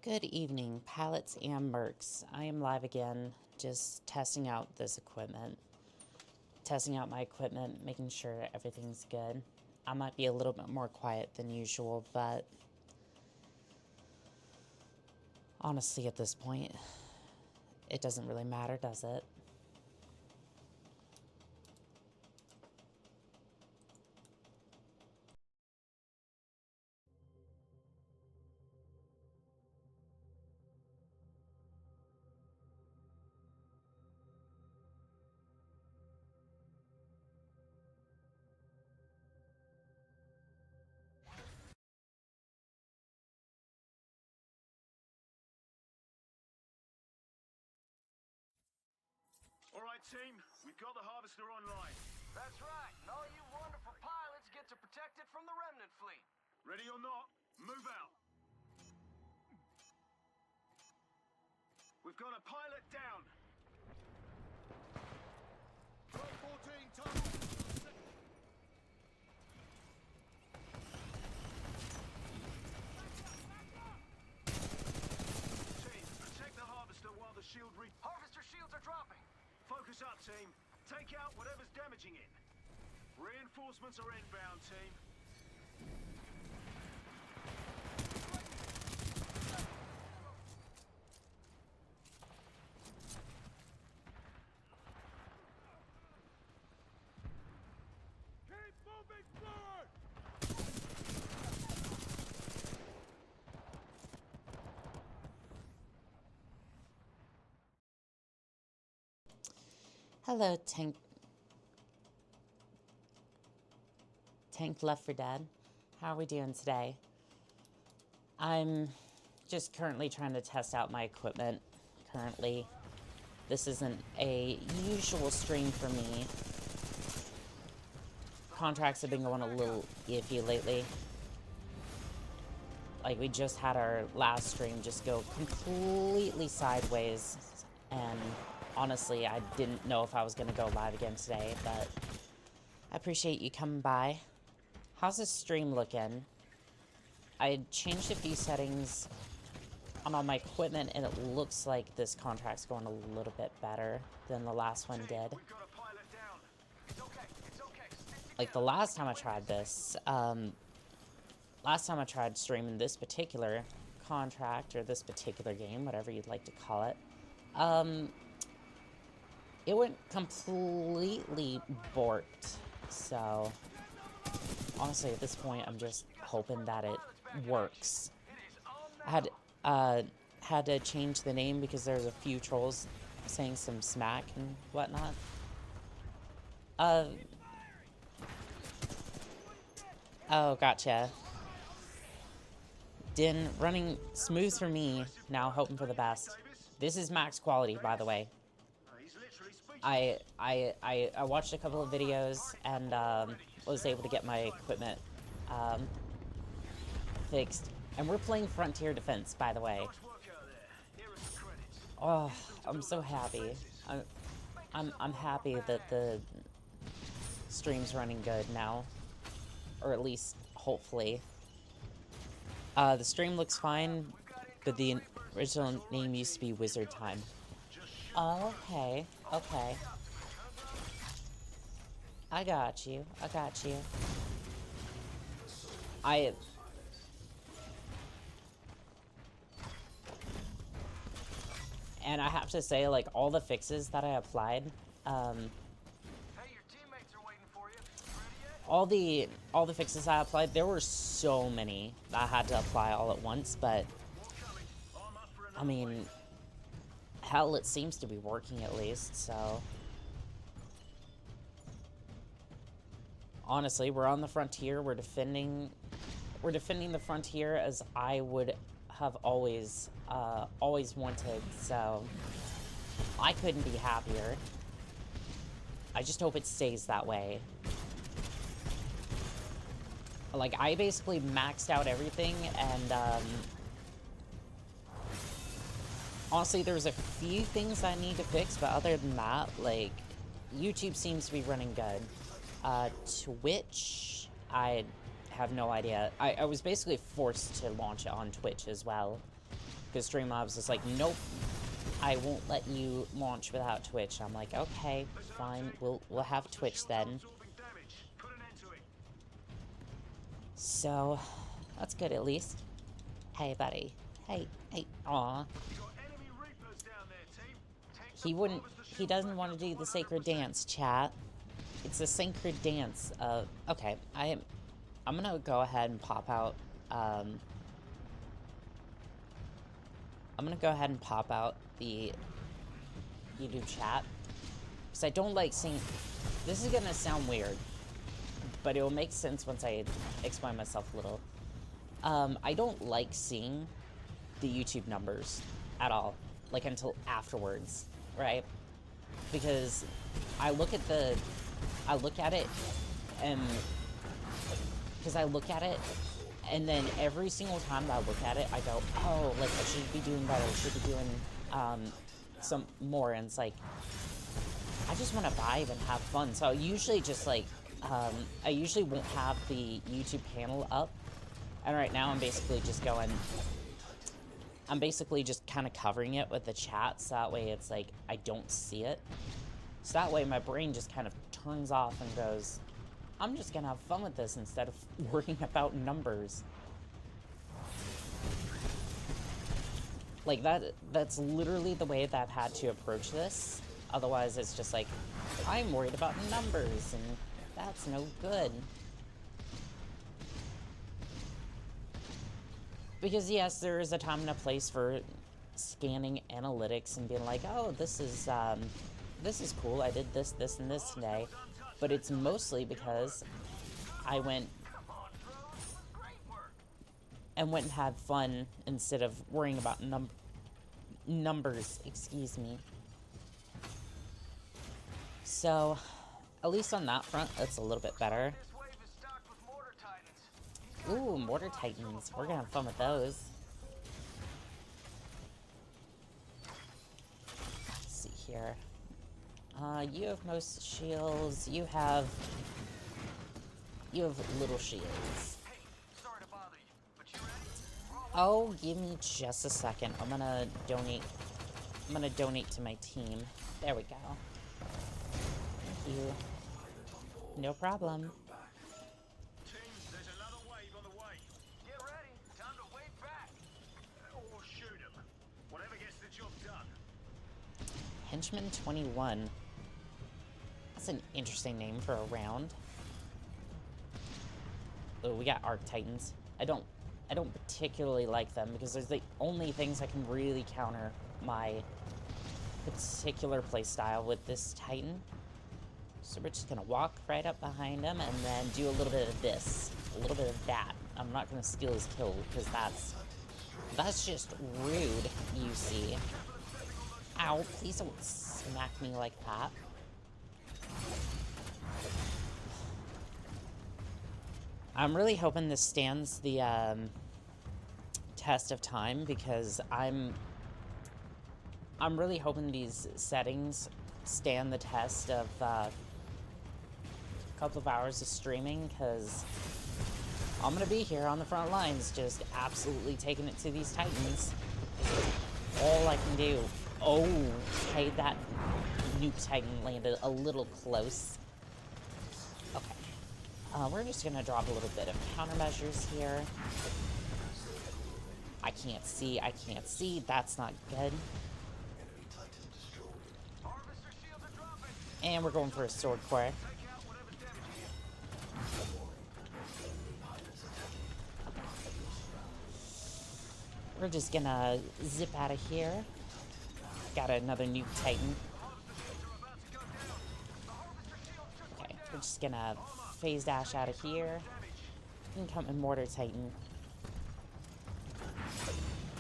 Good evening, pilots and mercs. I am live again, just testing out this equipment. Testing out my equipment, making sure everything's good. I might be a little bit more quiet than usual, but honestly at this point, it doesn't really matter, does it? Alright team, we've got the harvester online. That's right, and all you wonderful pilots get to protect it from the remnant fleet. Ready or not, move out. We've got a pilot down. 12-14 total. Team, protect the harvester while the shield Harvester shields are dropping. Focus up, team. Take out whatever's damaging it. Reinforcements are inbound, team. Keep moving forward! Hello, Tank Left for Dead. How are we doing today? I'm just currently trying to test out my equipment. Currently, this isn't a usual stream for me. Contracts have been going a little iffy lately. Like, we just had our last stream just go completely sideways, and honestly, I didn't know if I was going to go live again today, but I appreciate you coming by. How's this stream looking? I changed a few settings on all my equipment, and it looks like this contract's going a little bit better than the last one did. We've got a pilot down. It's okay, it's okay. Stick Like, the last time I tried this, last time I tried streaming this particular contract, or this particular game, whatever you'd like to call it, it went completely borked. So, honestly, at this point, I'm just hoping that it works. I had to change the name because there's a few trolls saying some smack and whatnot. Oh, gotcha. Din running smooth for me, now hoping for the best. This is max quality, by the way. He's literally speechless. I watched a couple of videos and was able to get my equipment fixed. And we're playing Frontier Defense, by the way. Nice work out there. Here are some credits. Oh, I'm so happy. I'm happy that the stream's running good now, or at least hopefully. The stream looks fine, but the original name used to be Wizard Time. Oh, okay, okay. I got you. I got you. And I have to say, like, all the fixes that I applied, Hey, your teammates are waiting for you. Ready yet? all the fixes I applied, there were so many that I had to apply all at once, but, I'm up for I mean, hell, it seems to be working at least, so. Honestly, we're on the frontier, we're defending the frontier as I would have always wanted, so I couldn't be happier. I just hope it stays that way. Like, I basically maxed out everything, and, honestly, there's a few things I need to fix, but other than that, like, YouTube seems to be running good. Twitch, I have no idea. I was basically forced to launch it on Twitch as well. Because Streamlabs is like, nope, I won't let you launch without Twitch. I'm like, okay, fine, we'll have Twitch then. So, that's good at least. Hey, buddy. Hey, aw. He doesn't want to do the sacred dance, chat. It's a sacred dance of, okay, I'm gonna go ahead and pop out, I'm gonna go ahead and pop out the YouTube chat, because I don't like seeing, this is gonna sound weird, but it will make sense once I explain myself a little. I don't like seeing the YouTube numbers at all, like until afterwards, right? Because I look at it, and then every single time that I look at it, I go, oh, like, I should be doing better, I should be doing, some more, and it's like, I just want to vibe and have fun, so I usually just, like, I usually won't have the YouTube panel up, and right now I'm basically just kind of covering it with the chat, so that way it's like, I don't see it. So that way my brain just kind of turns off and goes, I'm just gonna have fun with this instead of worrying about numbers. Like, that's literally the way that I've had to approach this. Otherwise, it's just like, I'm worried about numbers, and that's no good. Because yes, there is a time and a place for scanning analytics and being like, oh, this is cool, I did this, this, and this today. But it's mostly because I went and had fun instead of worrying about numbers, excuse me. So, at least on that front, it's a little bit better. Ooh, mortar titans. We're gonna have fun with those. Let's see here. You have most shields. You have little shields. Oh, give me just a second. I'm gonna donate to my team. There we go. Thank you. No problem. Henchman 21. That's an interesting name for a round. Oh, we got Arc Titans. I don't particularly like them because they're the only things that can really counter my particular playstyle with this Titan. So we're just gonna walk right up behind him and then do a little bit of this, a little bit of that. I'm not gonna steal his kill because that's just rude, you see. Ow, please don't smack me like that. I'm really hoping this stands the test of time because I'm really hoping these settings stand the test of a couple of hours of streaming, because I'm gonna be here on the front lines just absolutely taking it to these Titans. All I can do. Oh, okay, that nuke Titan landed a little close. Okay. We're just gonna drop a little bit of countermeasures here. I can't see, that's not good. And we're going for a sword core. We're just gonna zip out of here. Got another nuke Titan. Okay, we're just gonna phase dash out of here. Incoming mortar Titan.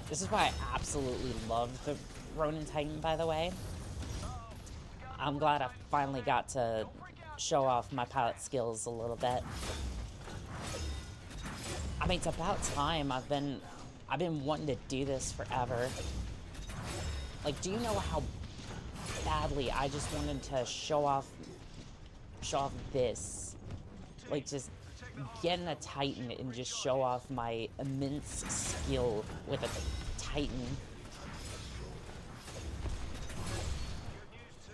This is why I absolutely love the Ronin Titan, by the way. I'm glad I finally got to show off my pilot skills a little bit. I mean, it's about time. I've been wanting to do this forever. Like, do you know how badly I just wanted to show off this? Like, just getting a Titan and just show off my immense skill with a Titan.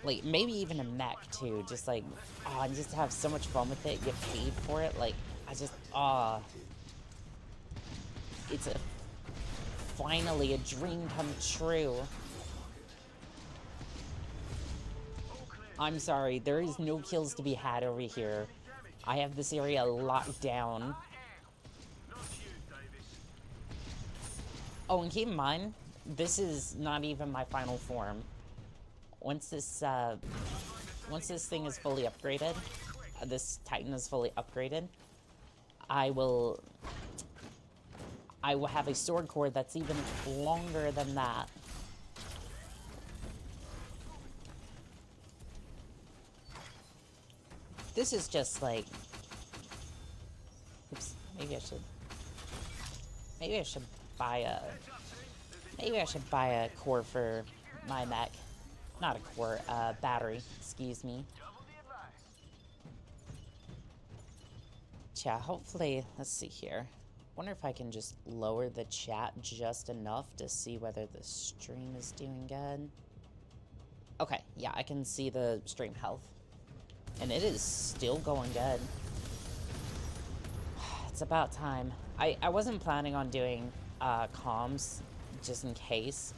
Like, maybe even a mech, too. Just, like, oh, and just have so much fun with it, get paid for it. Like, I just, it's finally a dream come true. I'm sorry, there is no kills to be had over here. I have this area locked down. Oh, and keep in mind, this is not even my final form. Once this thing is fully upgraded, this Titan is fully upgraded, I will have a sword cord that's even longer than that. This is just like, oops, maybe I should buy a core for my mech. Not a core, battery, excuse me. Yeah, hopefully, let's see here. Wonder if I can just lower the chat just enough to see whether the stream is doing good. Okay, yeah, I can see the stream health. And it is still going good. It's about time. I wasn't planning on doing comms just in case.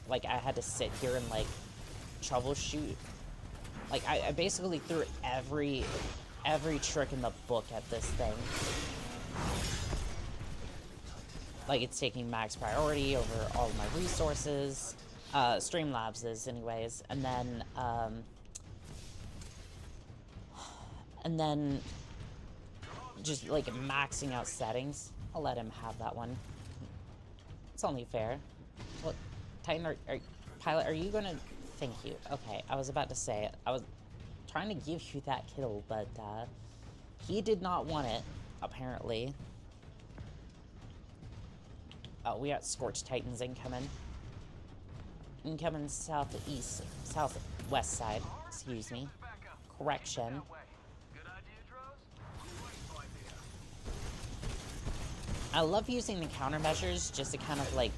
Like, I had to sit here and, like, troubleshoot. Like, I basically threw every trick in the book at this thing. Like, it's taking max priority over all of my resources. Streamlabs is, anyways. And then just, like, maxing out settings. I'll let him have that one. It's only fair. What, Titan, Pilot, are you gonna... Thank you. Okay, I was about to say it. I was trying to give you that kill, but, he did not want it, apparently. Oh, we got Scorched Titans incoming. Incoming southwest side, excuse me. Correction. I love using the countermeasures just to kind of, like,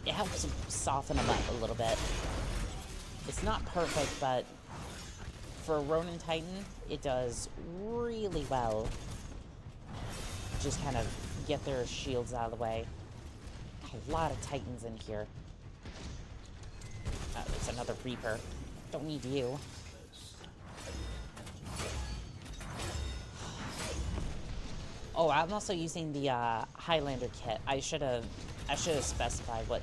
it helps soften them up a little bit. It's not perfect, but for a Ronin Titan, it does really well. Just kind of get their shields out of the way. A lot of Titans in here. There's another Reaper. Don't need you. Oh, I'm also using the Highlander kit. I should have specified what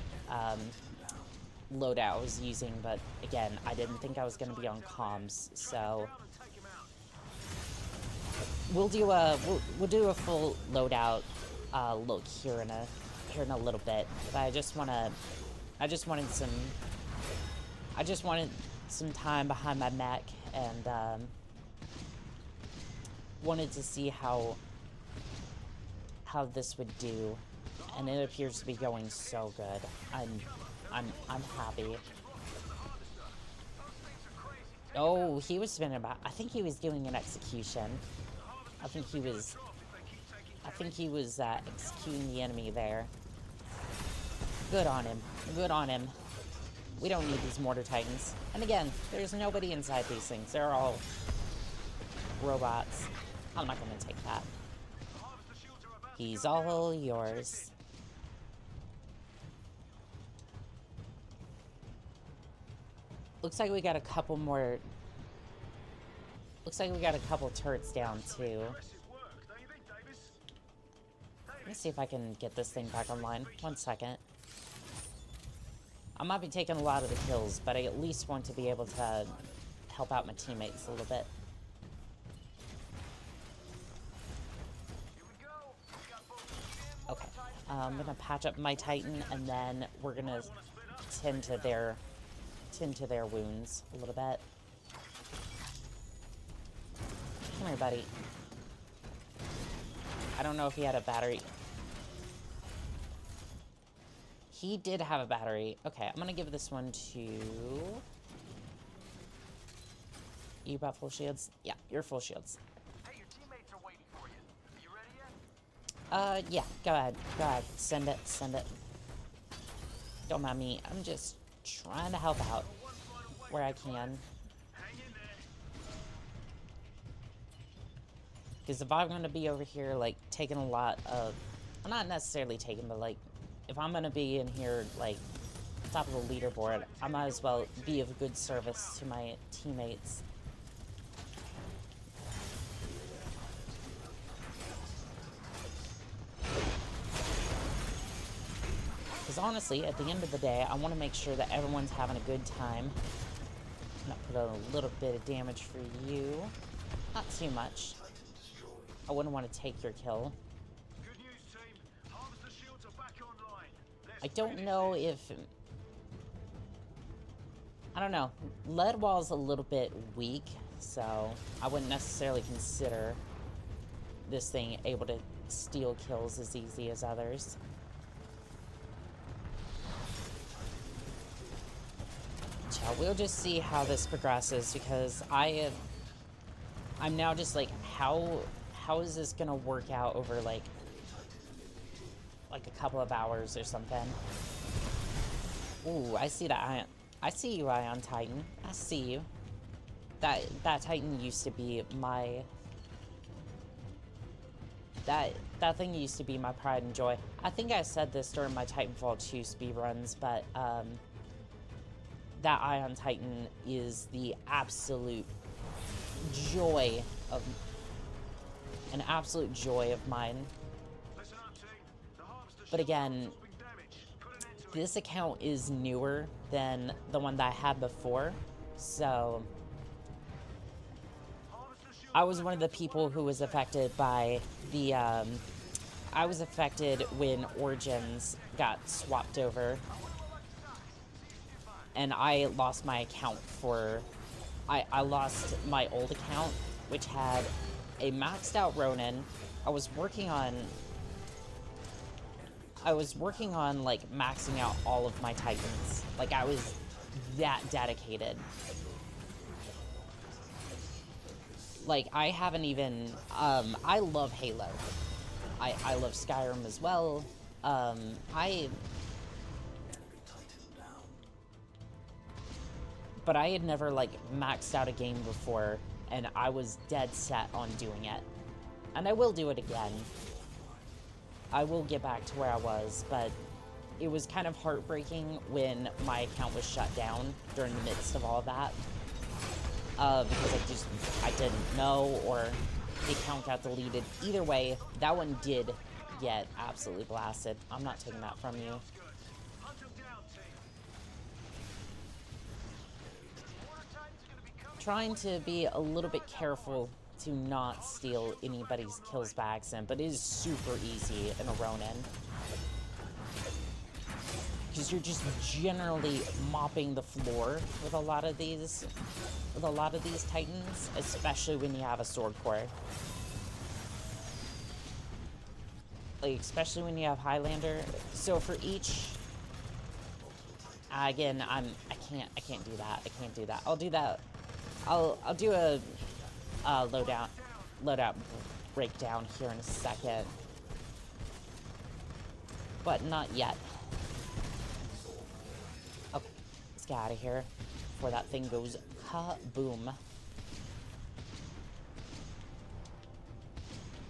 loadout I was using, but again, I didn't think I was going to be on comms, so we'll do a full loadout look here in a little bit. But I just wanted some time behind my mech, and wanted to see how this would do, and it appears to be going so good. I'm happy. Oh, he was spinning about. I think he was doing an execution. I think he was executing the enemy there. Good on him. Good on him. We don't need these mortar titans. And again, there's nobody inside these things. They're all robots. I'm not gonna take that. He's all yours. Looks like we got a couple more. Looks like we got a couple turrets down too. Let me see if I can get this thing back online. 1 second. I might be taking a lot of the kills, but I at least want to be able to help out my teammates a little bit. Okay, I'm gonna patch up my Titan, and then we're gonna tend to their wounds a little bit. Come here, buddy. I don't know if he had a battery. He did have a battery. Okay, I'm gonna give this one to... You about full shields? Yeah, you're full shields. Hey, your teammates are waiting for you. Are you ready yet? Yeah, go ahead. Go ahead. Send it. Send it. Don't mind me. I'm just trying to help out where I can. Hang in there. Because if I'm going to be over here, like, taking a lot of... Well, not necessarily taking, but, like, if I'm going to be in here, like, top of the leaderboard, I might as well be of good service to my teammates. Because honestly, at the end of the day, I want to make sure that everyone's having a good time. I'm going to put a little bit of damage for you. Not too much. I wouldn't want to take your kill. Good news, team. Harvester shields are back online. I don't know if... I don't know. Lead wall's a little bit weak, so I wouldn't necessarily consider this thing able to steal kills as easy as others. We'll just see how this progresses, because I'm now just like, how is this gonna work out over like a couple of hours or something? Ooh, I see that. I see you, Ion Titan. I see you. That Titan used to be my... That thing used to be my pride and joy. I think I said this during my Titanfall 2 speedruns, but that Ion Titan is the absolute joy of... an absolute joy of mine. Listen up, team. The harvester But again, shield's been damaged. Put an end to it. this account is newer than the one that I had before, so Harvester shields I was one of the people who was affected by the, I was affected when Origins got swapped over, and I lost my account for, I lost my old account, which had a maxed out Ronin. I was working on like maxing out all of my Titans. Like, I was that dedicated. Like, I haven't even, I love Halo. I love Skyrim as well. But I had never, like, maxed out a game before, and I was dead set on doing it. And I will do it again. I will get back to where I was, but it was kind of heartbreaking when my account was shut down during the midst of all of that. Because I didn't know, or the account got deleted. Either way, that one did get absolutely blasted. I'm not taking that from you. Hunt them down, team. Water Titan's gonna be coming. Trying to be a little bit careful to not steal anybody's kills by accident, but it is super easy in a Ronin. Because you're just generally mopping the floor with a lot of these Titans, especially when you have a sword core. Like, especially when you have Highlander. So for each, again, I can't do that. I can't do that. I'll do that. I'll do a loadout breakdown here in a second, but not yet. Okay, let's get out of here before that thing goes kaboom.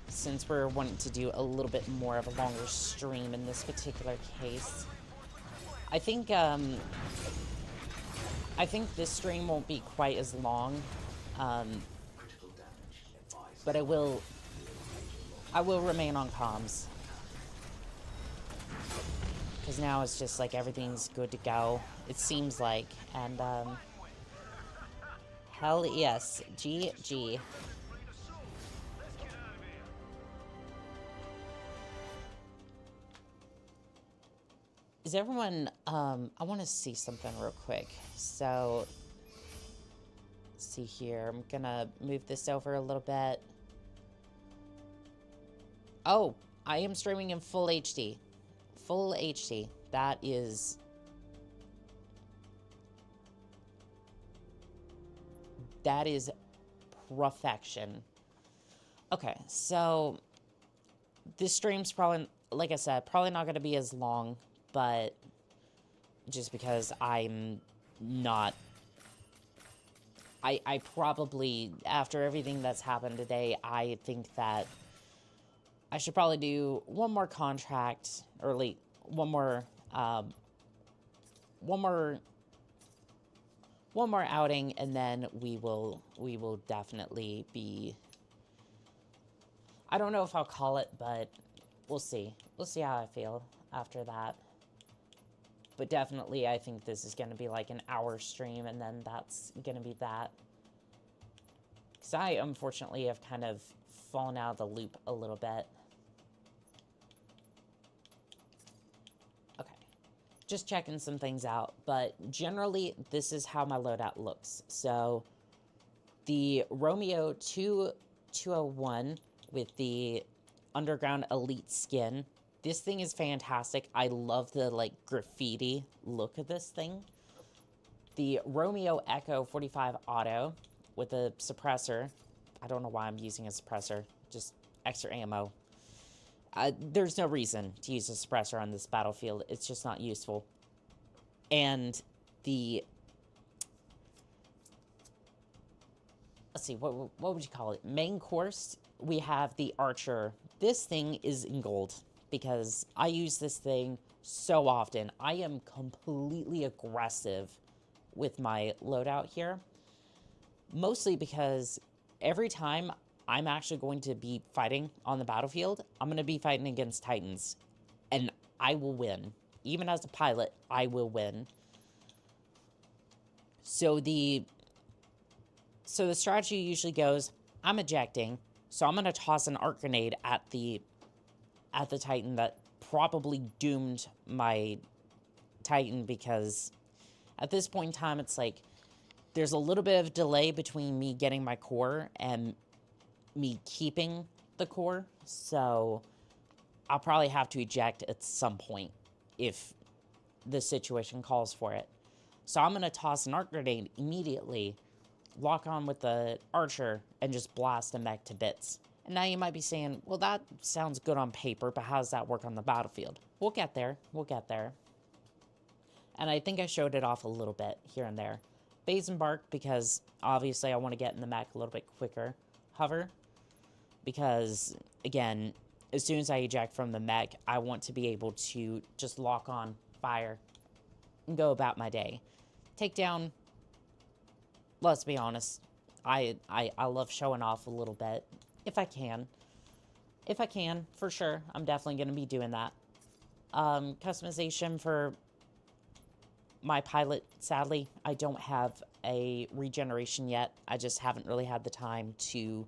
Since we're wanting to do a little bit more of a longer stream in this particular case, I think this stream won't be quite as long, but I will remain on comms, because now it's just like everything's good to go, it seems like, and hell yes, GG. Is everyone, I want to see something real quick. So, let's see here. I'm gonna move this over a little bit. Oh, I am streaming in full HD. Full HD. That is... that is perfection. Okay, so this stream's probably, like I said, probably not going to be as long, but just because I'm not... I probably, after everything that's happened today, I think that I should probably do one more contract, or like, one more outing, and then we will definitely be... I don't know if I'll call it, but we'll see. We'll see how I feel after that. But definitely, I think this is going to be like an hour stream, and then that's going to be that. Because I, unfortunately, have kind of fallen out of the loop a little bit. Okay. Just checking some things out. But generally, this is how my loadout looks. So, the Romeo 201 with the Underground Elite skin. This thing is fantastic. I love the, like, graffiti look of this thing. The Romeo Echo 45 Auto with a suppressor. I don't know why I'm using a suppressor. Just extra ammo. There's no reason to use a suppressor on this battlefield. It's just not useful. And the... Let's see, what would you call it? Main course, we have the Archer. This thing is in gold, because I use this thing so often. I am completely aggressive with my loadout here. Mostly because every time I'm actually going to be fighting on the battlefield, I'm going to be fighting against Titans. And I will win. Even as a pilot, I will win. So the strategy usually goes, I'm ejecting, so I'm going to toss an arc grenade at the Titan that probably doomed my Titan, because at this point in time, it's like, there's a little bit of delay between me getting my core and me keeping the core, so I'll probably have to eject at some point if the situation calls for it. So I'm going to toss an arc grenade immediately, lock on with the Archer, and just blast a mech to bits. And now you might be saying, well, that sounds good on paper, but how does that work on the battlefield? We'll get there. We'll get there. And I think I showed it off a little bit here and there. Phase embark, because obviously I want to get in the mech a little bit quicker. Hover, because, again, as soon as I eject from the mech, I want to be able to just lock on, fire, and go about my day. Takedown, let's be honest, I love showing off a little bit, if I can. If I can, for sure, I'm definitely going to be doing that. Customization for my pilot, sadly, I don't have a regeneration yet. I just haven't really had the time to...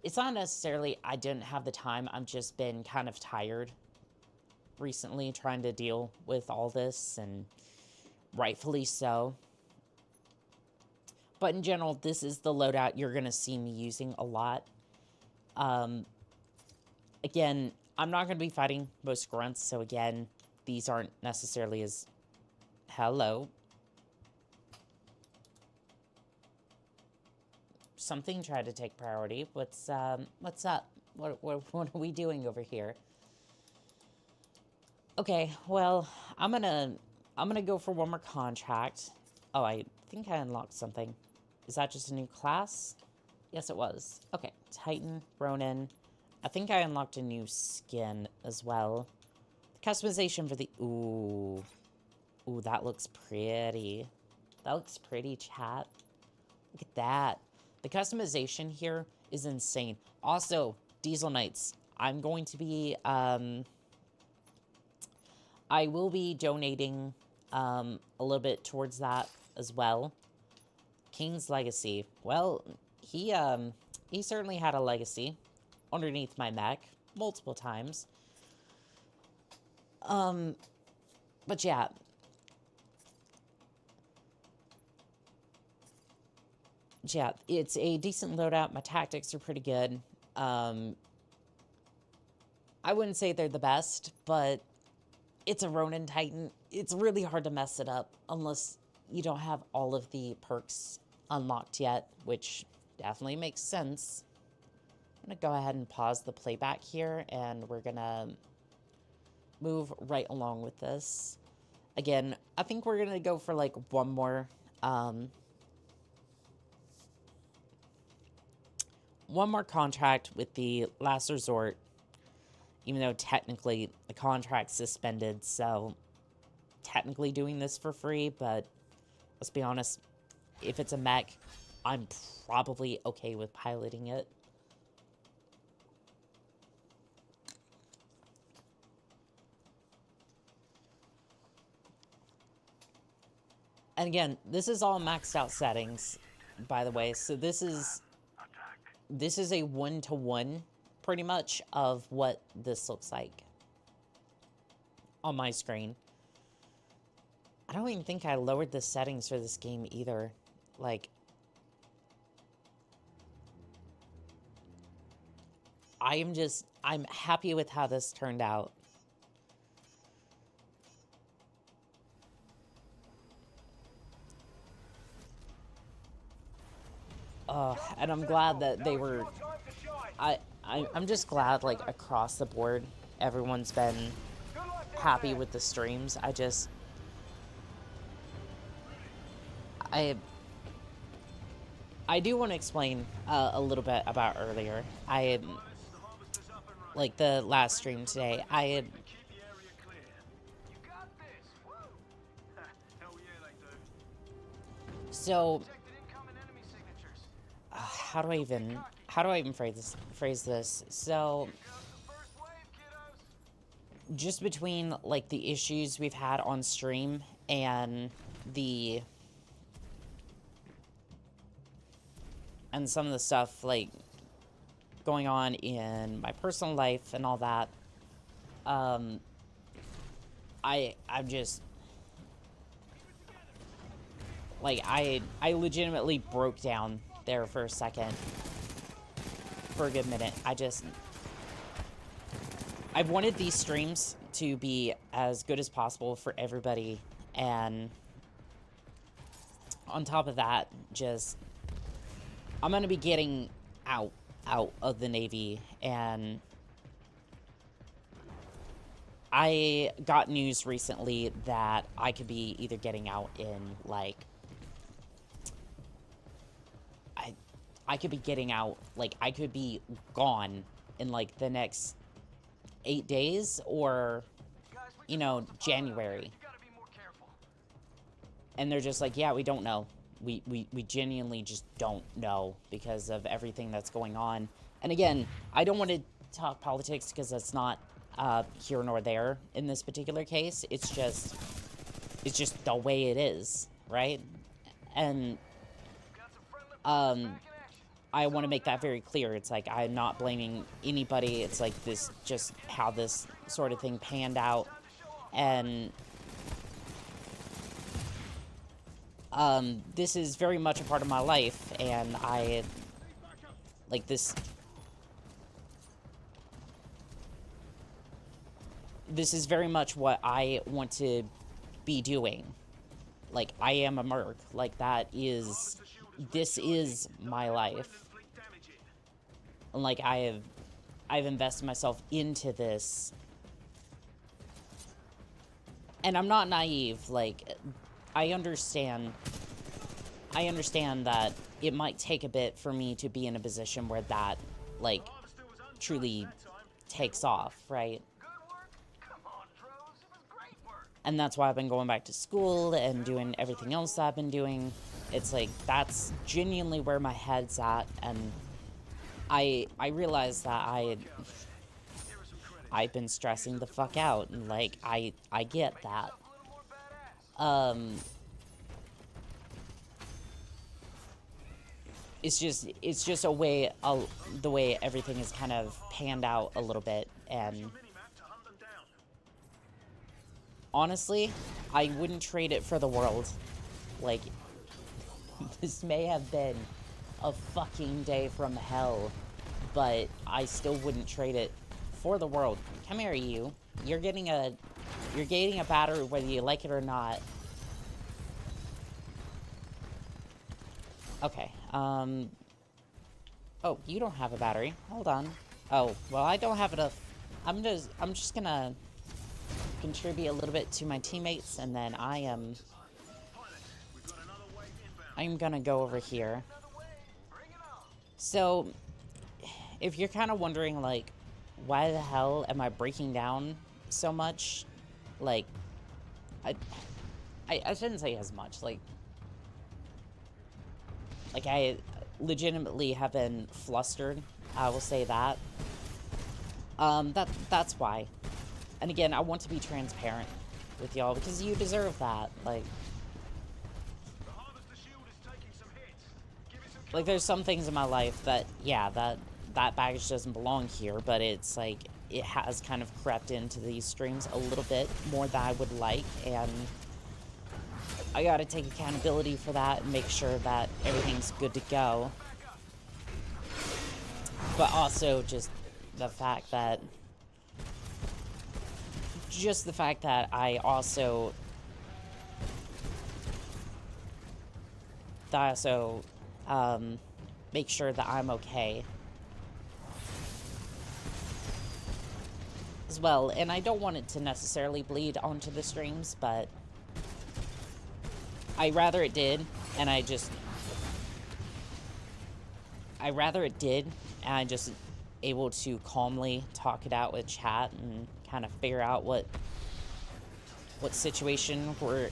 It's not necessarily I didn't have the time, I've just been kind of tired recently trying to deal with all this, and rightfully so. But in general, this is the loadout you're going to see me using a lot. Again, I'm not going to be fighting most grunts, so again, these aren't necessarily as... Hello. Something tried to take priority. What's up? What are we doing over here? Okay, well, I'm gonna go for one more contract. Oh, I think I unlocked something. Is that just a new class? Yes, it was. Okay, Titan, Ronin. I think I unlocked a new skin as well. The customization for the... Ooh, that looks pretty. That looks pretty, chat. Look at that. The customization here is insane. Also, Diesel Knights. I'm going to be... I will be donating a little bit towards that as well. King's Legacy. Well, he certainly had a legacy underneath my mech multiple times. But yeah. Yeah, it's a decent loadout. My tactics are pretty good. I wouldn't say they're the best, but it's a Ronin Titan. It's really hard to mess it up unless you don't have all of the perks unlocked yet, which definitely makes sense. I'm going to go ahead and pause the playback here, and we're going to move right along with this. Again, I think we're gonna go for like one more contract with the last resort, even though technically the contract's suspended, so technically doing this for free, but let's be honest, if it's a mech, I'm probably okay with piloting it. And again, this is all maxed out settings, by the way, so this is a one-to-one, pretty much, of what this looks like on my screen. I don't even think I lowered the settings for this game either. Like, I'm happy with how this turned out. And I'm glad that they were, I'm just glad, like, across the board, everyone's been happy with the streams. I do want to explain a little bit about earlier. Like, the last stream today, so, how do I even phrase this? So, just between, like, the issues we've had on stream and some of the stuff, like, going on in my personal life and all that, I'm just, like, I legitimately broke down there for a second, for a good minute. I've wanted these streams to be as good as possible for everybody, and on top of that, I'm gonna be getting out of the Navy, and I got news recently that I could be either getting out in, like, I could be getting out, like, I could be gone in, like, the next 8 days, or, you know, January. And they're just like, yeah, we don't know. We genuinely just don't know because of everything that's going on. And again, I don't want to talk politics because that's not here nor there in this particular case. It's just the way it is, right? And I want to make that very clear. It's like, I'm not blaming anybody. It's like this, just how this sort of thing panned out. And this is very much a part of my life, and like, this is very much what I want to be doing. Like, I am a merc. Like, this is my life. And, like, I've invested myself into this. And I'm not naive. Like, I understand that it might take a bit for me to be in a position where that, like, truly takes off, right? And that's why I've been going back to school and doing everything else that I've been doing. It's like, that's genuinely where my head's at, and I realize that I've been stressing the fuck out, and, like, I get that. It's just the way everything is kind of panned out a little bit, and honestly, I wouldn't trade it for the world. Like, this may have been a fucking day from hell, but I still wouldn't trade it for the world. Come here, you. You're getting a battery whether you like it or not. Okay, oh, you don't have a battery. Hold on. Oh, well, I don't have enough. I'm just gonna contribute a little bit to my teammates, and then I'm gonna go over here. So, if you're kind of wondering, like, why the hell am I breaking down so much? Like, I shouldn't say as much. Like, I legitimately have been flustered. I will say that. That's why. And again, I want to be transparent with y'all because you deserve that. Like, there's some things in my life that, yeah, that baggage doesn't belong here, but it's like, it has kind of crept into these streams a little bit more than I would like, and I gotta take accountability for that and make sure that everything's good to go. But also just the fact that I also make sure that I'm okay as well. And I don't want it to necessarily bleed onto the streams, but I'd rather it did, and I just able to calmly talk it out with chat and kind of figure out what situation we're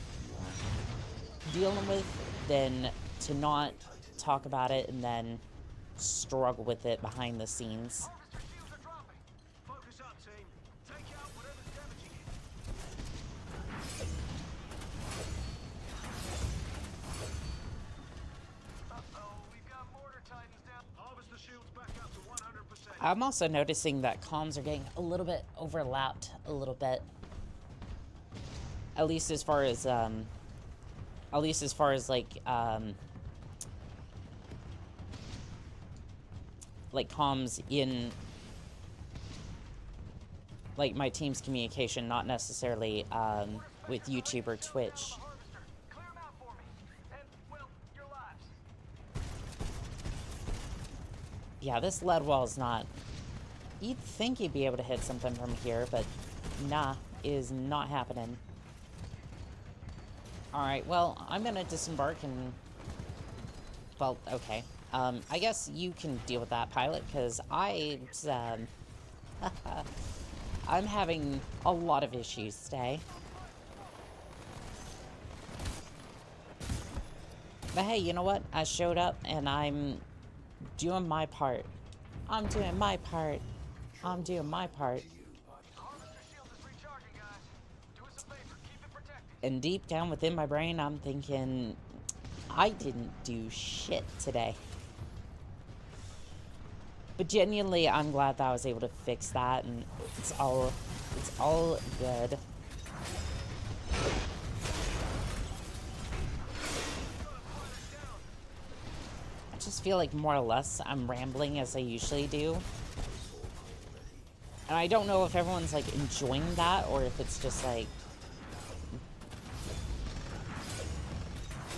dealing with, than to not talk about it and then struggle with it behind the scenes. Focus up, team. Take out whatever's damaging it. We've got mortar titans down. Harvest the shields back up to 100%. I'm also noticing that comms are getting a little bit overlapped a little bit. At least as far as like comms in like my team's communication, not necessarily with YouTube or Twitch. Clear them out for me. And, well, your lives. Yeah, this lead wall is not... You'd think you'd be able to hit something from here, but nah, is not happening. Alright, well, I'm gonna disembark and... Well, okay. I guess you can deal with that, pilot, because I'm having a lot of issues today. But hey, you know what? I showed up, and I'm doing my part. I'm doing my part. I'm doing my part. Harvester shield is recharging, guys. Do us a favor, keep it protected. And deep down within my brain, I'm thinking, I didn't do shit today. But genuinely, I'm glad that I was able to fix that, and it's all good. I just feel like more or less I'm rambling as I usually do. And I don't know if everyone's like enjoying that or if it's just like,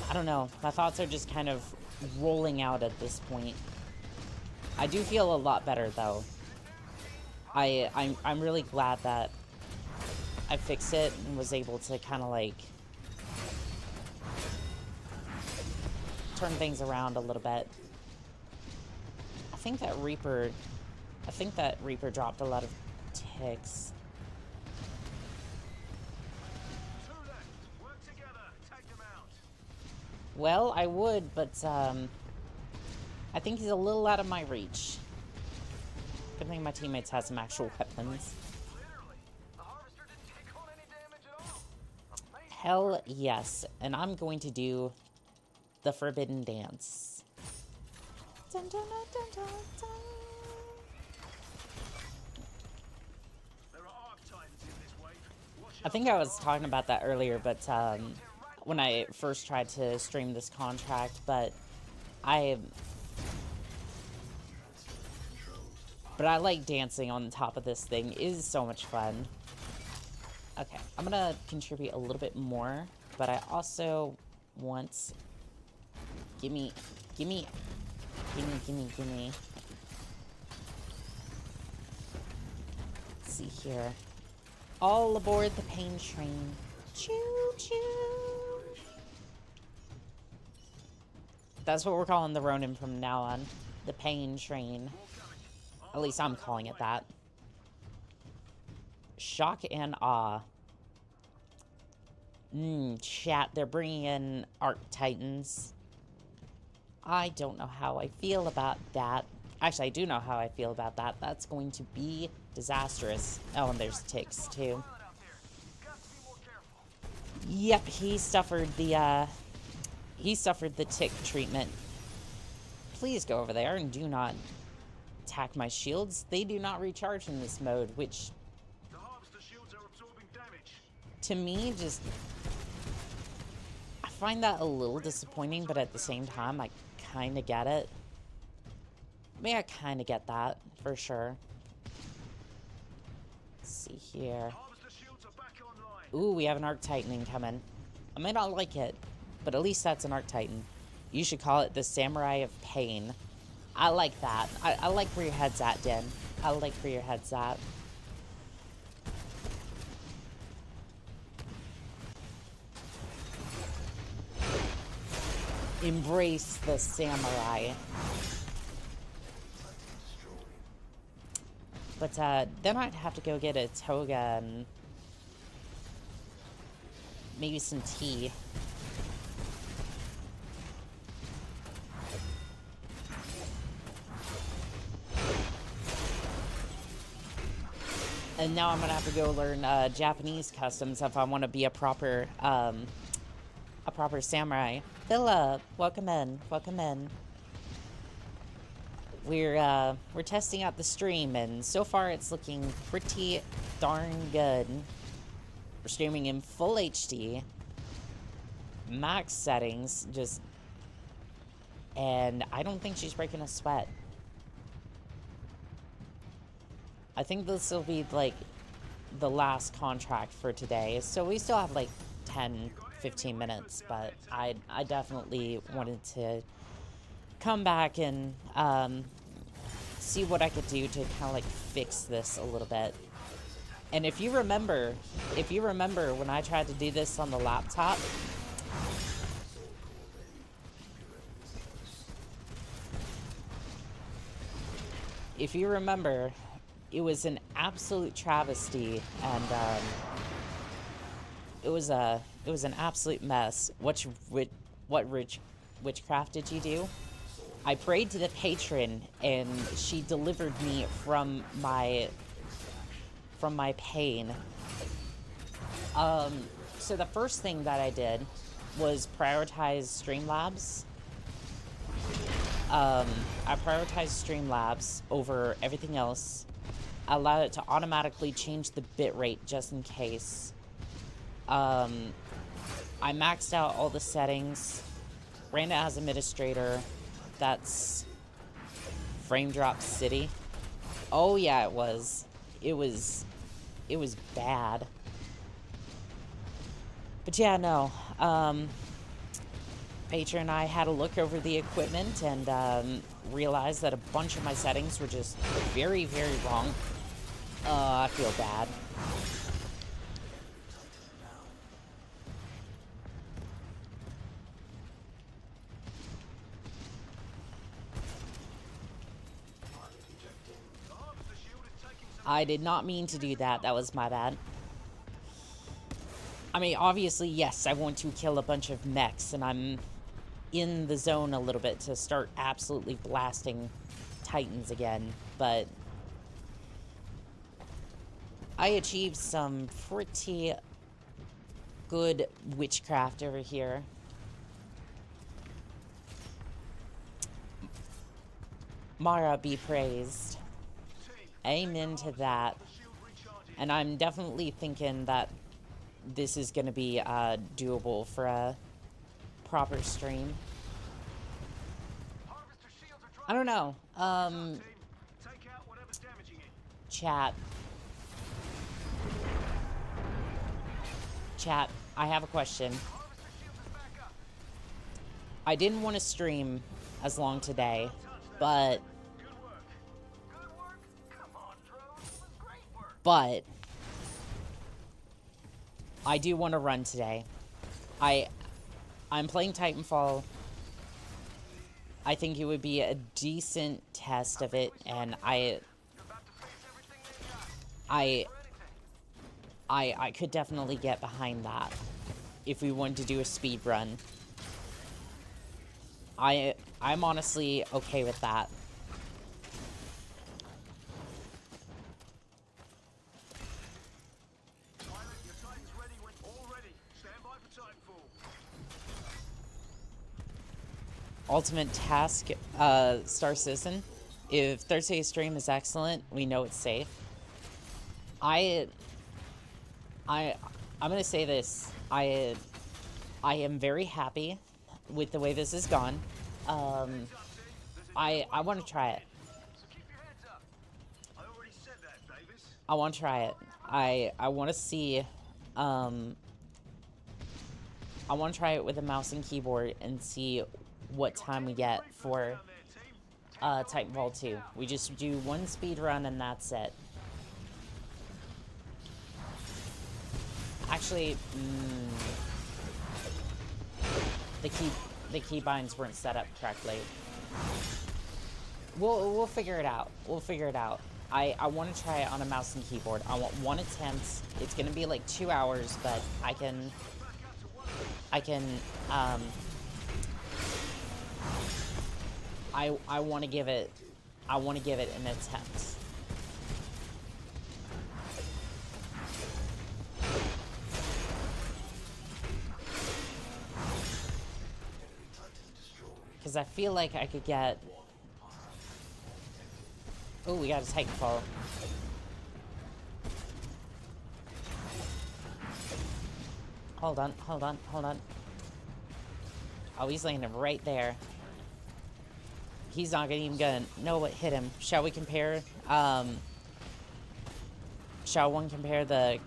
I don't know. My thoughts are just kind of rolling out at this point. I do feel a lot better though. I'm really glad that I fixed it and was able to kind of like turn things around a little bit. I think that Reaper dropped a lot of ticks. Two left. Work together. Take them out. Well, I would, but I think he's a little out of my reach. Good thing my teammates have some actual weapons. Literally. The harvester didn't take on any damage at all. Amazing. Hell yes. And I'm going to do the Forbidden Dance. Dun, dun, dun, dun, dun, dun. There are arc titans in this wave. Watch I think I was talking about that earlier, but when I first tried to stream this contract, but I like dancing on top of this thing. It is so much fun. Okay, I'm gonna contribute a little bit more, but I also want... Gimme. Let's see here. All aboard the pain train. Choo choo. That's what we're calling the Ronin from now on. The pain train. At least I'm calling it that. Shock and awe. Chat, they're bringing in Arc Titans. I don't know how I feel about that. Actually, I do know how I feel about that. That's going to be disastrous. Oh, and there's ticks, too. Yep, he suffered the tick treatment. Please go over there and do not attack my shields. They do not recharge in this mode, which The harvester shields are absorbing damage. to me just... I find that a little disappointing, but at the same time, I kind of get it. I mean, I kind of get that, for sure. Let's see here. Harvester shields are back online. Ooh, we have an Arc Titan incoming. I may not like it, but at least that's an Arc Titan. You should call it the Samurai of Pain. I like that. I like where your head's at, Din. I like where your head's at. Embrace the samurai. But then I'd have to go get a toga and maybe some tea. And now I'm gonna have to go learn Japanese customs if I want to be a proper samurai. Philip, welcome in. Welcome in. We're testing out the stream, and so far it's looking pretty darn good. We're streaming in full HD, max settings, and I don't think she's breaking a sweat. I think this will be like the last contract for today, so we still have like 10-15 minutes, but I definitely wanted to come back and see what I could do to kind of like fix this a little bit. And if you remember when I tried to do this on the laptop, if you remember, it was an absolute travesty, and it was an absolute mess. What witchcraft did you do? I prayed to the patron, and she delivered me from my pain. So the first thing that I did was prioritize Streamlabs. I prioritized Streamlabs over everything else. I allowed it to automatically change the bitrate just in case. I maxed out all the settings, ran it as administrator. That's Frame Drop City. Oh yeah, it was. It was bad. But yeah, no. Patron and I had a look over the equipment and realized that a bunch of my settings were just very, very wrong. I feel bad. I did not mean to do that. That was my bad. I mean, obviously, yes, I want to kill a bunch of mechs, and I'm in the zone a little bit to start absolutely blasting Titans again, but I achieved some pretty good witchcraft over here. Mara be praised. Amen to that. And I'm definitely thinking that this is going to be doable for a proper stream. I don't know. Chat. Chat, I have a question. I didn't want to stream as long today, but I do want to run today. I'm playing Titanfall. I think it would be a decent test of it, and You're about to face everything they got. I could definitely get behind that if we wanted to do a speed run. I'm honestly okay with that. Pilot, your Titan's ready when all ready. Stand by for Titanfall. Ultimate task, Star Citizen. If Thursday's stream is excellent, we know it's safe. I'm gonna say this. I am very happy with the way this has gone. I want to try it. So keep your heads up. I already said that, Davis. I want to try it. I want to see. I want to try it with a mouse and keyboard and see what time we get for Titanfall 2. We just do one speed run and that's it. Actually, the keybinds weren't set up correctly. We'll figure it out. We'll figure it out. I want to try it on a mouse and keyboard. I want one attempt. It's gonna be like 2 hours, but I want to give it. I want to give it an attempt. Because I feel like I could get... Oh, we got a Titanfall. Hold on, hold on, hold on. Oh, he's landing right there. He's not even gonna know what hit him. Shall we compare, shall one compare the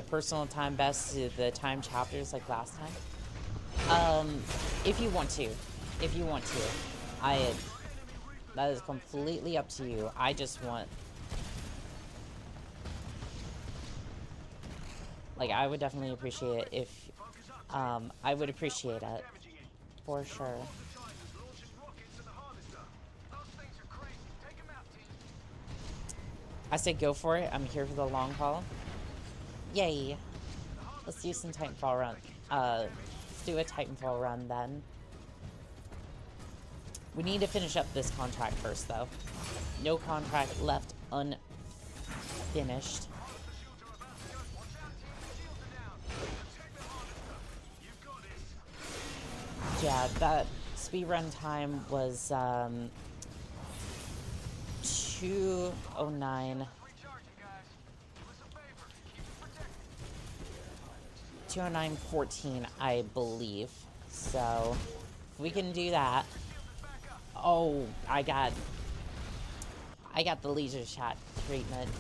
personal time best to the time chapters like last time? If you want to. If you want to. That is completely up to you. I just want... Like, I would definitely appreciate it if... I would appreciate it. For sure. I said go for it. I'm here for the long haul. Yay. Let's do some Titanfall run. Let's do a Titanfall run then. We need to finish up this contract first, though. No contract left unfinished. Yeah, that speedrun time was 2:09. 2:09:14, I believe. So if we can do that. Oh, I got the laser shot treatment.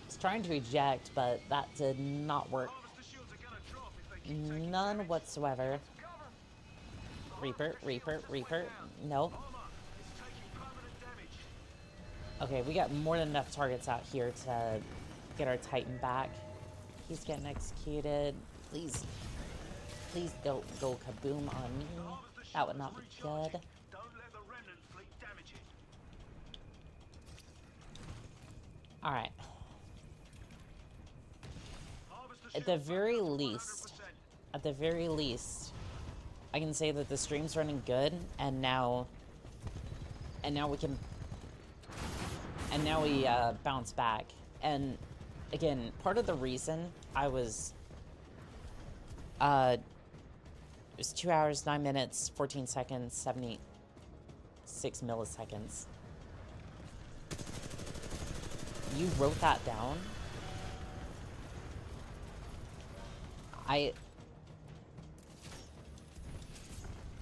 I was trying to eject, but that did not work. None whatsoever. Reaper, Reaper, Reaper. Nope. Okay, we got more than enough targets out here to get our Titan back. He's getting executed. Please. Please don't go kaboom on me. That would not be good. Alright. At the very least, I can say that the stream's running good, and now we bounce back. And again, part of the reason I was, it was 2 hours, 9 minutes, 14 seconds, 76 milliseconds. You wrote that down?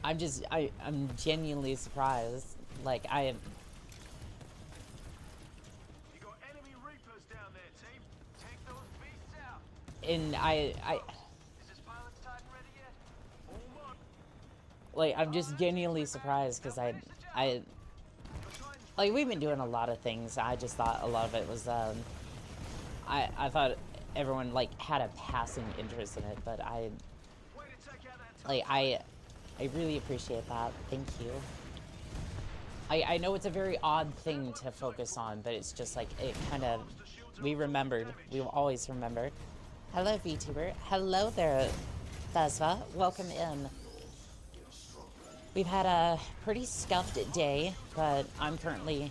I'm genuinely surprised. Like, I am... You got enemy reapers down there, team. Take those beasts out. And Is this pilot's Titan ready yet? Almost. like, I'm just genuinely surprised, because The Titan's Like, we've been doing a lot of things. I just thought a lot of it was, I thought everyone, like, had a passing interest in it, but I really appreciate that. Thank you. I know it's a very odd thing to focus on, but it's just like, it kind of, we remembered. We will always remember. Hello, VTuber. Hello there, Thesva. Welcome in. We've had a pretty scuffed day, but I'm currently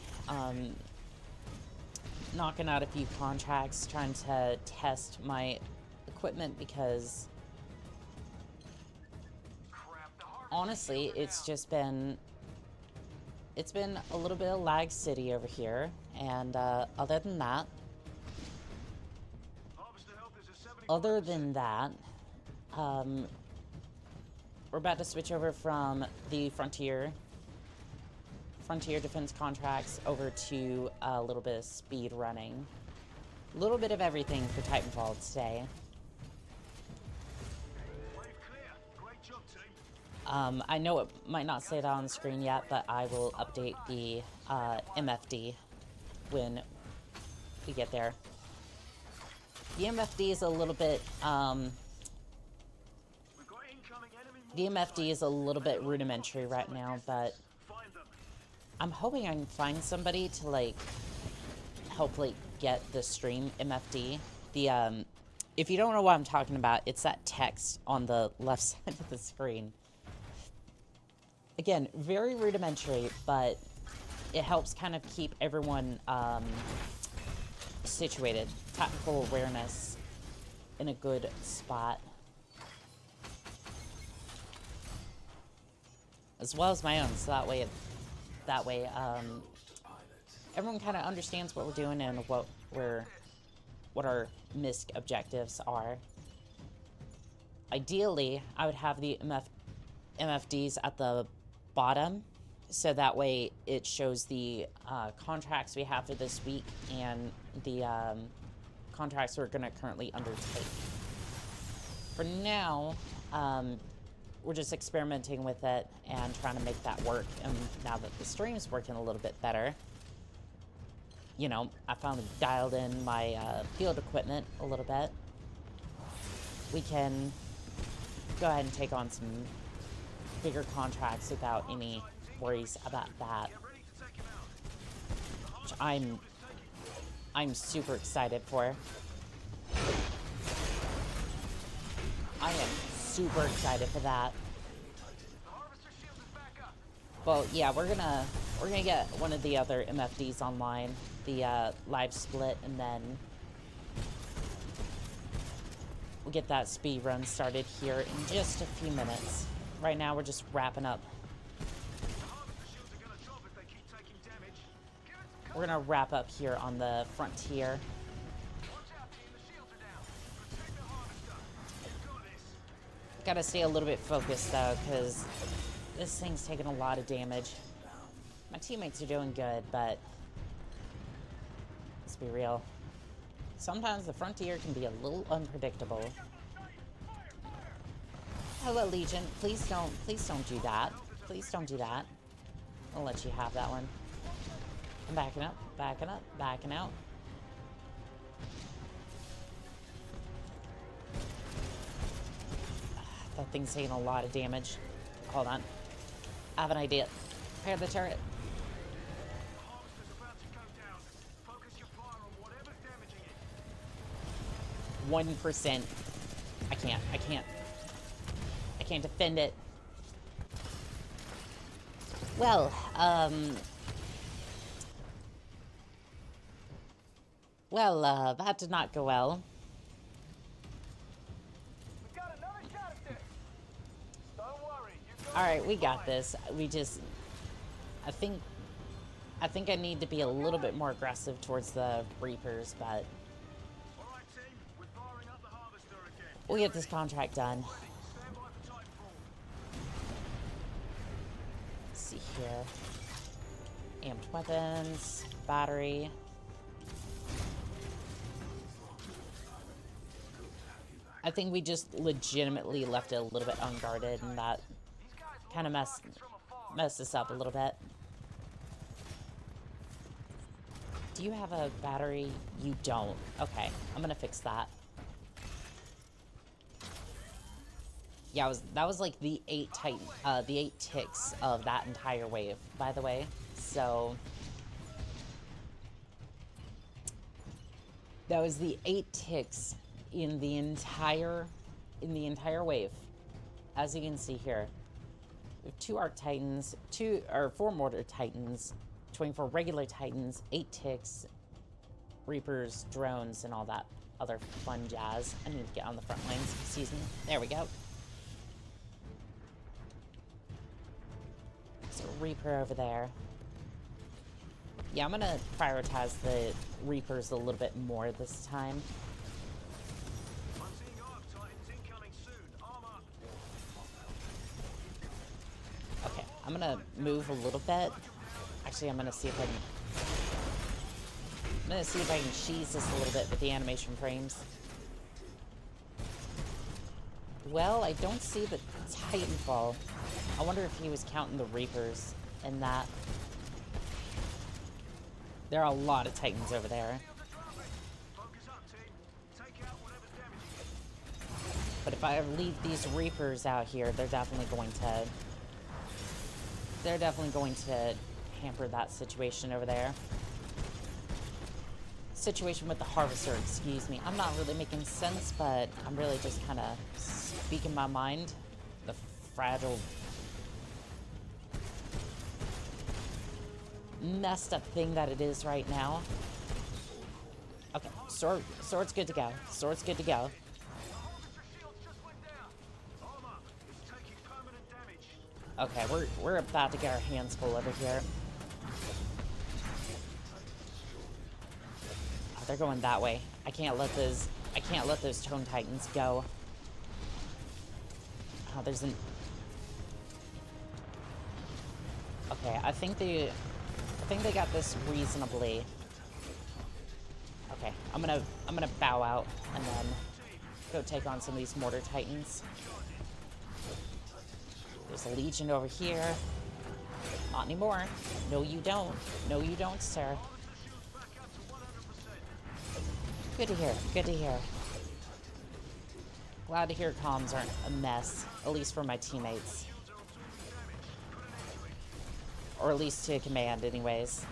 knocking out a few contracts, trying to test my equipment because honestly, it's been a little bit of lag city over here, and other than that, we're about to switch over from the Frontier defense contracts over to a little bit of speed running. A little bit of everything for Titanfall today. I know it might not say that on the screen yet, but I will update the MFD when we get there. The MFD is a little bit rudimentary right now, but I'm hoping I can find somebody to like help like get the stream MFD. The if you don't know what I'm talking about, it's that text on the left side of the screen. Again, very rudimentary, but it helps kind of keep everyone situated. Tactical awareness in a good spot. As well as my own, so that way everyone kind of understands what we're doing and what our misc objectives are. Ideally, I would have the MFDs at the bottom, so that way it shows the contracts we have for this week and the contracts we're going to currently undertake. For now, we're just experimenting with it and trying to make that work, and now that the stream's working a little bit better, you know, I finally dialed in my field equipment a little bit. We can go ahead and take on some bigger contracts without any worries about that. Which I'm super excited for. I am super excited for that. Well, yeah, we're gonna get one of the other MFDs online, the live split, and then we'll get that speed run started here in just a few minutes. Right now, we're just wrapping up. We're gonna wrap up here on the Frontier. Gotta stay a little bit focused though, because this thing's taking a lot of damage. My teammates are doing good, but let's be real. Sometimes the Frontier can be a little unpredictable. Hello, Legion. Please don't do that. Please don't do that. I'll let you have that one. I'm backing up, backing up, backing out. That thing's taking a lot of damage. Hold on. I have an idea. Prepare the turret. 1%. I can't defend it. Well, that did not go well. Alright, we got this. I think I need to be a little bit more aggressive towards the Reapers, but we'll get this contract done. Let's see here. Amped weapons, battery. I think we just legitimately left it a little bit unguarded, and that kind of messed us up a little bit. Do you have a battery? You don't. Okay, I'm gonna fix that. Yeah, that was like the 8 ticks of that entire wave, by the way. So that was the 8 ticks in the entire wave. As you can see here, we have 2 Arc Titans, 4 Mortar Titans, 24 regular Titans, 8 ticks, Reapers, drones, and all that other fun jazz. I need to get on the front lines. Excuse me. There we go. So Reaper over there. Yeah, I'm gonna prioritize the Reapers a little bit more this time. I'm seeing Arc Titans incoming soon. Arm up. Okay, I'm gonna move a little bit. Actually, I'm gonna see if I can... I'm gonna see if I can cheese this a little bit with the animation frames. Well, I don't see the Titanfall. I wonder if he was counting the Reapers in that. There are a lot of Titans over there. Focus up, team. Take out whatever's damaging it. But if I leave these Reapers out here, they're definitely going to hamper that situation over there. Situation with the Harvester, excuse me. I'm not really making sense, but I'm really just kind of speaking my mind. The fragile, messed up thing that it is right now. Okay, sword's good to go. Sword's good to go. Harvester shields just went down. Arm up. It's taking permanent damage. Okay, we're about to get our hands full over here. Oh, they're going that way. I can't let those Tone Titans go. Oh, there's an... Okay, I think they got this reasonably. Okay, I'm gonna bow out and then go take on some of these Mortar Titans. There's a Legion over here. Not anymore. No, you don't. No, you don't, sir. Good to hear. Good to hear. Glad to hear comms aren't a mess, at least for my teammates. Or at least to command, anyways.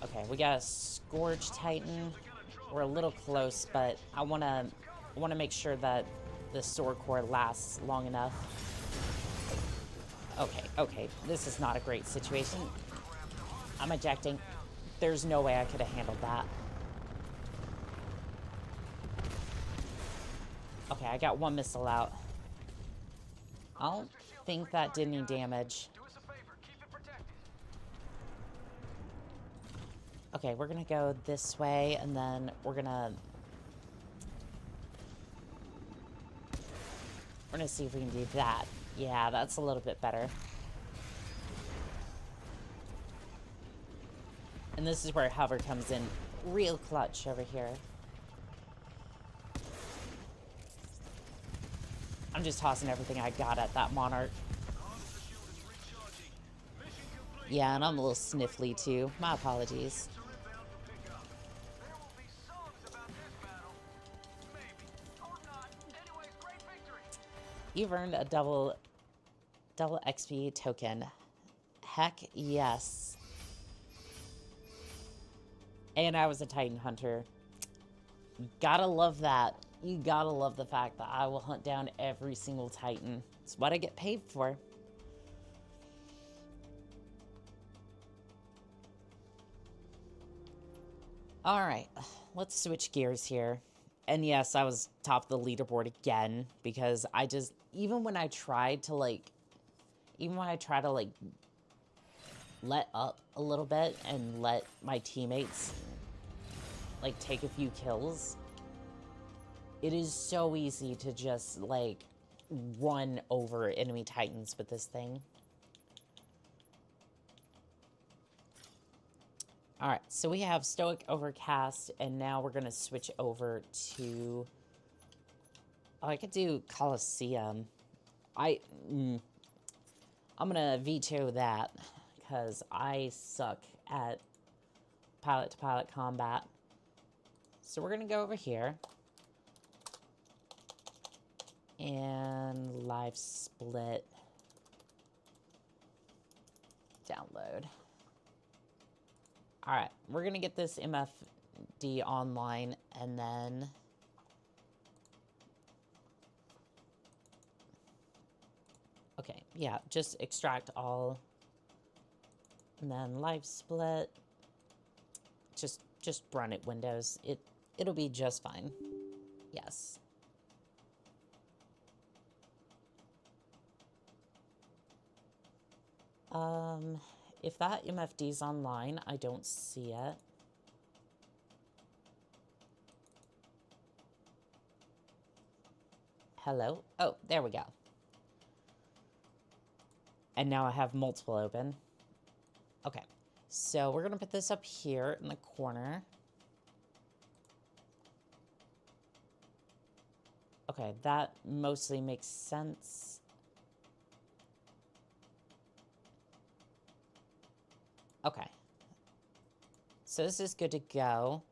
Okay, we got a Scourge Titan. We're a little close, but I wanna make sure that the Sword Core lasts long enough. Okay, this is not a great situation. I'm ejecting. There's no way I could have handled that. Okay, I got 1 missile out. I don't think that did any damage. Do us a favor, keep it protected. Okay, we're gonna go this way, and then we're gonna see if we can do that. Yeah, that's a little bit better. And this is where hover comes in real clutch over here. I'm just tossing everything I got at that Monarch. Harvester shield is recharging. Mission complete. Yeah, and I'm a little sniffly too. My apologies. To inbound for pickup. There will be songs about this battle. Maybe. Or not. Anyways, great victory. You've earned a double XP token. Heck yes. And I was a Titan Hunter. Gotta love that. You gotta love the fact that I will hunt down every single Titan. It's what I get paid for. Alright, let's switch gears here. And yes, I was top of the leaderboard again, because I just, even when I tried to let up a little bit and let my teammates like take a few kills, it is so easy to just like run over enemy Titans with this thing. All right, so we have Stoic, Overcast, and now we're gonna switch over to, oh, I could do Coliseum. I'm gonna veto that because I suck at pilot-to-pilot combat. So we're going to go over here. And live split. Download. Alright, we're going to get this MFD online and then... Okay, yeah, just extract all. And then live split. Just run it Windows. It'll be just fine. Yes. If that MFD's online, I don't see it. Hello? Oh, there we go. And now I have multiple open. Okay, so we're gonna put this up here in the corner. Okay, that mostly makes sense. Okay. So this is good to go.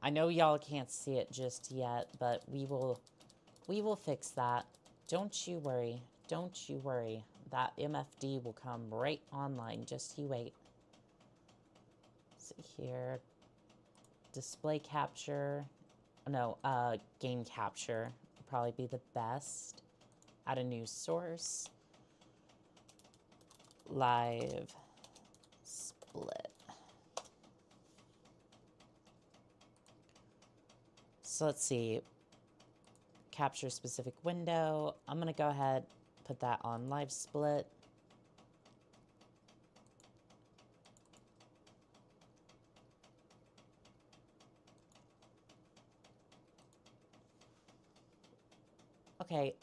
I know y'all can't see it just yet, but we will fix that. Don't you worry. Don't you worry. That MFD will come right online. Just you wait. Let's see here. Display capture. No, game capture would probably be the best. Add a new source. Live split. So let's see. Capture specific window. I'm gonna go ahead, put that on live split. Okay,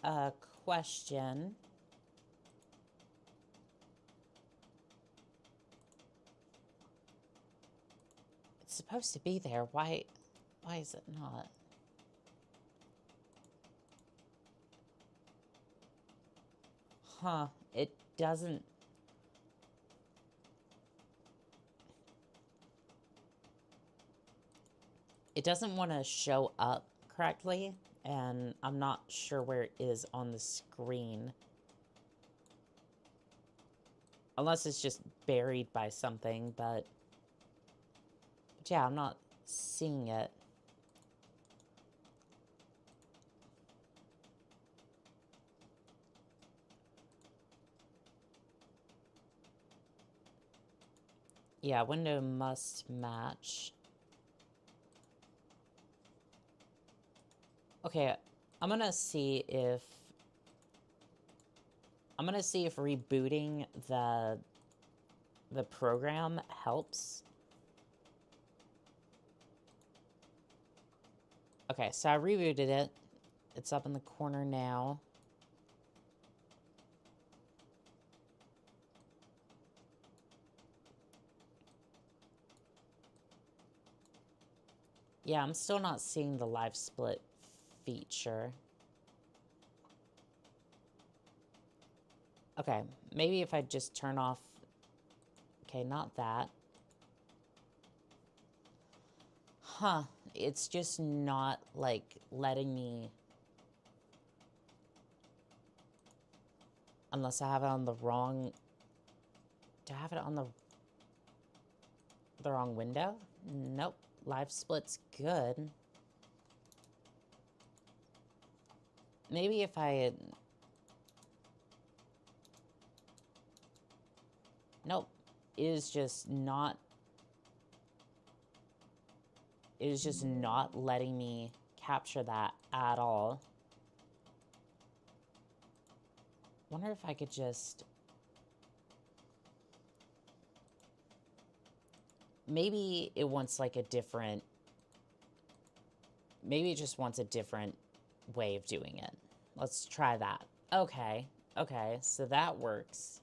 question. It's supposed to be there. Why is it not? Huh, it doesn't. It doesn't want to show up correctly, and I'm not sure where it is on the screen. Unless it's just buried by something, but yeah, I'm not seeing it. Yeah, window must match. Okay, I'm gonna see if rebooting the program helps. Okay, so I rebooted it. It's up in the corner now. Yeah, I'm still not seeing the live split feature. Okay, maybe if I just turn off... Okay, not that. Huh, it's just not, like, letting me... Unless I have it on the wrong... Do I have it on the wrong window? Nope. Live split's good. Maybe if I had... Nope. It is just not... It is just not letting me capture that at all. Wonder if I could just... Maybe it wants like a different... Maybe it just wants a different way of doing it. Let's try that. Okay. Okay, so that works.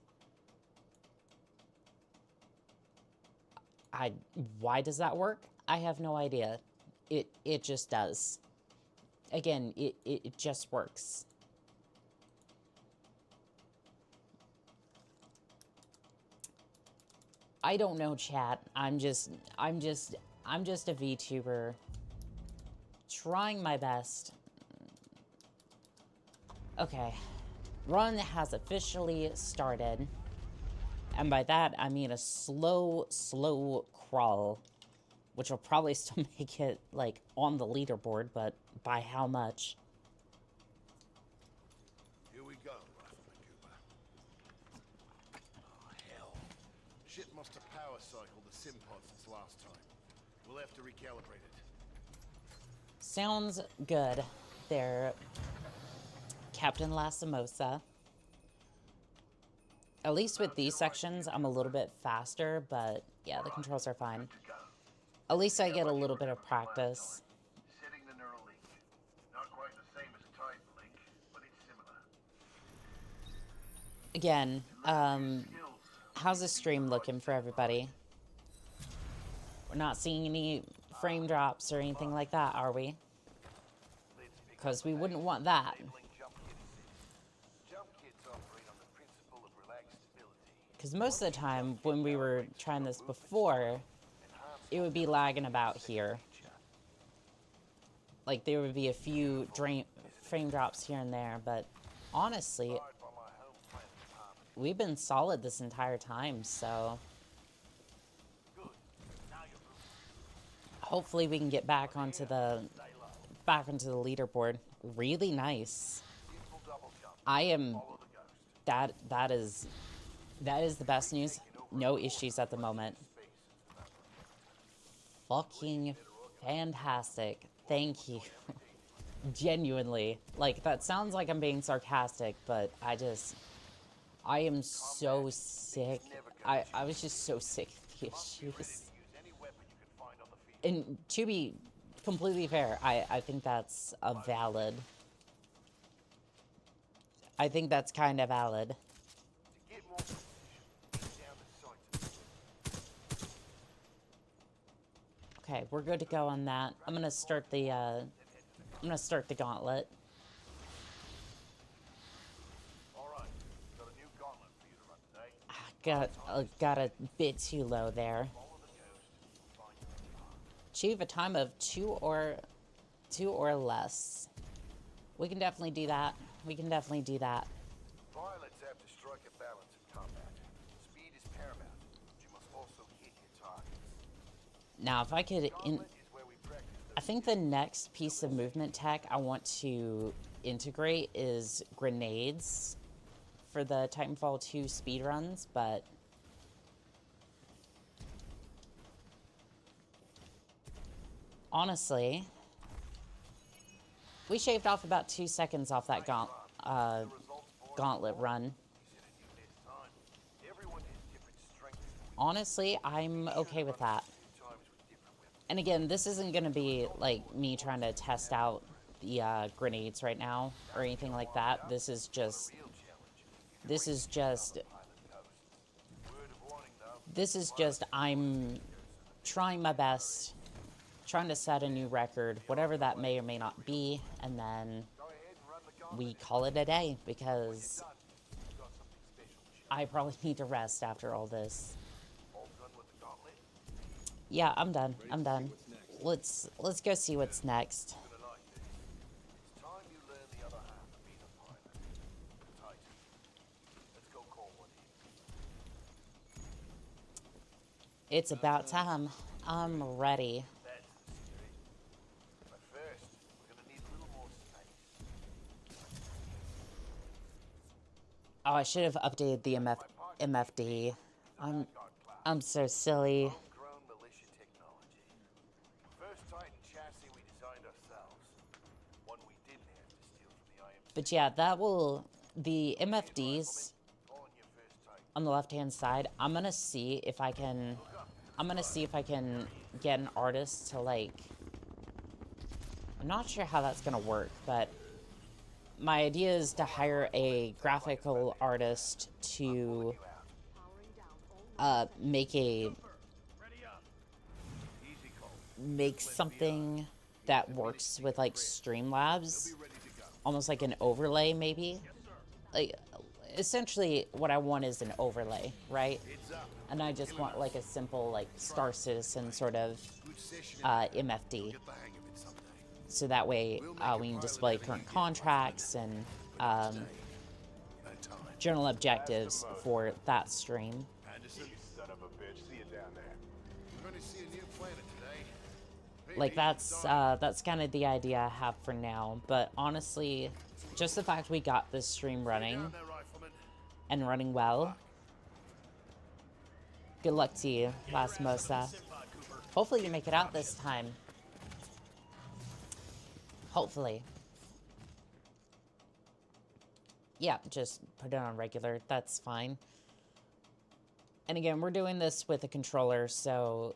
Why does that work? I have no idea. It just does. Again, it just works. I don't know, chat. I'm just I'm just a VTuber trying my best. Okay. Run has officially started. And by that, I mean a slow crawl. Which will probably still make it, like, on the leaderboard, but by how much? Here we go, Rifleman Cooper. Oh, hell. Ship must have power cycled the sim pod since last time. We'll have to recalibrate it. Sounds good there, Captain Lasamosa. At least with these sections, I'm a little bit faster, but yeah, the controls are fine. At least I get a little bit of practice. Setting the neural link. Not quite the same as type link, but it's similar. Again, how's the stream looking for everybody? We're not seeing any frame drops or anything like that, are we? Because we wouldn't want that. Because most of the time, when we were trying this before, it would be lagging about here. Like, there would be a few frame drops here and there, but honestly, we've been solid this entire time, so hopefully we can get back onto the leaderboard. Really nice. I am that is the best news. No issues at the moment. Fucking fantastic. Thank you. Genuinely. Like, that sounds like I'm being sarcastic, but I am so sick. I was just so sick of the issues. And to be completely fair, I think that's a valid. I think that's kind of valid. Okay, we're good to go on that. I'm gonna start the gauntlet. Got a bit too low there. Achieve a time of two or less. We can definitely do that. We can definitely do that. Pilots have to strike a balance in combat. Speed is paramount, but you must also hit your targets. Now, if I could, I think the next piece of movement tech I want to integrate is grenades for the Titanfall 2 speedruns, but honestly, we shaved off about 2 seconds off that gauntlet run. Honestly, I'm okay with that. And again, this isn't going to be like me trying to test out the grenades right now or anything like that. This is just I'm trying my best, trying to set a new record, whatever that may or may not be, and then we call it a day, because I probably need to rest after all this. Yeah, I'm done. I'm done. Let's go see what's next. It's about time. I'm ready. Oh, I should have updated the MFD. I'm so silly. But yeah, the MFDs on the left-hand side, I'm gonna see if I can get an artist to, like, I'm not sure how that's gonna work, but my idea is to hire a graphical artist to make something that works with, like, Streamlabs, almost like an overlay, maybe. Like, essentially what I want is an overlay, right? And I just want like a simple like Star Citizen sort of MFD. So that way we can display current contracts and journal objectives for that stream. Anderson, son of a bitch, see you down there. We're going to see a new planet today. Like that's kind of the idea I have for now. But honestly, just the fact we got this stream running Down there, rifleman. and running well. Good luck to you, Last Mosa. Hopefully you make it out this time. Hopefully. Yeah, just put it on regular. That's fine. And again, we're doing this with a controller, so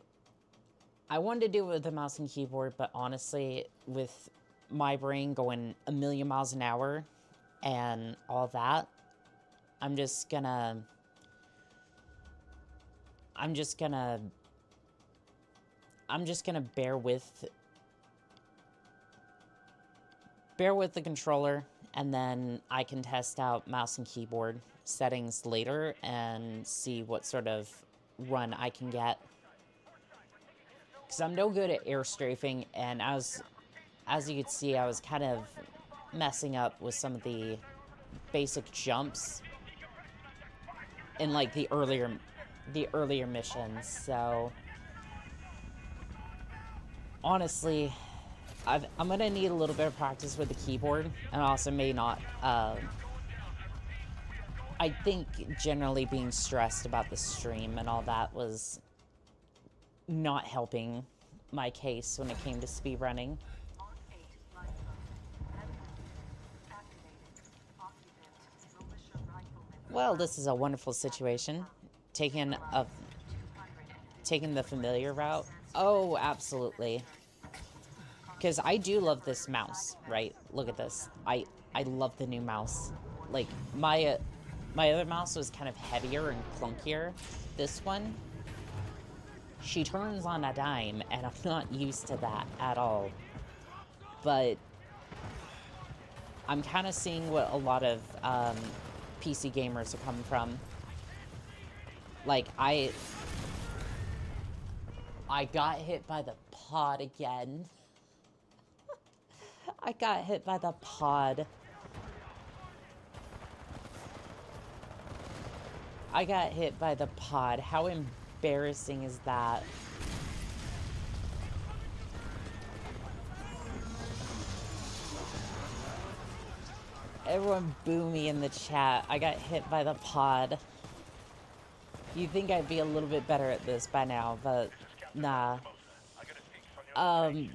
I wanted to do it with a mouse and keyboard, but honestly, with my brain going a million miles an hour and all that, I'm just gonna bear with the controller, and then I can test out mouse and keyboard settings later and see what sort of run I can get. Because I'm no good at air strafing, and as you can see, I was kind of messing up with some of the basic jumps in like the earlier missions. So honestly, I'm gonna need a little bit of practice with the keyboard, and also may not. I think generally being stressed about the stream and all that was not helping my case when it came to speedrunning. Well, this is a wonderful situation. Taking the familiar route. Oh, absolutely. Because I do love this mouse, right? Look at this. I love the new mouse. Like, my other mouse was kind of heavier and clunkier. This one, she turns on a dime, and I'm not used to that at all. But I'm kind of seeing what a lot of PC gamers are coming from. Like, I got hit by the pod again. I got hit by the pod. I got hit by the pod. How embarrassing is that? Everyone boo me in the chat. I got hit by the pod. You'd think I'd be a little bit better at this by now, but nah. I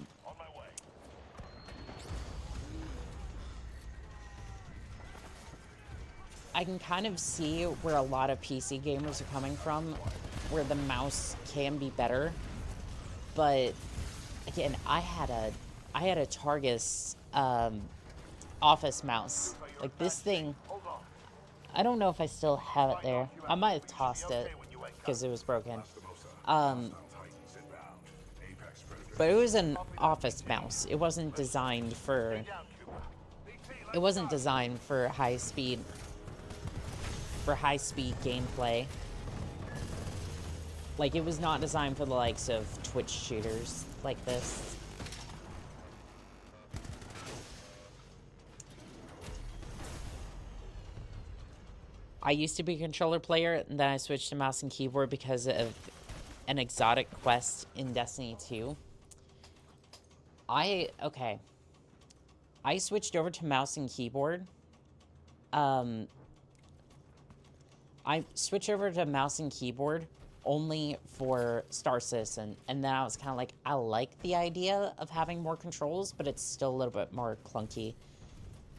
can kind of see where a lot of PC gamers are coming from, where the mouse can be better. But again, I had a Targus office mouse. Like this thing, I don't know if I still have it there. I might have tossed it because it was broken. But it was an office mouse. It wasn't designed for high speed gameplay. Like, it was not designed for the likes of Twitch shooters like this. I used to be a controller player, and then I switched to mouse and keyboard because of an exotic quest in Destiny 2. I switched over to mouse and keyboard. I switched over to mouse and keyboard only for Star Citizen, and then I was kind of like, I like the idea of having more controls, but it's still a little bit more clunky.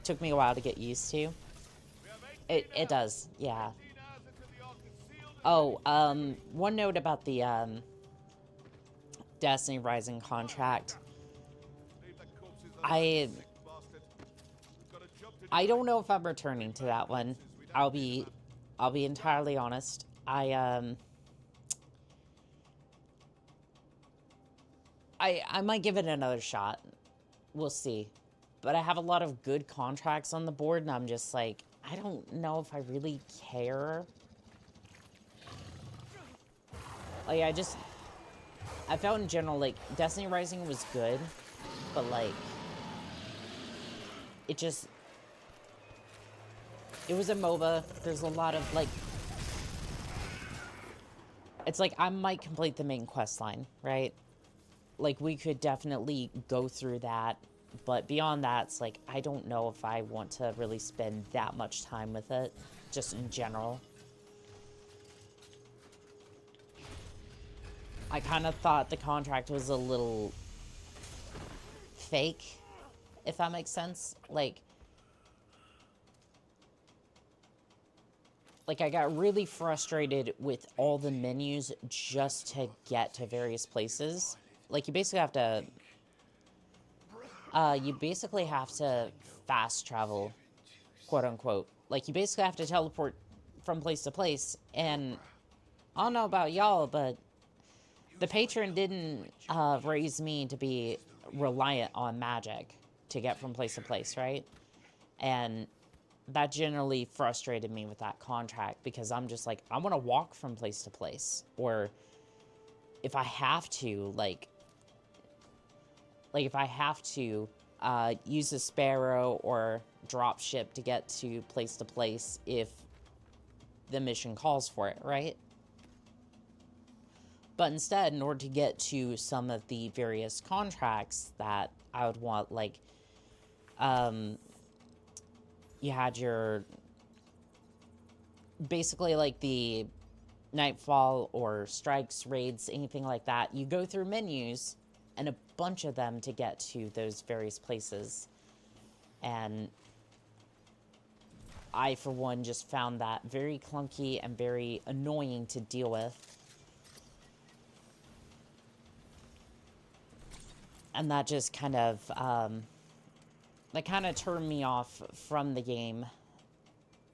Took me a while to get used to. It does, yeah. Oh, one note about the Destiny Rising contract. I don't know if I'm returning to that one. I'll be entirely honest. I might give it another shot. We'll see. But I have a lot of good contracts on the board, and I'm just like, I I don't know if I really care. Like, I felt in general, like, Destiny Rising was good, but, like, it was a MOBA. There's a lot of, like, it's like I might complete the main quest line, right? Like, we could definitely go through that, but beyond that, it's like, I don't know if I want to really spend that much time with it, just in general. I kind of thought the contract was a little fake, if that makes sense. Like I got really frustrated with all the menus just to get to various places. Like, you basically have to fast travel, quote unquote. Like, you basically have to teleport from place to place, and I don't know about y'all, but the Patron didn't raise me to be reliant on magic to get from place to place, right? And that generally frustrated me with that contract, because I'm just like, I want to walk from place to place. Or if I have to, like if I have to use a sparrow or drop ship to get to place if the mission calls for it, right? But instead, in order to get to some of the various contracts that I would want, like, you had your, basically, like, the Nightfall or Strikes, Raids, anything like that, you go through menus, and a bunch of them to get to those various places. And I, for one, just found that very clunky and very annoying to deal with. And that just kind of, that kind of turned me off from the game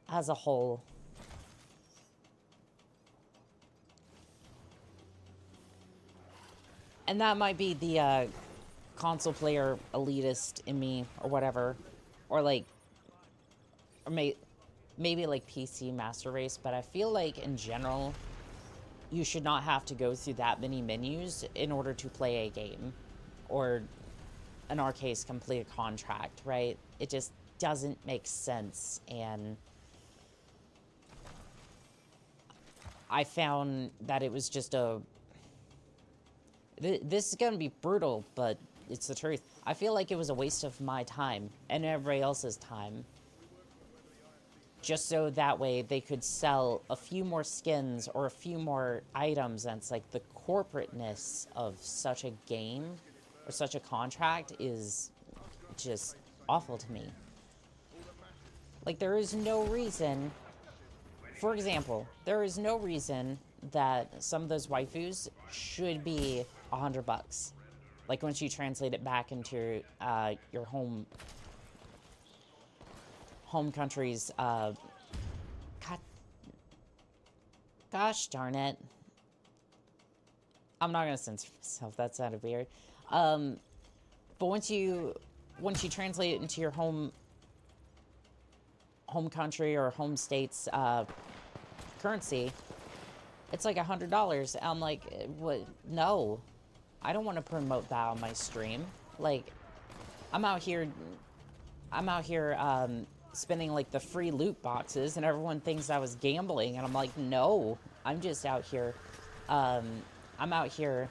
as a whole. And that might be the console player elitist in me, or whatever. Or, like, or maybe like PC Master Race, but I feel like in general, you should not have to go through that many menus in order to play a game. Or, in our case, complete a contract, right? It just doesn't make sense. And I found that it was just a... This is going to be brutal, but it's the truth. I feel like it was a waste of my time and everybody else's time. Just so that way they could sell a few more skins or a few more items. And it's like the corporateness of such a game or such a contract is just awful to me. Like, there is no reason... For example, there is no reason that some of those waifus should be $100. Like, once you translate it back into your home country's, gosh darn it. I'm not gonna censor myself, that sounded weird. But once you translate it into your home country or home state's currency, it's like $100. And I'm like, what? No, I don't want to promote that on my stream. Like, I'm out here spending like the free loot boxes, and everyone thinks I was gambling, and I'm like, no, I'm just out here. I'm out here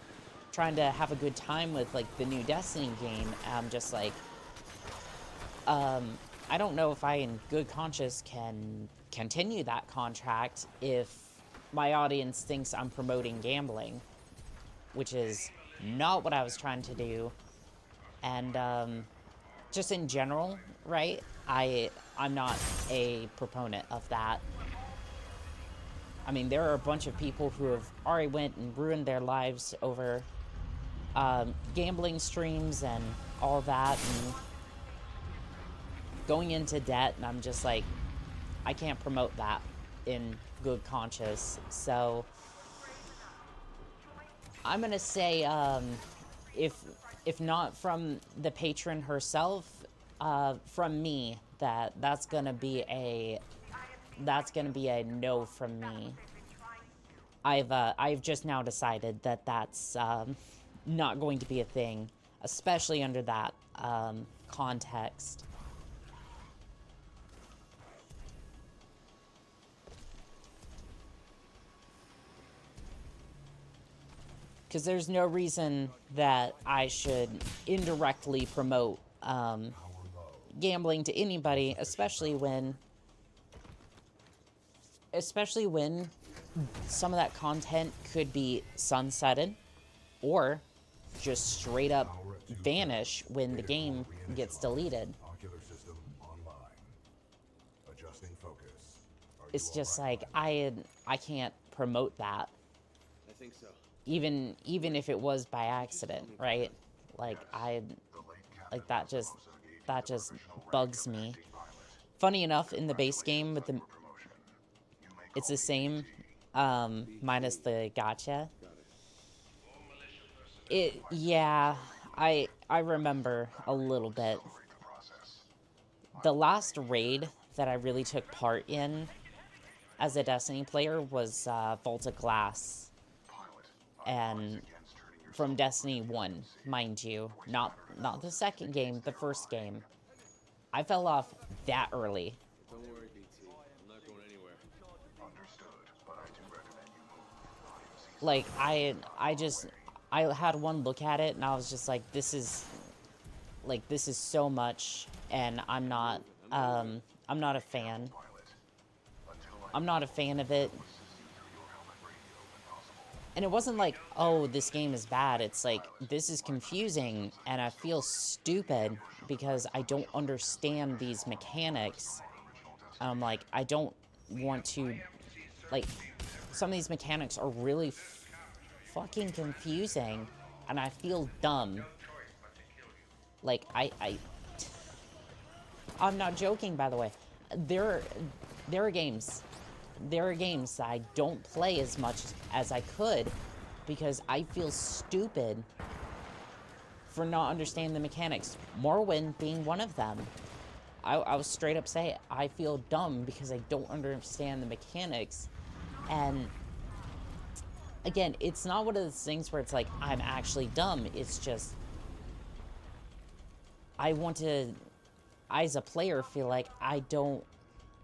trying to have a good time with like the new Destiny game. And I'm just like, I don't know if I, in good conscience, can continue that contract if my audience thinks I'm promoting gambling, which is not what I was trying to do. And just in general, right? I'm not a proponent of that. I mean, there are a bunch of people who have already went and ruined their lives over gambling streams and all that, and going into debt, and I'm just like, I can't promote that in good conscience. So I'm gonna say, if not from the patron herself, from me that's gonna be a no from me. I've just now decided that that's not going to be a thing, especially under that context. Because there's no reason that I should indirectly promote gambling to anybody, especially when some of that content could be sunsetted or just straight up vanish when the game gets deleted. It's just like I can't promote that. I think so. Even if it was by accident, right? Like that just bugs me. Funny enough, in the base game with it's the same, minus the gotcha. Yeah, I remember a little bit. The last raid that I really took part in as a Destiny player was Vault of Glass. And from Destiny 1, mind you, not the second game, the first game. I fell off that early. Don't worry, BT. I'm not going anywhere. Understood, but I do recommend Like you move. I had one look at it and I was just like, this is so much, and I'm not a fan. I'm not a fan of it. And it wasn't like, oh, this game is bad. It's like, this is confusing, and I feel stupid because I don't understand these mechanics. I'm like, I don't want to, like, some of these mechanics are really fucking confusing, and I feel dumb. Like, I'm not joking, by the way. There are games that I don't play as much as I could because I feel stupid for not understanding the mechanics. Morrowind being one of them. I was straight up saying I feel dumb because I don't understand the mechanics. And again, it's not one of those things where it's like I'm actually dumb. It's just I want to, as a player, feel like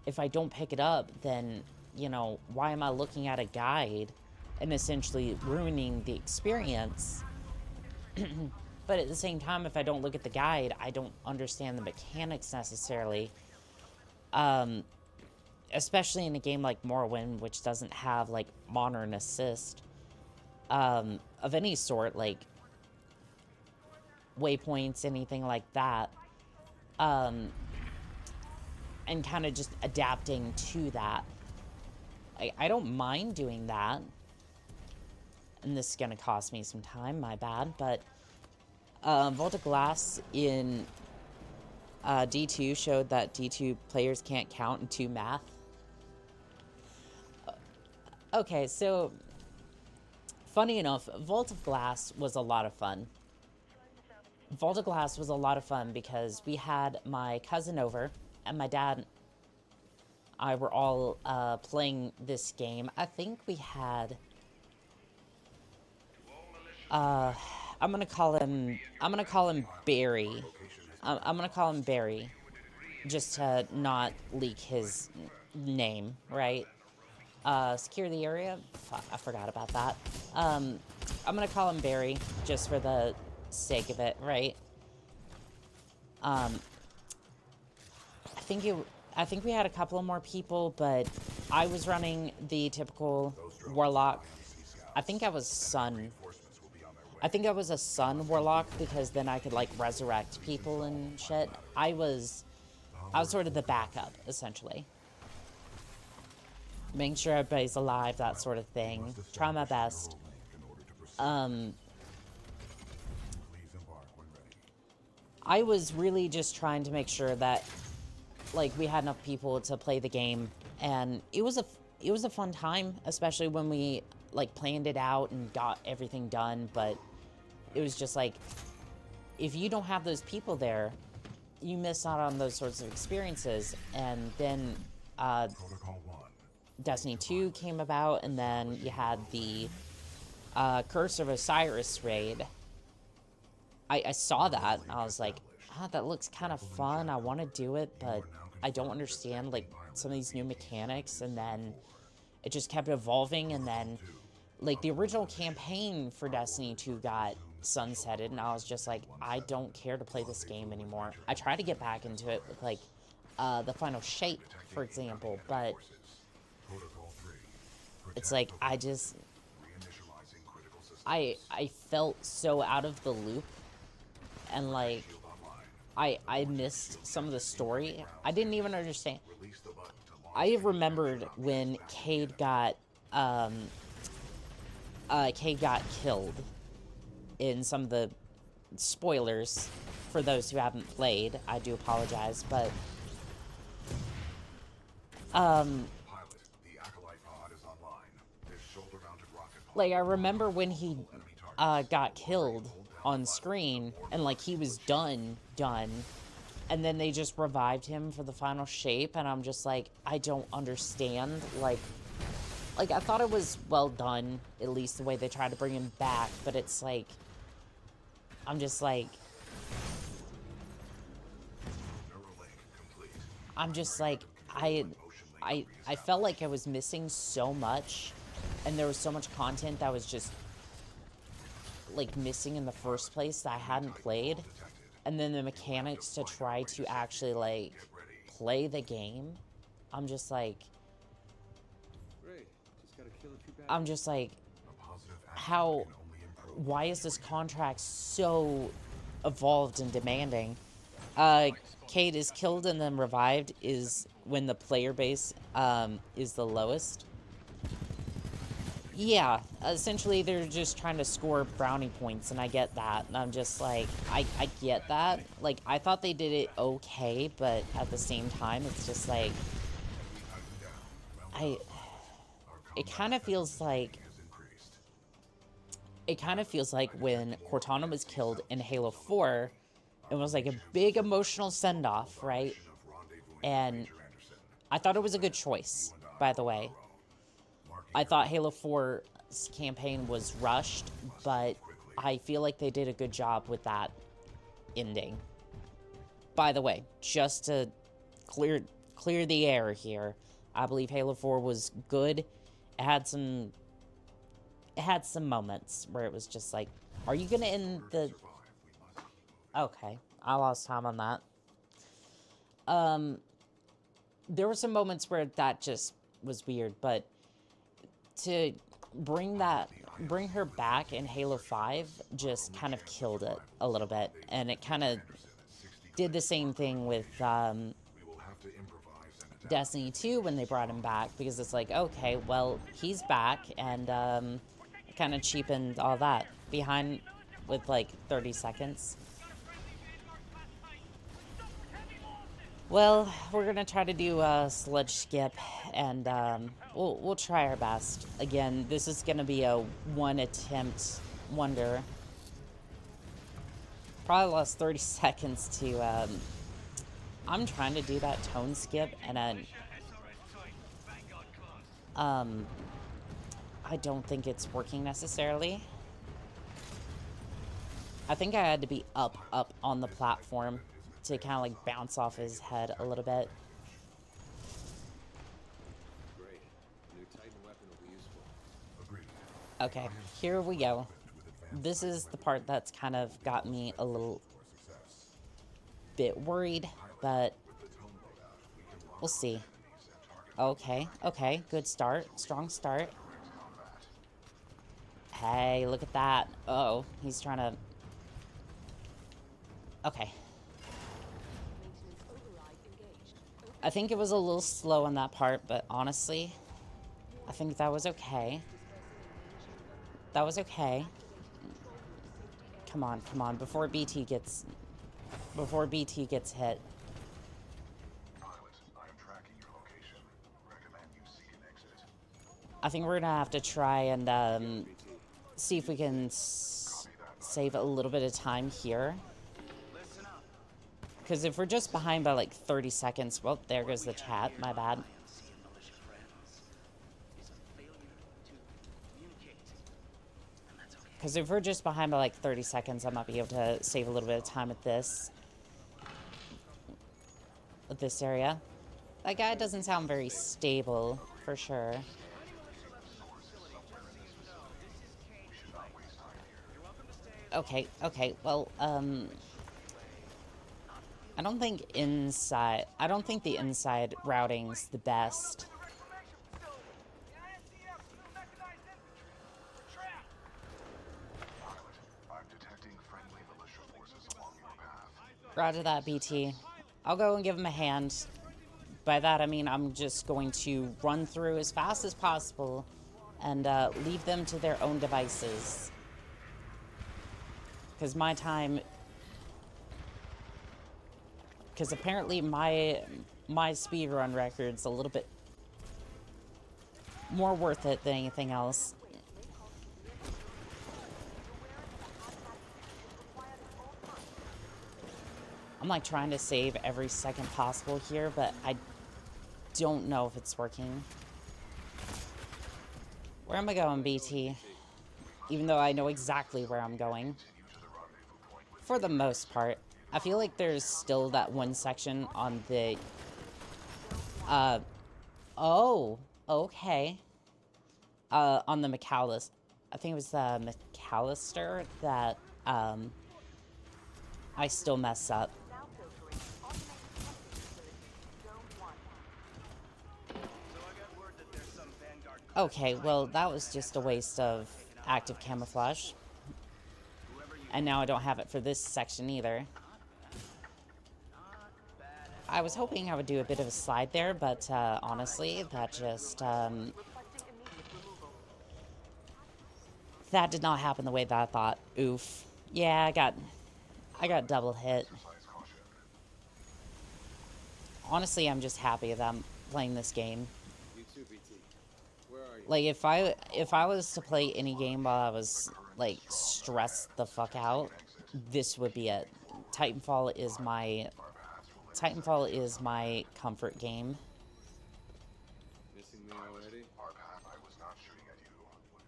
if I don't pick it up, then, you know, why am I looking at a guide and essentially ruining the experience? But at the same time, if I don't look at the guide, I don't understand the mechanics necessarily. Especially in a game like Morrowind, which doesn't have, like, modern assist of any sort, like waypoints, anything like that. And kind of just adapting to that. I don't mind doing that. And this is going to cost me some time, my bad. But Vault of Glass in D2 showed that D2 players can't count in 2 math. Okay, so funny enough, Vault of Glass was a lot of fun. Vault of Glass was a lot of fun because we had my cousin over, and my dad and I were all playing this game. I think we had I'm gonna call him Barry. I'm gonna call him Barry, just to not leak his name, right? Secure the area? Fuck, I forgot about that. I'm gonna call him Barry, just for the sake of it, right? I think we had a couple of more people, but I was running the typical warlock. I think I was Sun. I think I was a Sun warlock because then I could, like, resurrect people and shit. I was sort of the backup, essentially. Making sure everybody's alive, that sort of thing. Try my best. I was really just trying to make sure that, like, we had enough people to play the game, and it was a fun time, especially when we, like, planned it out and got everything done. But it was just like, if you don't have those people there, you miss out on those sorts of experiences. And then Destiny 2 came about, and then you had the Curse of Osiris raid. I saw that, and I was like, that looks kind of fun. I want to do it, but I don't understand, like, some of these new mechanics. And then it just kept evolving, and then, like, the original campaign for Destiny 2 got sunsetted, and I was just like, I don't care to play this game anymore. I tried to get back into it with, like, the final shape, for example, but it's like, I felt so out of the loop, and, like, I missed some of the story. I didn't even understand. I remembered when Cade got killed in some of the spoilers for those who haven't played. I do apologize, but like, I remember when he got killed on screen, and, like, he was done, and then they just revived him for the final shape, and I'm just like, I don't understand. Like, I thought it was well done, at least the way they tried to bring him back, but it's like, I'm just like, I felt like I was missing so much, and there was so much content that was just, like, missing in the first place that I hadn't played. And then the mechanics to try to actually, like, play the game, I'm just like, why is this contract so evolved and demanding? Cade is killed and then revived is when the player base is the lowest. Yeah, essentially they're just trying to score brownie points, and I get that. And I'm just like, I get that. Like, I thought they did it okay, but at the same time, it's just like, it kind of feels like when Cortana was killed in Halo 4, it was like a big emotional send-off, right? And I thought it was a good choice, by the way. I thought Halo 4's campaign was rushed, but I feel like they did a good job with that ending. By the way, just to clear the air here, I believe Halo 4 was good. It had some moments where it was just like, are you gonna end the... Okay, I lost time on that. There were some moments where that just was weird, but to bring her back in Halo 5 just kind of killed it a little bit, and it kind of did the same thing with Destiny 2 when they brought him back, because it's like, okay, well, he's back, and it kind of cheapened all that behind with like 30 seconds. Well, we're gonna try to do a sledge skip, and we'll try our best. Again, this is gonna be a one attempt wonder. Probably lost 30 seconds to I'm trying to do that tone skip, and I don't think it's working necessarily. I think I had to be up on the platform to kind of like bounce off his head a little bit. Okay, here we go. This is the part that's kind of got me a little bit worried, but we'll see. Okay, good start. Strong start. Hey, look at that. Uh-oh, he's trying to... Okay. I think it was a little slow on that part, but honestly, I think that was okay. That was okay. Come on, before BT gets hit. I think we're gonna have to try and see if we can save a little bit of time here. Because if we're just behind by like 30 seconds, well, there goes the chat, my bad. Because if we're just behind by like 30 seconds, I might be able to save a little bit of time at this area. That guy doesn't sound very stable, for sure. Okay, well, I don't think the inside routing's the best. Roger that, BT. I'll go and give him a hand. By that, I mean I'm just going to run through as fast as possible and leave them to their own devices. Because my time... Because apparently my speedrun record's a little bit more worth it than anything else. I'm like trying to save every second possible here, but I don't know if it's working. Where am I going, BT? Even though I know exactly where I'm going. For the most part. I feel like there's still that one section on the... Oh, okay. On the McAllister... I think it was the McAllister that, I still mess up. Okay, well, that was just a waste of active camouflage. And now I don't have it for this section either. I was hoping I would do a bit of a slide there, but honestly, that just... that did not happen the way that I thought. Oof. Yeah, I got double hit. Honestly, I'm just happy that I'm playing this game. Like, if I was to play any game while I was, like, stressed the fuck out, this would be it. Titanfall is my comfort game. Missing me already? I was not shooting at you.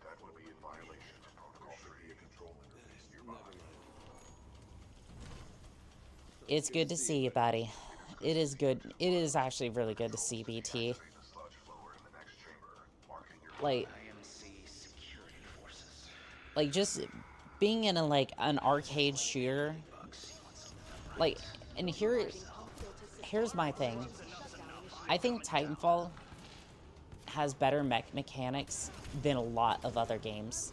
That would be in violation of Protocol 30 control interface nearby. It's good to see you, buddy. It is good. It is actually really good to see BT. Like just being in an arcade shooter, like, and here's my thing. I think Titanfall has better mech mechanics than a lot of other games.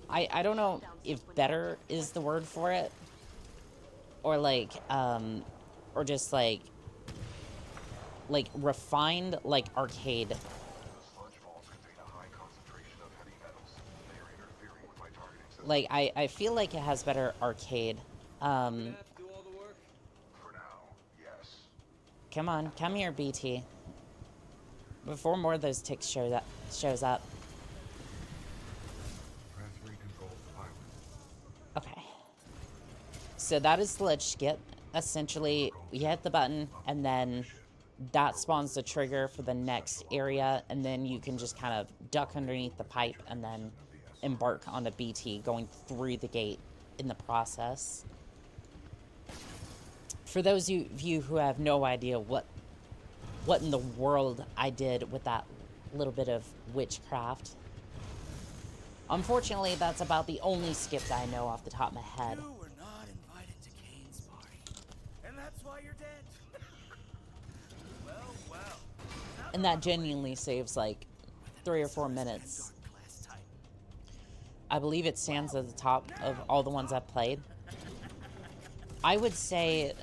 I don't know if better is the word for it, or like, or just like refined, like arcade. Like, I feel like it has better arcade. Come on, come here, BT. Before more of those ticks shows up. Okay. So that is the ledge skip. Essentially, you hit the button, and then that spawns the trigger for the next area, and then you can just kind of duck underneath the pipe and then embark on the BT, going through the gate in the process. For those of you who have no idea what in the world I did with that little bit of witchcraft, unfortunately, that's about the only skip that I know off the top of my head. You were not invited to Kane's party, and that's why you're dead. Well. And that genuinely saves like 3 or 4 minutes. I believe it stands at the top of all the ones I've played. I would say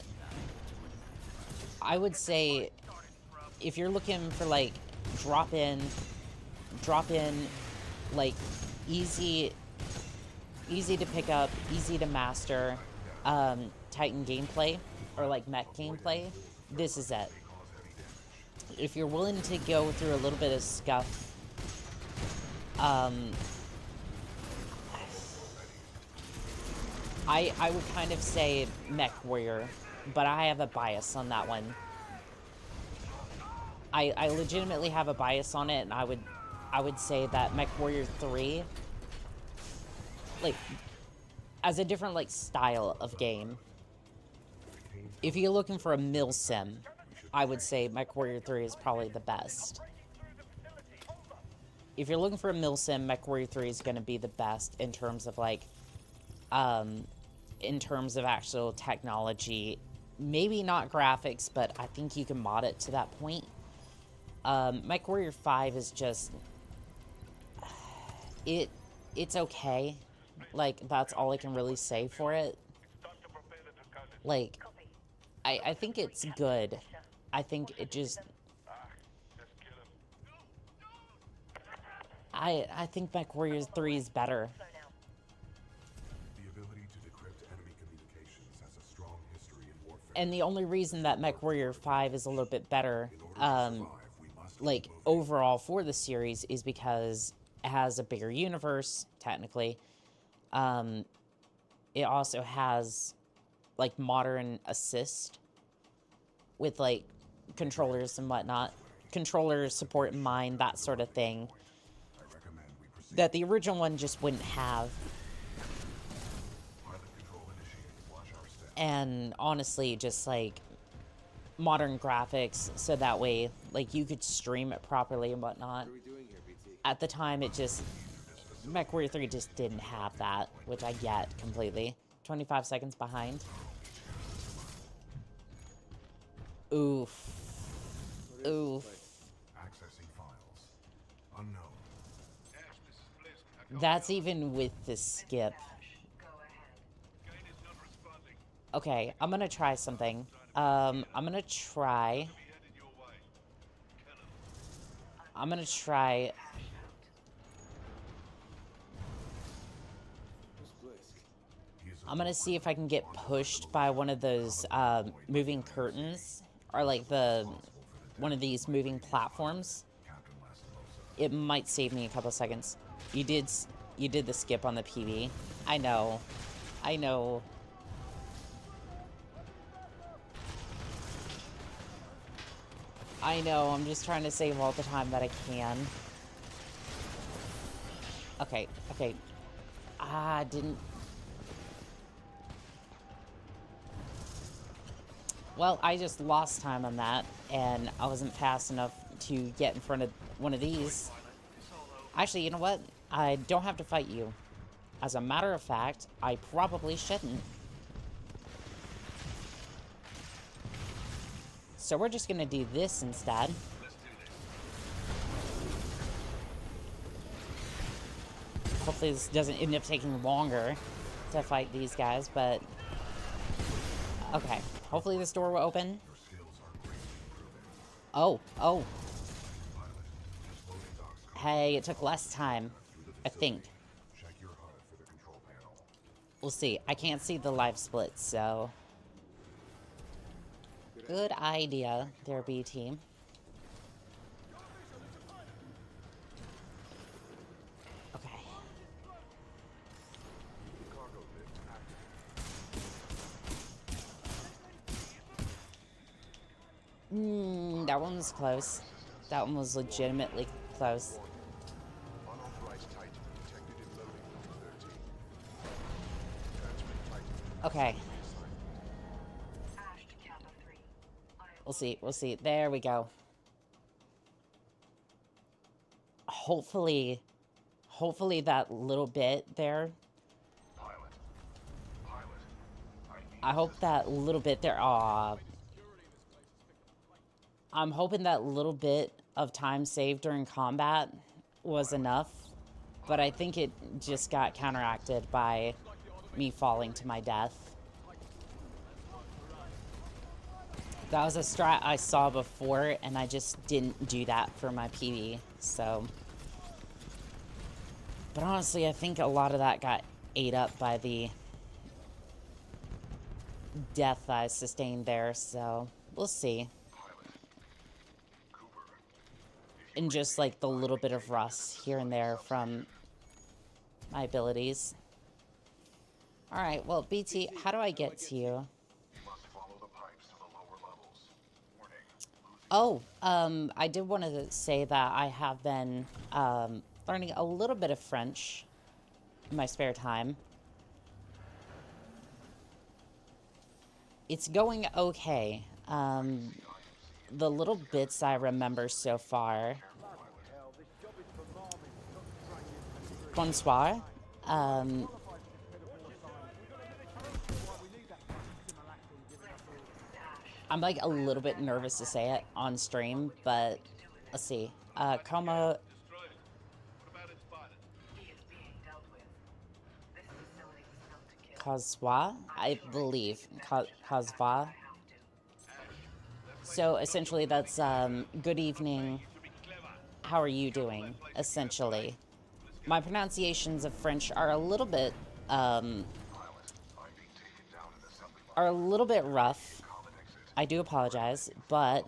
if you're looking for like drop in like easy to pick up, easy to master Titan gameplay, or like mech gameplay, this is it. If you're willing to go through a little bit of scuff, I would kind of say Mech Warrior, but I have a bias on that one. I legitimately have a bias on it, and I would say that Mech Warrior 3, like, as a different, like, style of game. If you're looking for a mill sim, I would say Mech Warrior 3 is probably the best. If you're looking for a mill sim, Mech Warrior 3 is going to be the best in terms of, like, in terms of actual technology. Maybe not graphics, but I think you can mod it to that point. Mech Warrior 5 is just... It's okay. Like, that's all I can really say for it. Like, I think it's good. I think it just... I think Mech Warrior 3 is better. The ability to decrypt enemy communications has a strong history in warfare. And the only reason that Mech Warrior 5 is a little bit better, like, overall for the series, is because it has a bigger universe, technically. It also has, like, modern assist with, like, controllers and whatnot. Controllers, support in mind, that sort of thing. That the original one just wouldn't have. And honestly, just, like, modern graphics, so that way, like, you could stream it properly and whatnot. What are we doing here, BT? At the time, it just... Mech Warrior 3 just didn't have that, which I get completely. 25 seconds behind. Oof. Oof. Accessing files. Unknown. That's even with the skip. Okay, I'm gonna try something. I'm gonna try... I'm gonna see if I can get pushed by one of those moving curtains, or like one of these moving platforms. It might save me a couple seconds. You did the skip on the PB. I know. I know. I know, I'm just trying to save all the time that I can. Okay, okay. Ah, didn't... Well, I just lost time on that, and I wasn't fast enough to get in front of one of these. Actually, you know what? I don't have to fight you. As a matter of fact, I probably shouldn't. So we're just gonna do this instead. Hopefully this doesn't end up taking longer to fight these guys, but... Okay, hopefully this door will open. Oh, oh. Hey, it took less time, I think. We'll see. I can't see the live split, so... Good idea, there, B team. Okay. That one was close. That one was legitimately close. Okay. We'll see, we'll see. There we go. Hopefully that little bit there. I hope that little bit there. Aw. I'm hoping that little bit of time saved during combat was enough, but I think it just got counteracted by me falling to my death. That was a strat I saw before, and I just didn't do that for my PB, so... But honestly, I think a lot of that got ate up by the death I sustained there, so we'll see. And just, like, the little bit of rust here and there from my abilities. Alright, well, BT, how do I get to you? You must follow the pipes to the lower levels. Warning. Oh, I did want to say that I have been learning a little bit of French in my spare time. It's going okay. The little bits I remember so far. Bonsoir. I'm like a little bit nervous to say it on stream, but let's see. Como Causois, I believe. Causois. So essentially that's good evening. How are you doing? Essentially. My pronunciations of French are a little bit rough. I do apologize, but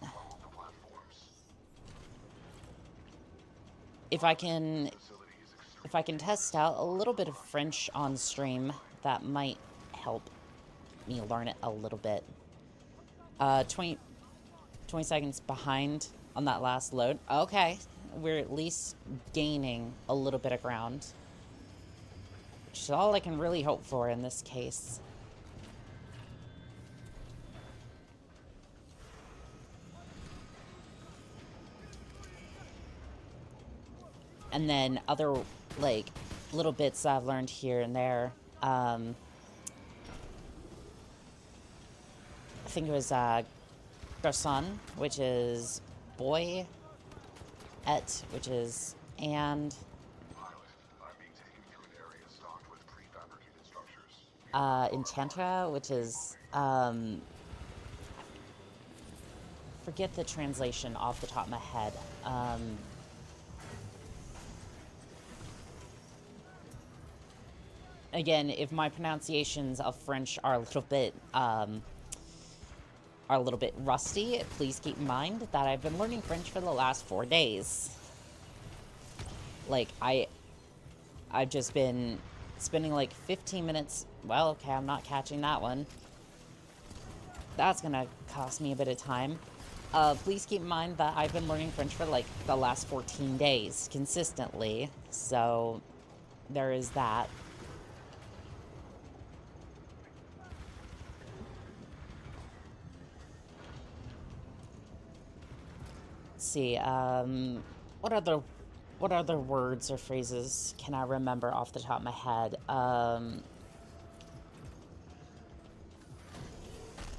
if I can test out a little bit of French on stream, that might help me learn it a little bit. 20 seconds behind on that last load. Okay, we're at least gaining a little bit of ground, which is all I can really hope for in this case. And then other, like, little bits I've learned here and there. I think it was garçon, which is boy, et, which is and. Enchantra, which is forget the translation off the top of my head. Again, if my pronunciations of French are a little bit rusty, please keep in mind that I've been learning French for the last 4 days. Like, I've just been spending like 15 minutes. Well, okay, I'm not catching that one. That's gonna cost me a bit of time. Please keep in mind that I've been learning French for like the last 14 days consistently. So there is that. See, what other words or phrases can I remember off the top of my head? I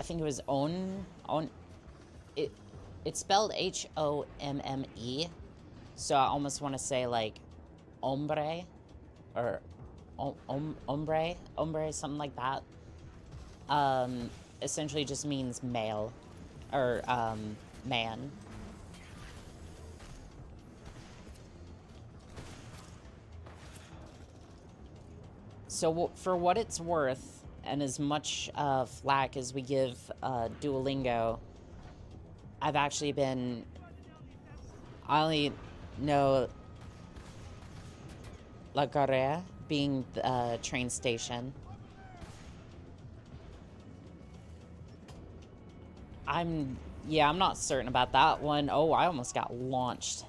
think it was it's spelled H-O-M-M-E, so I almost want to say like hombre, or hombre, something like that. Essentially just means male, or man. So for what it's worth, and as much flack as we give Duolingo, I've actually been... I only know La Gare being the train station. I'm not certain about that one. Oh, I almost got launched.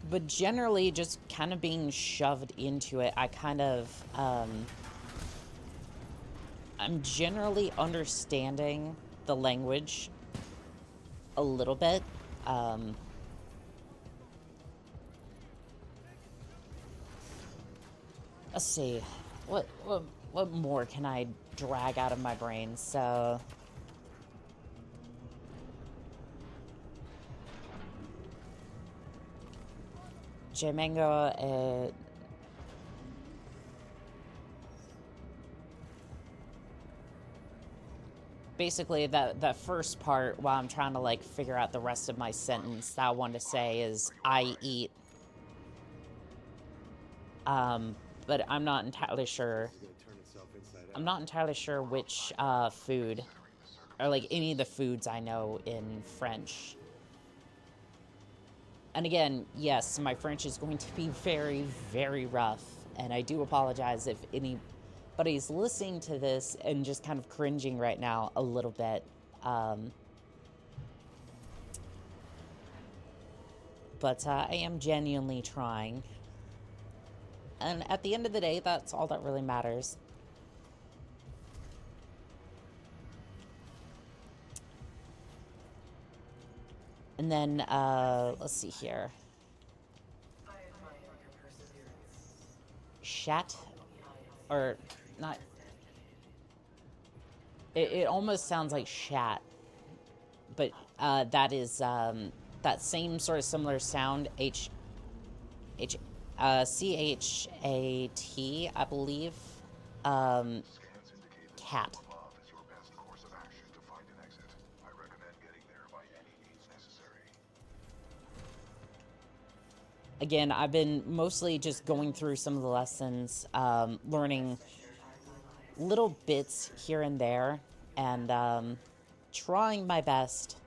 But generally, just kind of being shoved into it, I kind of, I'm generally understanding the language a little bit. Let's see, what more can I drag out of my brain? So... Jemengo, basically, that first part, while I'm trying to, like, figure out the rest of my sentence, that I want to say is, I eat. But I'm not entirely sure. I'm not entirely sure which, food, or, like, any of the foods I know in French. And again, yes, my French is going to be very, very rough. And I do apologize if anybody's listening to this and just kind of cringing right now a little bit. But I am genuinely trying. And at the end of the day, that's all that really matters. And then, let's see here. Shat? Or, not... It almost sounds like shat. But, that is, that same sort of similar sound, C-H-A-T, I believe. Cat. Again, I've been mostly just going through some of the lessons, learning little bits here and there, and trying my best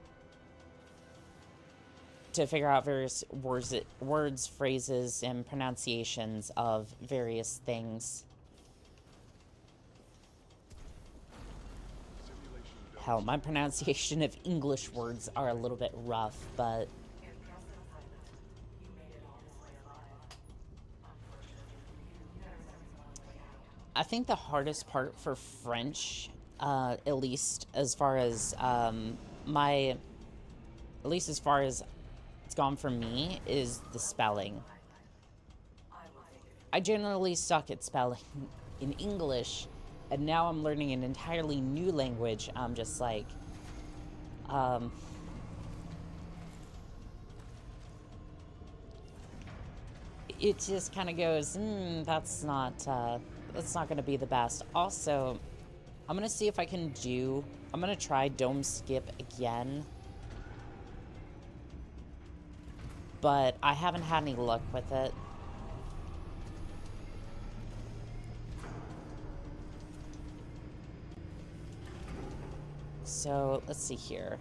to figure out various words, phrases, and pronunciations of various things. Hell, my pronunciation of English words are a little bit rough, but... I think the hardest part for French, at least as far as it's gone for me, is the spelling. I generally suck at spelling in English, and now I'm learning an entirely new language. I'm just like, it just kind of goes, that's not going to be the best. Also, I'm going to see if I can I'm going to try Dome Skip again. But I haven't had any luck with it. So, let's see here.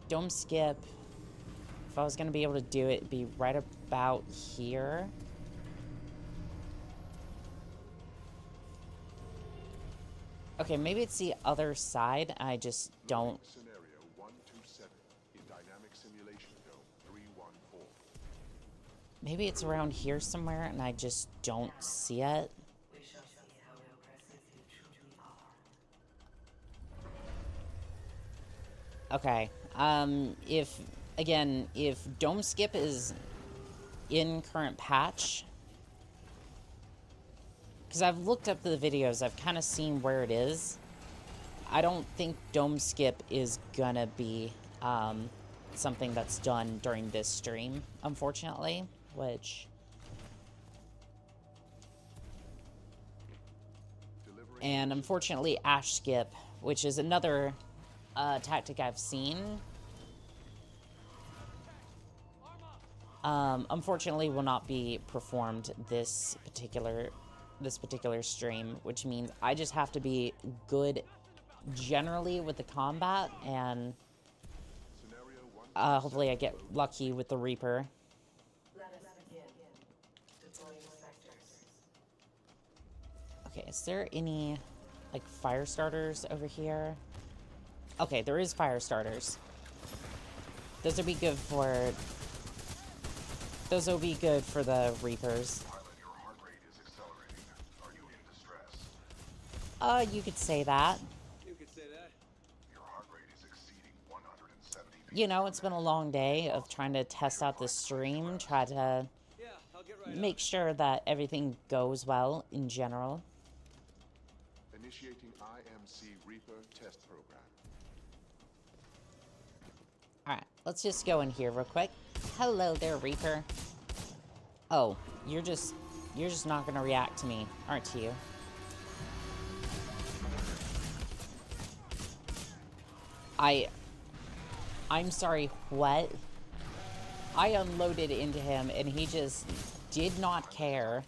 Dome Skip. If I was going to be able to do it, it'd be right about here. Okay, maybe it's the other side. I just don't... Scenario 127 in dynamic simulation dome 314. Maybe it's around here somewhere, and I just don't see it. Okay. If Dome Skip is in current patch, because I've looked up the videos, I've kind of seen where it is. I don't think Dome Skip is gonna be something that's done during this stream, unfortunately, which... And unfortunately, Ash Skip, which is another tactic I've seen, unfortunately will not be performed this particular stream, which means I just have to be good generally with the combat, and hopefully I get lucky with the Reaper. Okay, is there any, like, fire starters over here? Okay, there is fire starters. Those will be good for the Reapers. You could say that. You could say that. Your heart rate is exceeding 170. You know, it's been a long day of trying to test out the stream, try to Yeah, I'll get right make sure that everything goes well in general. Initiating IMC Reaper test program. Alright, let's just go in here real quick. Hello there, Reaper. Oh, you're just not gonna react to me, aren't you? I'm sorry, what? I unloaded into him and he just did not care.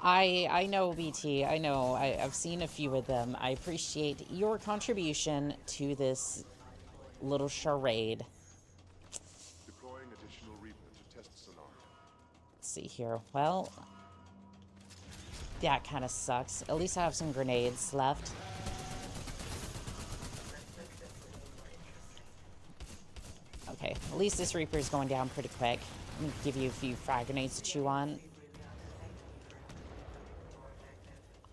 I know, BT, I know. I've seen a few of them. I appreciate your contribution to this little charade. Deploying additional Reaper to test the scenario. Let's see here. Well, that kind of sucks. At least I have some grenades left. Okay, at least this Reaper is going down pretty quick. I'm gonna give you a few frag grenades to chew on.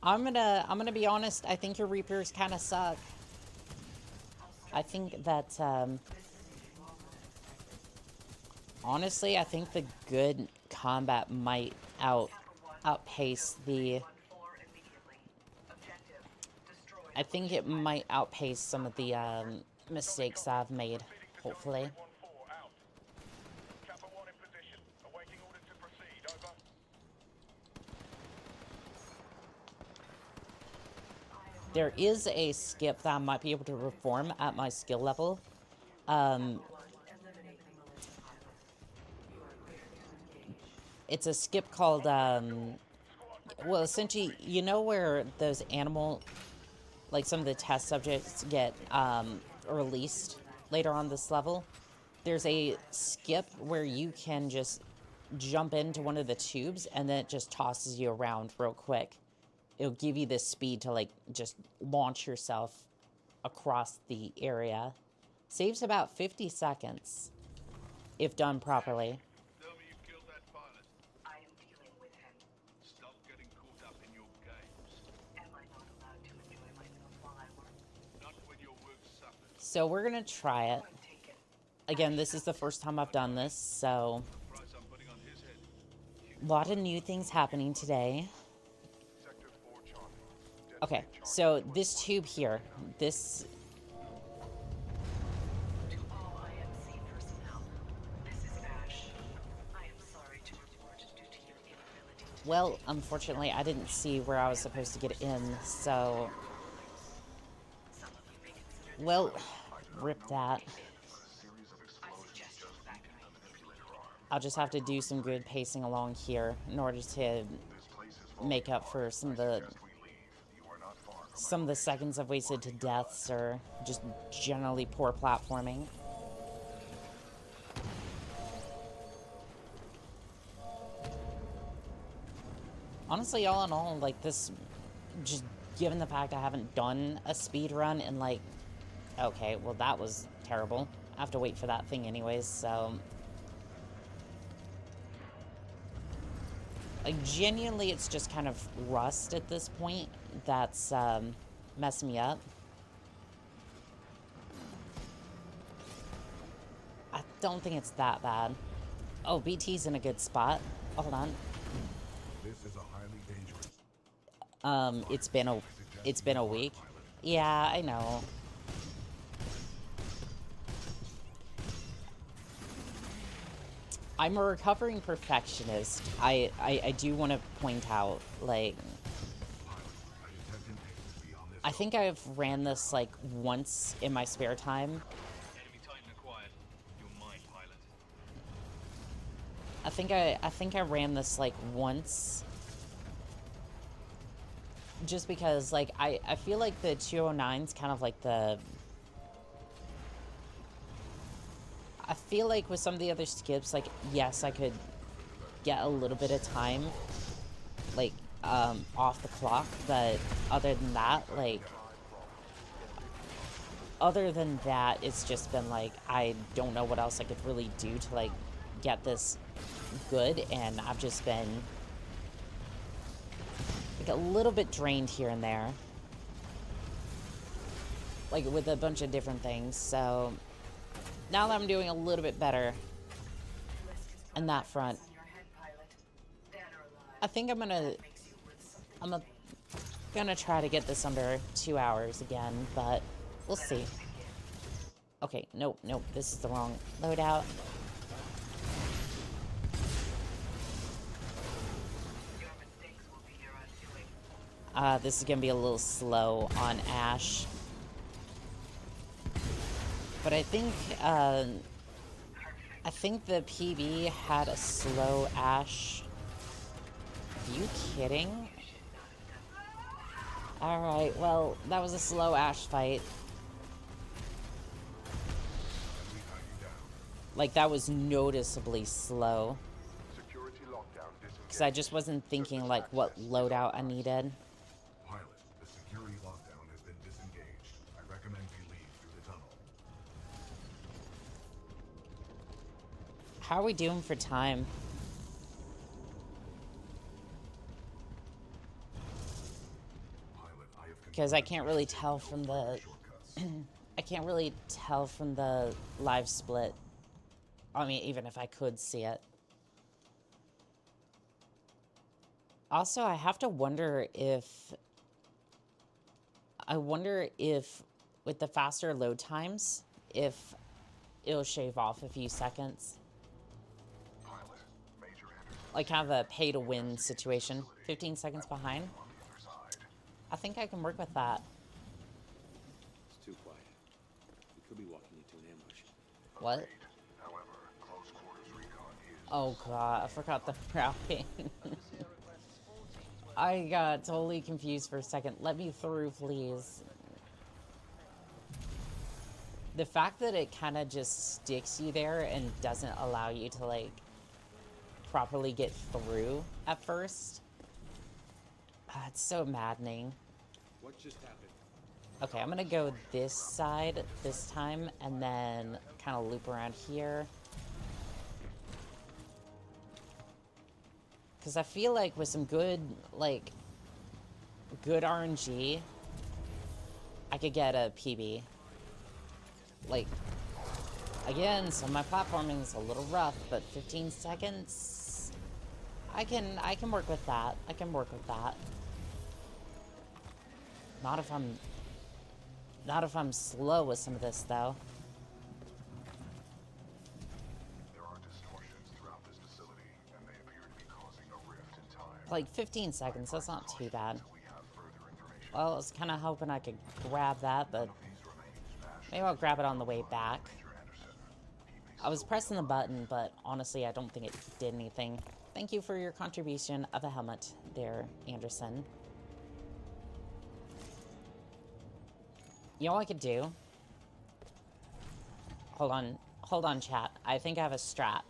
I'm gonna be honest. I think your Reapers kind of suck. I think that honestly, I think the good combat might outpace the. I think it might outpace some of the mistakes I've made. Hopefully. There is a skip that I might be able to perform at my skill level. It's a skip called, well, essentially, you know where those animal, like some of the test subjects get released later on this level? There's a skip where you can just jump into one of the tubes and then it just tosses you around real quick. It'll give you this speed to, like, just launch yourself across the area. Saves about 50 seconds, if done properly. Tell me you killed that pilot. I am dealing with him. Stop getting caught up in your games. Am I not allowed to enjoy myself while I work? Not when your work suffers. So we're gonna try it. Point taken. Again, this is the first time I've done this, so Price I'm putting on his head. a lot of new things happening today. Sector 4 Charlie. Okay, so this tube here, this, To all IMC personnel, this is Ash. I am sorry to report due to your inability to well, unfortunately, I didn't see where I was supposed to get in, so, some of you may consider well, rip that. I suggest you evacuate. I'll just have to do some good pacing along here in order to make up for some of the seconds I've wasted to deaths or just generally poor platforming. Honestly, all in all, like this, just given the fact I haven't done a speed run in like, okay, well that was terrible. I have to wait for that thing anyways, so. Like, genuinely, it's just kind of rust at this point that's messing me up. I don't think it's that bad. Oh, BT's in a good spot. Hold on. This is a highly dangerous. It's been a week. Yeah, I know. I'm a recovering perfectionist. I do want to point out, like, I think I've ran this, like, once in my spare time. Enemy Titan acquired. Your mind, pilot. I think I ran this, like, once. Just because, like, I feel like the 209's kind of like the... I feel like with some of the other skips, like, yes, I could get a little bit of time, like, off the clock, but other than that, it's just been, like, I don't know what else I could really do to, like, get this good, and I've just been, like, a little bit drained here and there, like, with a bunch of different things, so... Now that I'm doing a little bit better in that front, I think I'm gonna try to get this under 2 hours again, but we'll see. Okay, nope, this is the wrong loadout. This is gonna be a little slow on Ash. But I think the PB had a slow Ash. Are you kidding? Alright, well, that was a slow Ash fight. Like, that was noticeably slow. Security lockdown disengaged. Because I just wasn't thinking, like, what loadout I needed. Pilot, the security lockdown has been disengaged. I recommend you leave through the tunnel. How are we doing for time? Pilot, I have Because I can't really tell from the... I can't really tell from the live split. I mean, even if I could see it. Also, I have to wonder if... I wonder if, with the faster load times, if it'll shave off a few seconds. Pilot, Major Anderson Like, kind of a pay-to-win situation. 15 seconds behind. on the other side. I think I can work with that. It's too quiet. We could be walking into an ambush. What? However, close quarters recon is Oh god, I forgot the routing. I got totally confused for a second. Let me through, please. The fact that it kind of just sticks you there and doesn't allow you to, like, properly get through at first. It's so maddening. What just happened? Okay, I'm gonna go this side this time and then kind of loop around here. Because I feel like with some good, like, good RNG, I could get a PB. Like, again, some of my platforming is a little rough, but 15 seconds, I can work with that. I can work with that. Not if I'm slow with some of this, though. there are distortions throughout this facility, and they appear to be causing a rift in time. Like 15 seconds, that's not too bad. We have further information. Well, I was kind of hoping I could grab that, but These remain smashed. maybe I'll grab it on the way back. Major Anderson, he may I was pressing the button, but honestly, I don't think it did anything. Thank you for your contribution of a helmet there, Anderson. You know what I could do? Hold on, chat. I think I have a strat.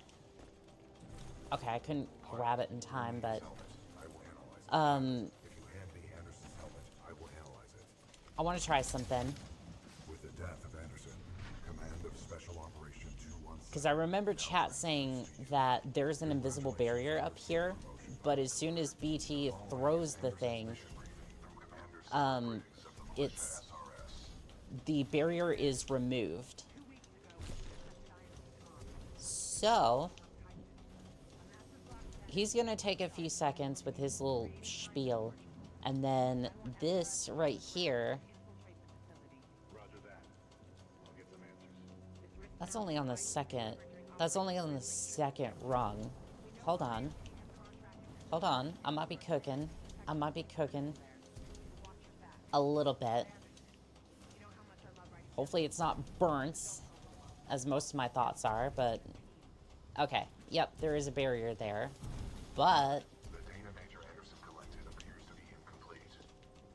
Okay, I couldn't grab it in time, but... I will analyze it. If you hand me Anderson's helmet, I will analyze it. I want to try something. With the death of Anderson, command of Special Operation 217. Because I remember chat saying that there's an invisible barrier up here, but as soon as BT throws the thing, the barrier is removed. So, he's gonna take a few seconds with his little spiel, and then this right here, that's only on the second rung. Hold on, I might be cooking a little bit. Hopefully it's not burnt, as most of my thoughts are, but... Okay, yep, there is a barrier there. But... The data Major Anderson collected appears to be incomplete.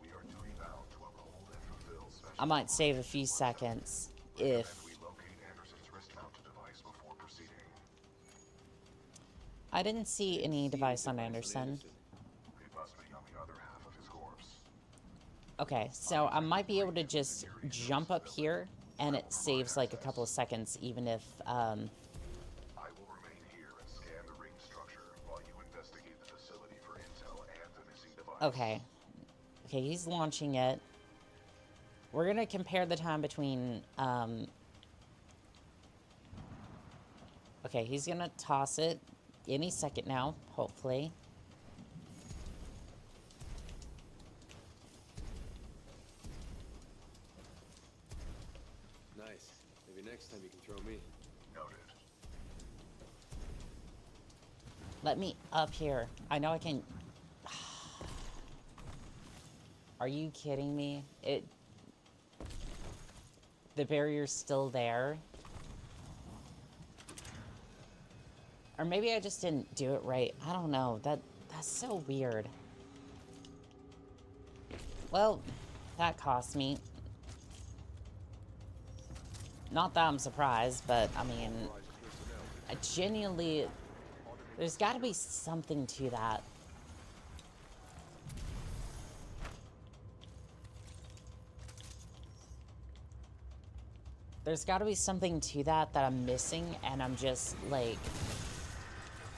We are duty-bound to uphold and fulfill special... I might save a few seconds if... We locate Anderson's wrist-mounted device before proceeding. I didn't see any device on Anderson. It must be on the other half of his corpse. Okay, so I might be able to just jump up here, and it saves like a couple of seconds, even if, I will remain here and scan the ring structure while you investigate the facility for intel and the missing device. Okay. Okay, he's launching it. We're gonna compare the time between, Okay, he's gonna toss it any second now, hopefully. Nice. Maybe next time you can throw me. Noted. Let me up here. I know I can... Are you kidding me? The barrier's still there. Or maybe I just didn't do it right. I don't know. That's so weird. Well, that cost me. Not that I'm surprised, but I mean... I genuinely... There's got to be something to that. There's got to be something to that that I'm missing, and I'm just, like,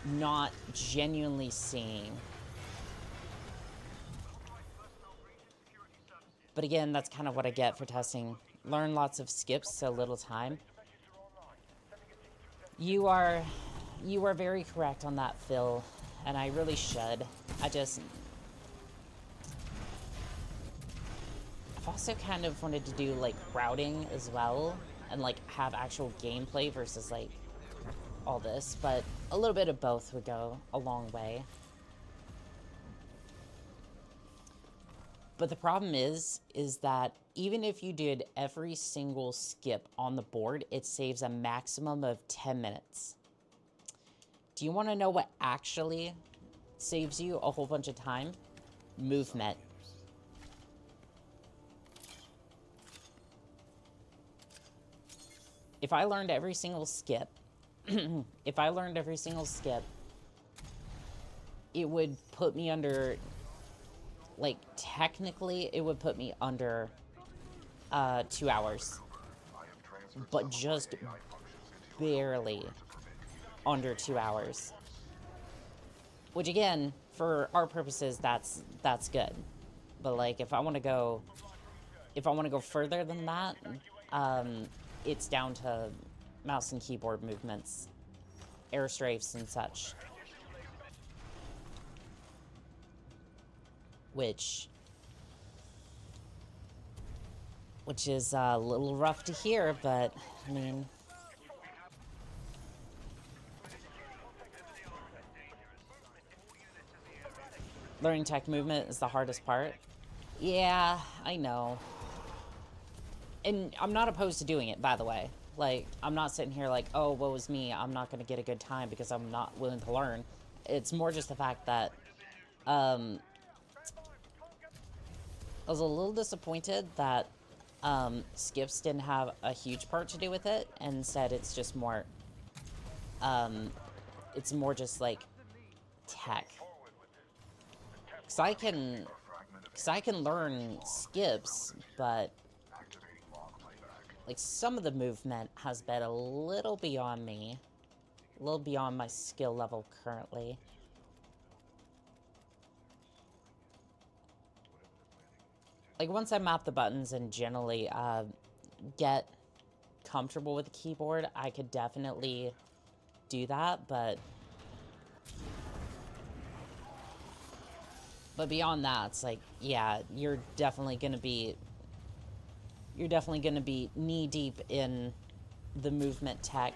not genuinely seeing. But again, that's kind of what I get for testing. Learn lots of skips, so little time. You are very correct on that, Phil, and I really should. I've also kind of wanted to do, like, routing as well, and, like, have actual gameplay versus, like, all this, but a little bit of both would go a long way. But the problem is that even if you did every single skip on the board, it saves a maximum of 10 minutes. Do you want to know what actually saves you a whole bunch of time? Movement. If I learned every single skip, it would put me under, like, technically, it would put me under 2 hours. But just barely under 2 hours. Which, again, for our purposes, that's good. But, like, if I want to go further than that, it's down to mouse and keyboard movements, airstrafes and such. Which is a little rough to hear, but, I mean... Learning tech movement is the hardest part. Yeah, I know. And I'm not opposed to doing it, by the way. Like, I'm not sitting here like, oh, woe is me, I'm not going to get a good time because I'm not willing to learn. It's more just the fact that, I was a little disappointed that, skips didn't have a huge part to do with it. And instead, it's just more, it's more just, like, tech. Because I can learn skips, but... like, some of the movement has been a little beyond me. A little beyond my skill level currently. Like, once I map the buttons and generally get comfortable with the keyboard, I could definitely do that, but beyond that, it's like, yeah, you're definitely gonna be knee-deep in the movement tech.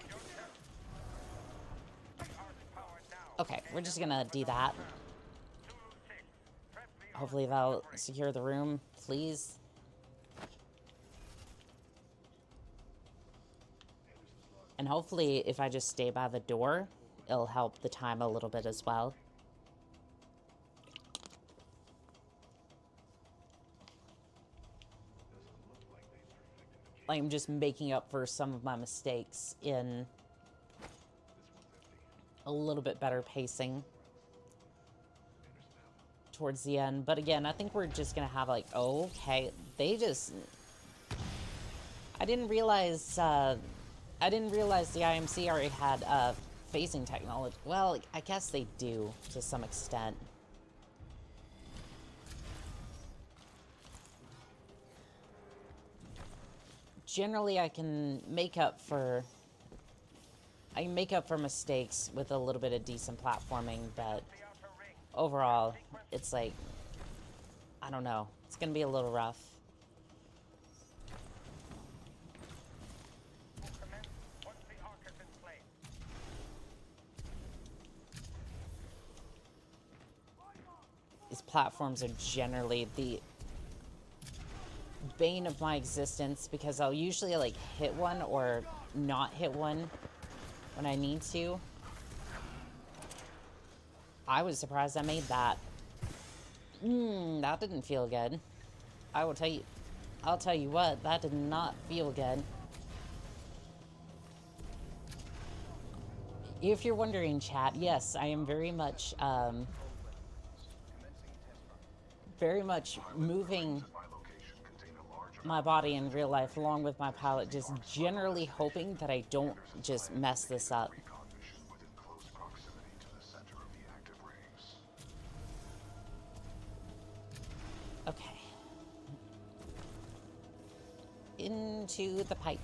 Okay, we're just gonna do that. Hopefully that'll secure the room, please. And hopefully, if I just stay by the door, it'll help the time a little bit as well. I'm just making up for some of my mistakes in a little bit better pacing towards the end. But again, I think we're just gonna have, like, okay, they just... I didn't realize the IMC already had phasing technology. Well, I guess they do to some extent. Generally, I can make up for mistakes with a little bit of decent platforming, but overall, it's like, I don't know. It's gonna be a little rough. These platforms are generally the bane of my existence because I'll usually, like, hit one or not hit one when I need to. I was surprised I made that. That didn't feel good. I'll tell you what, that did not feel good. If you're wondering, chat, yes, I am very much moving my body in real life along with my pilot, just generally hoping that I don't just mess this up. Recognition within close proximity to the center of the active rings. Okay. Into the pipe.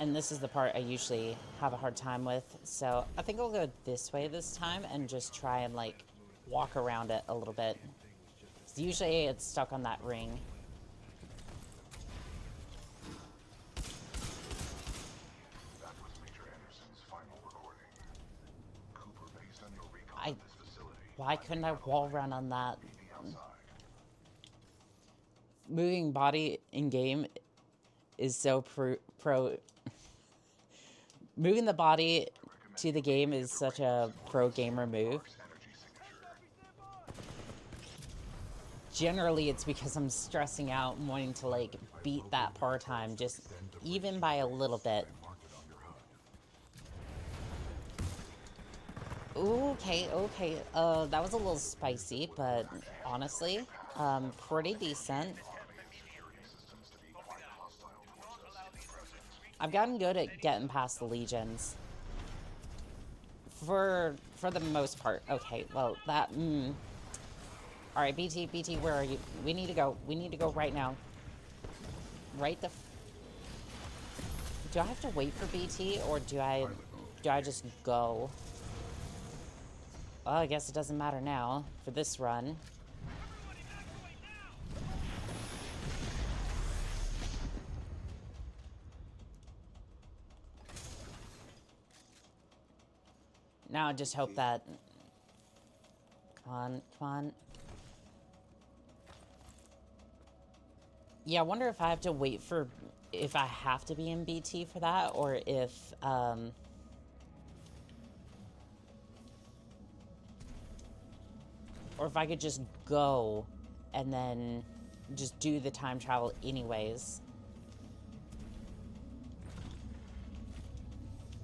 And this is the part I usually have a hard time with, so I think I'll go this way this time and just try and, like, walk around it a little bit. 'Cause usually it's stuck on that ring. That was Major Anderson's final recording. Cooper, based on your recon of this facility, Why couldn't I wall run on that? be outside. Moving body in game is so pro. Moving the body to the game is such a pro gamer move. Energy signature. Generally, it's because I'm stressing out and wanting to, like, beat that par time just even by a little bit. Okay, okay. That was a little spicy, but honestly, pretty decent. I've gotten good at getting past the legions. For the most part. Okay, well, that, Alright, BT, where are you? We need to go. We need to go right now. Right the... Do I have to wait for BT, or do I just go? Well, I guess it doesn't matter now, for this run. Now I just hope that... Come on, come on. Yeah, I wonder if I have to wait for... If I have to be in BT for that, or if, or if I could just go and then just do the time travel anyways.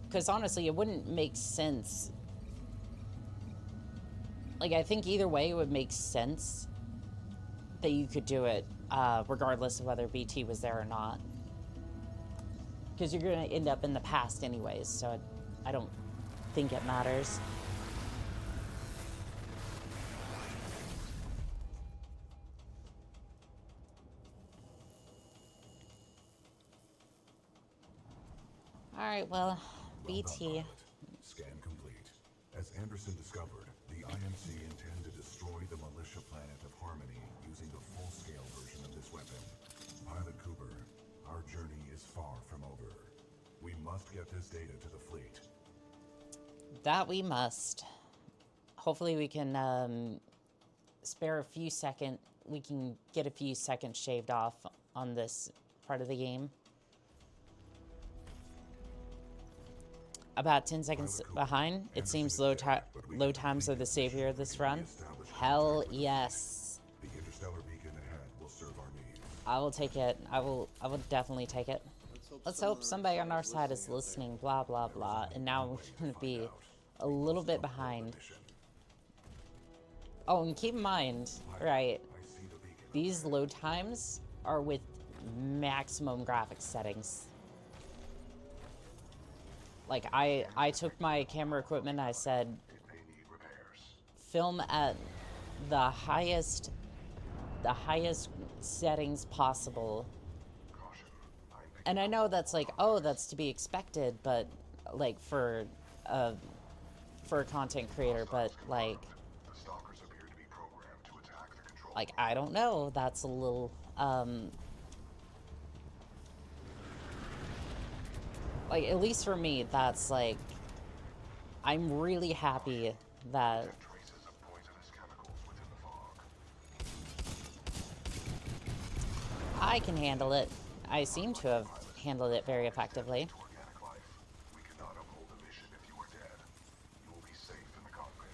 Because honestly, it wouldn't make sense. Like, I think either way it would make sense that you could do it, regardless of whether BT was there or not. Because you're going to end up in the past anyways, so I don't think it matters. Alright, well, BT. Scan complete. As Anderson discovered, the IMC intend to destroy the militia planet of Harmony using the full-scale version of this weapon. Pilot Cooper, our journey is far from over. We must get this data to the fleet. That we must. Hopefully we can spare a few seconds. We can get a few seconds shaved off on this part of the game. About 10 seconds behind. It seems low times are the savior of this run. Hell yes. The interstellar beacon ahead will serve our needs. I will take it. I will definitely take it. Let's hope somebody on our side is listening, blah, blah, blah. And now we're going to be a little bit behind. Oh, and keep in mind, right, these load times are with maximum graphics settings. Like, I took my camera equipment and I said, film at the highest settings possible. And I know that's like, oh, that's to be expected, but like for a content creator, but like I don't know, that's a little like, at least for me, that's like, I'm really happy that I can handle it. I seem to have handled it very effectively. We cannot uphold the mission if you are dead. You will be safe in the cockpit.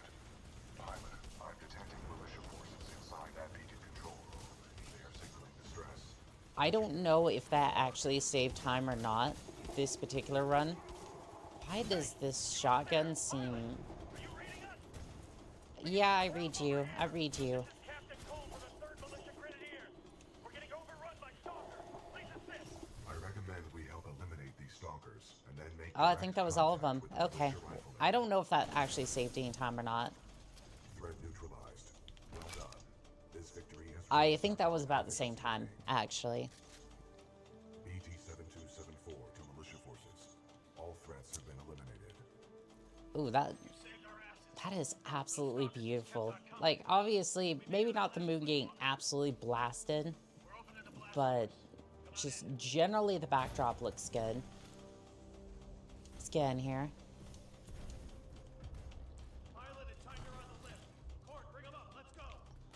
Pilot, I'm detecting militia forces inside that beacon control room. They are signaling distress. I don't know if that actually saved time or not, this particular run. Why does this shotgun seem... Yeah, I read you. I read you. Captain Cole for the 3rd Militia Grenadiers. We're getting overrun by stalkers. Please assist. I recommend we help eliminate these stalkers and then make Oh, I think that was all of them. contact with the Okay. militia riflemen. I don't know if that actually saved any time or not. Threat neutralized. Well done. This victory has I think that was about the same time, actually. BT-7274 to militia forces. All threats have been eliminated. Ooh, that is absolutely beautiful. Like, obviously, maybe not the moon getting absolutely blasted, but just generally the backdrop looks good. Let's get in here. Pilot and Tiger on the lift. Court, bring them up. Let's go.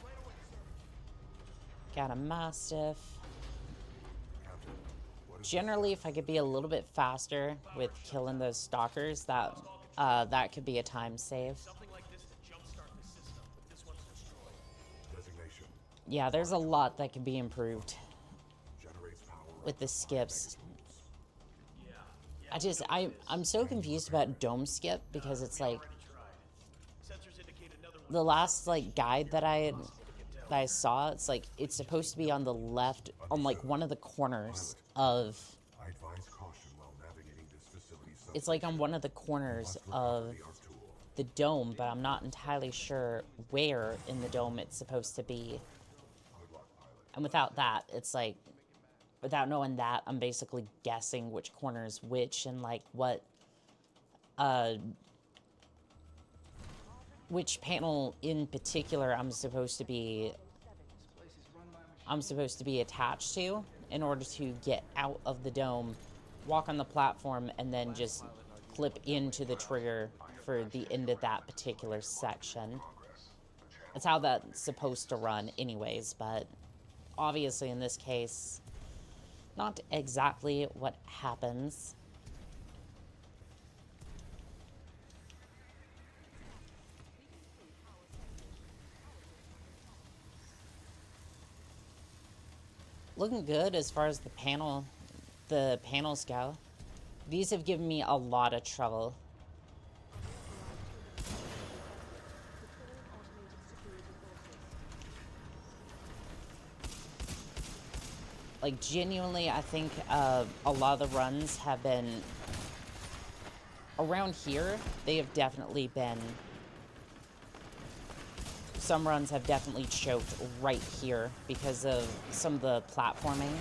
Right away, sir. Got a Mastiff. Captain, what is Generally, if I could be a little bit faster with killing those stalkers, that could be a time save. Something like this to jumpstart the system, but this one's destroyed. designation? Yeah, there's a lot that can be improved Generates power with the skips. troops. I'm so confused about dome skip because it's like Sensors indicate another the last like guide that I saw. It's like it's supposed to be on the left, on like one of the corners of. I advise caution while navigating this facility. It's like on one of the corners of the dome, but I'm not entirely sure where in the dome it's supposed to be. And without that, it's like, without knowing that, I'm basically guessing which corner is which and like which panel in particular I'm supposed to be attached to in order to get out of the dome, walk on the platform, and then just clip into the trigger for the end of that particular section. That's how that's supposed to run anyways, but obviously in this case, not exactly what happens. Looking good as far as the panels go. These have given me a lot of trouble. Like, genuinely, I think a lot of the runs have been... Around here, they have definitely been... Some runs have definitely choked right here because of some of the platforming.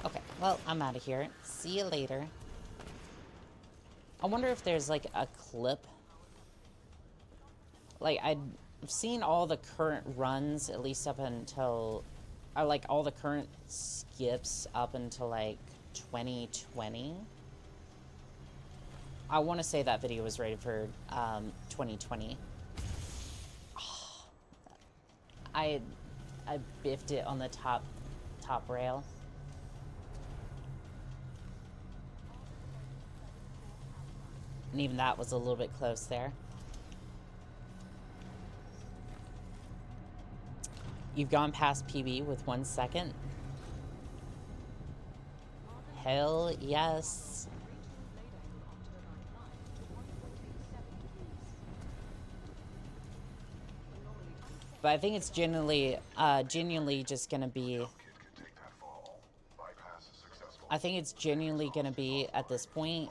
Okay, well, I'm out of here. See you later. I wonder if there's, like, a clip. Like, I've seen all the current runs, at least up until... Or, like, all the current skips up until, like, 2020. I want to say that video was rated for 2020. I biffed it on the top rail. And even that was a little bit close there. You've gone past PB with 1 second. Hell yes. But I think it's genuinely just gonna be... I think it's genuinely gonna be, at this point,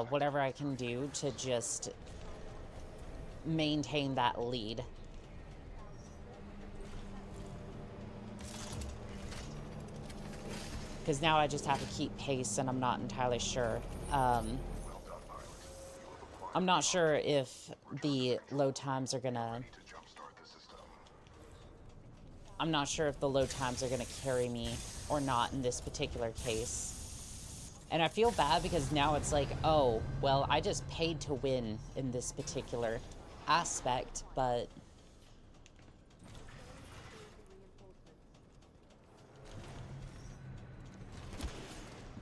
whatever I can do to just maintain that lead. Because now I just have to keep pace, and I'm not entirely sure. I'm not sure if the load times are gonna... I'm not sure if the load times are gonna carry me or not in this particular case. And I feel bad because now it's like, oh, well, I just paid to win in this particular aspect, but...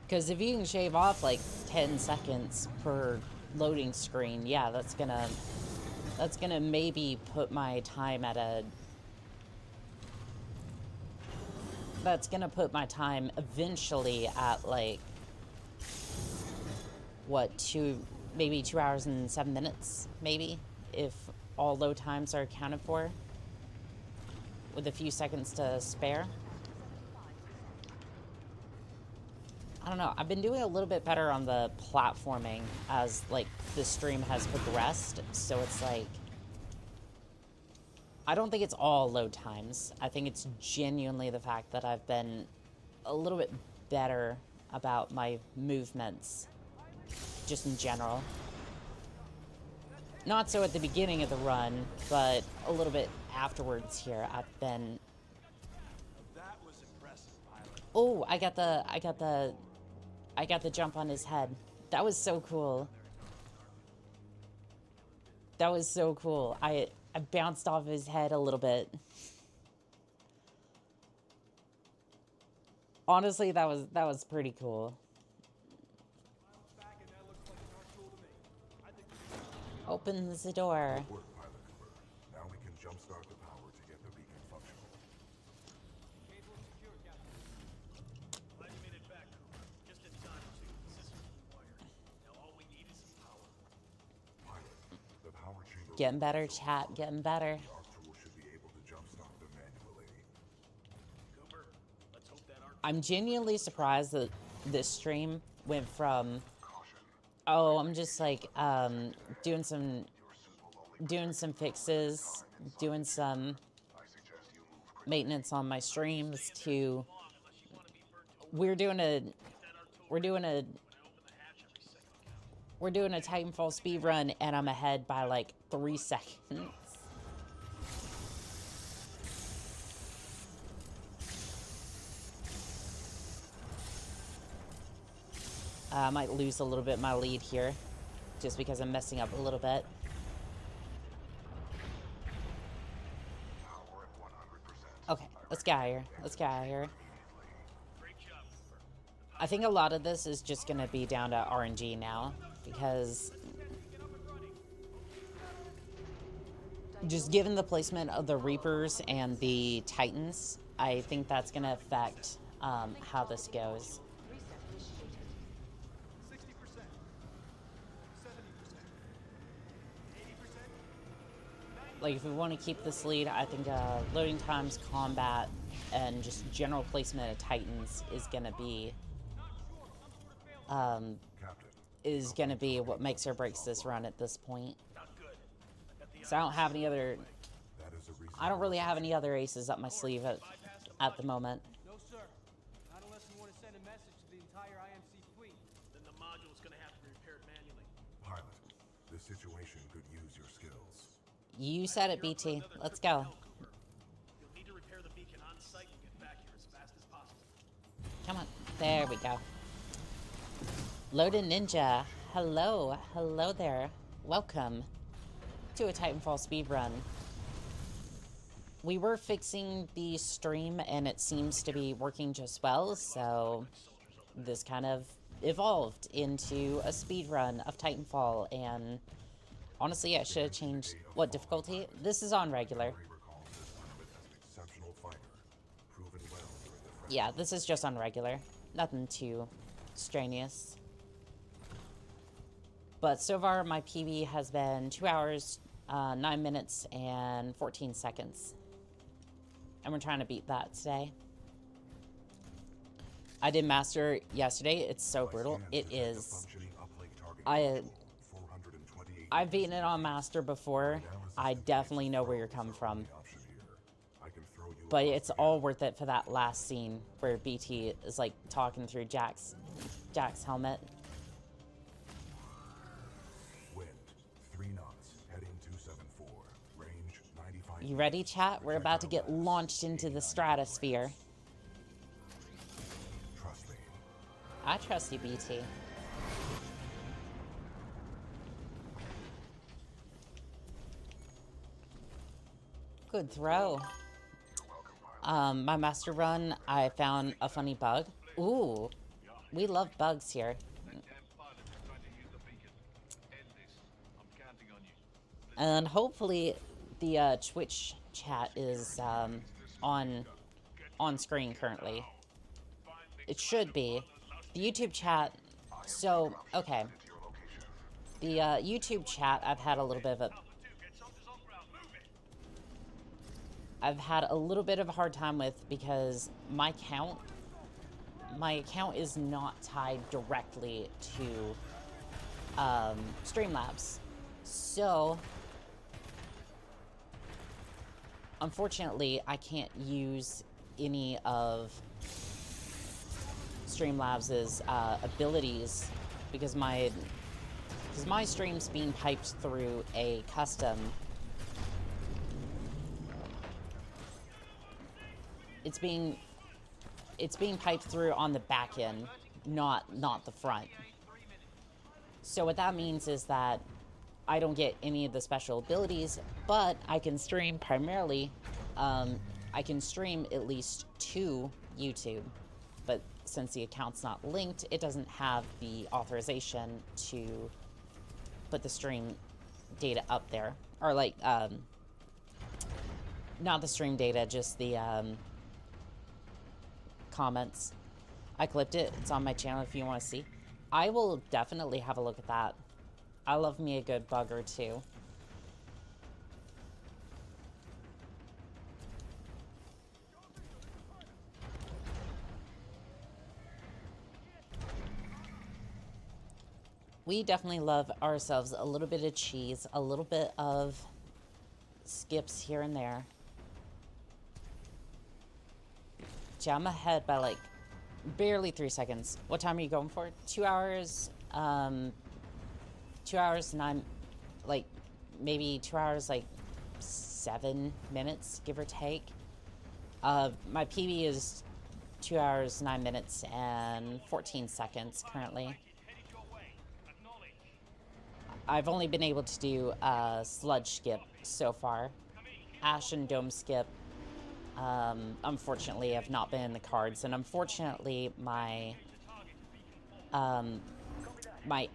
Because if you can shave off like 10 seconds per loading screen, yeah, that's gonna maybe put my time at a that's gonna put my time eventually at like, what, maybe 2 hours and 7 minutes, maybe, if all load times are accounted for, with a few seconds to spare. I don't know, I've been doing a little bit better on the platforming as, like, the stream has progressed, so it's like, I don't think it's all load times. I think it's genuinely the fact that I've been a little bit better about my movements, just in general. Not so at the beginning of the run, but a little bit afterwards here. I've been... That was impressive, pilot. Oh, I got the jump on his head. That was so cool. That was so cool. I bounced off his head a little bit. Honestly, that was pretty cool. Opens the door. Good work, Pilot Cooper. Now we can jumpstart the power to get the beacon functional. Cable secure, Captain. Glad you made it back, Cooper. Just in time, too. The system's rewired. Now all we need is some power. Pilot, the power chamber... Getting better, chat. Getting better. Our tool should be able to jumpstart them manually. Cooper, let's hope that our... I'm genuinely surprised that this stream went from... Oh, I'm just like doing some fixes, doing some maintenance on my streams to we're doing a Titanfall speed run and I'm ahead by like 3 seconds. I might lose a little bit my lead here, just because I'm messing up a little bit. Okay, let's get out of here. Let's get out of here. I think a lot of this is just going to be down to RNG now, because just given the placement of the Reapers and the Titans, I think that's going to affect how this goes. Like, if we want to keep this lead, I think loading times, combat, and just general placement of Titans is gonna be what makes or breaks this run at this point. So I don't really have any other aces up my sleeve at the moment. No, sir. Not unless you want to send a message to the entire IMC fleet. Then the module's going to have to be repaired manually. Pilot, this situation could use your skills. You said it, BT. Let's go. You'll need to repair the beacon on site and get back here as fast as possible. Come on. There we go. Loaded Ninja. Hello. Hello there. Welcome to a Titanfall speedrun. We were fixing the stream and it seems to be working just well, so this kind of evolved into a speedrun of Titanfall, and honestly, I should have changed what difficulty. This is on regular. Yeah, this is just on regular. Nothing too strenuous. But so far, my PB has been 2 hours, 9 minutes, and 14 seconds. And we're trying to beat that today. I did master yesterday. It's so brutal. It is. I've beaten it on master before. I definitely know where you're coming from. But it's all worth it for that last scene where BT is like talking through Jack's helmet. Wind 3 knots, heading 274. Range 95. You ready, chat? We're about to get launched into the stratosphere. Trust me. I trust you, BT. Good throw. My master run, I found a funny bug. Ooh, we love bugs here. And hopefully the Twitch chat is on on screen currently. It should be. The YouTube chat, so, okay. The YouTube chat, I've had a little bit of a hard time with because my account is not tied directly to Streamlabs. So, unfortunately, I can't use any of Streamlabs' abilities because my stream's being piped through a custom. It's being piped through on the back end, not the front. So what that means is that I don't get any of the special abilities, but I can stream primarily. I can stream at least to YouTube, but since the account's not linked, it doesn't have the authorization to put the stream data up there. Or like, not the stream data, just the comments. I clipped it. It's on my channel if you want to see. I will definitely have a look at that. I love me a good bug or two. We definitely love ourselves a little bit of cheese, a little bit of skips here and there. Yeah, I'm ahead by like barely 3 seconds. What time are you going for? 2 hours, 2 hours, 9, like maybe 2 hours, like 7 minutes, give or take. My PB is 2 hours, 9 minutes, and 14 seconds currently. I've only been able to do sludge skip so far. Ash and dome skip, unfortunately, have not been in the cards, and unfortunately, my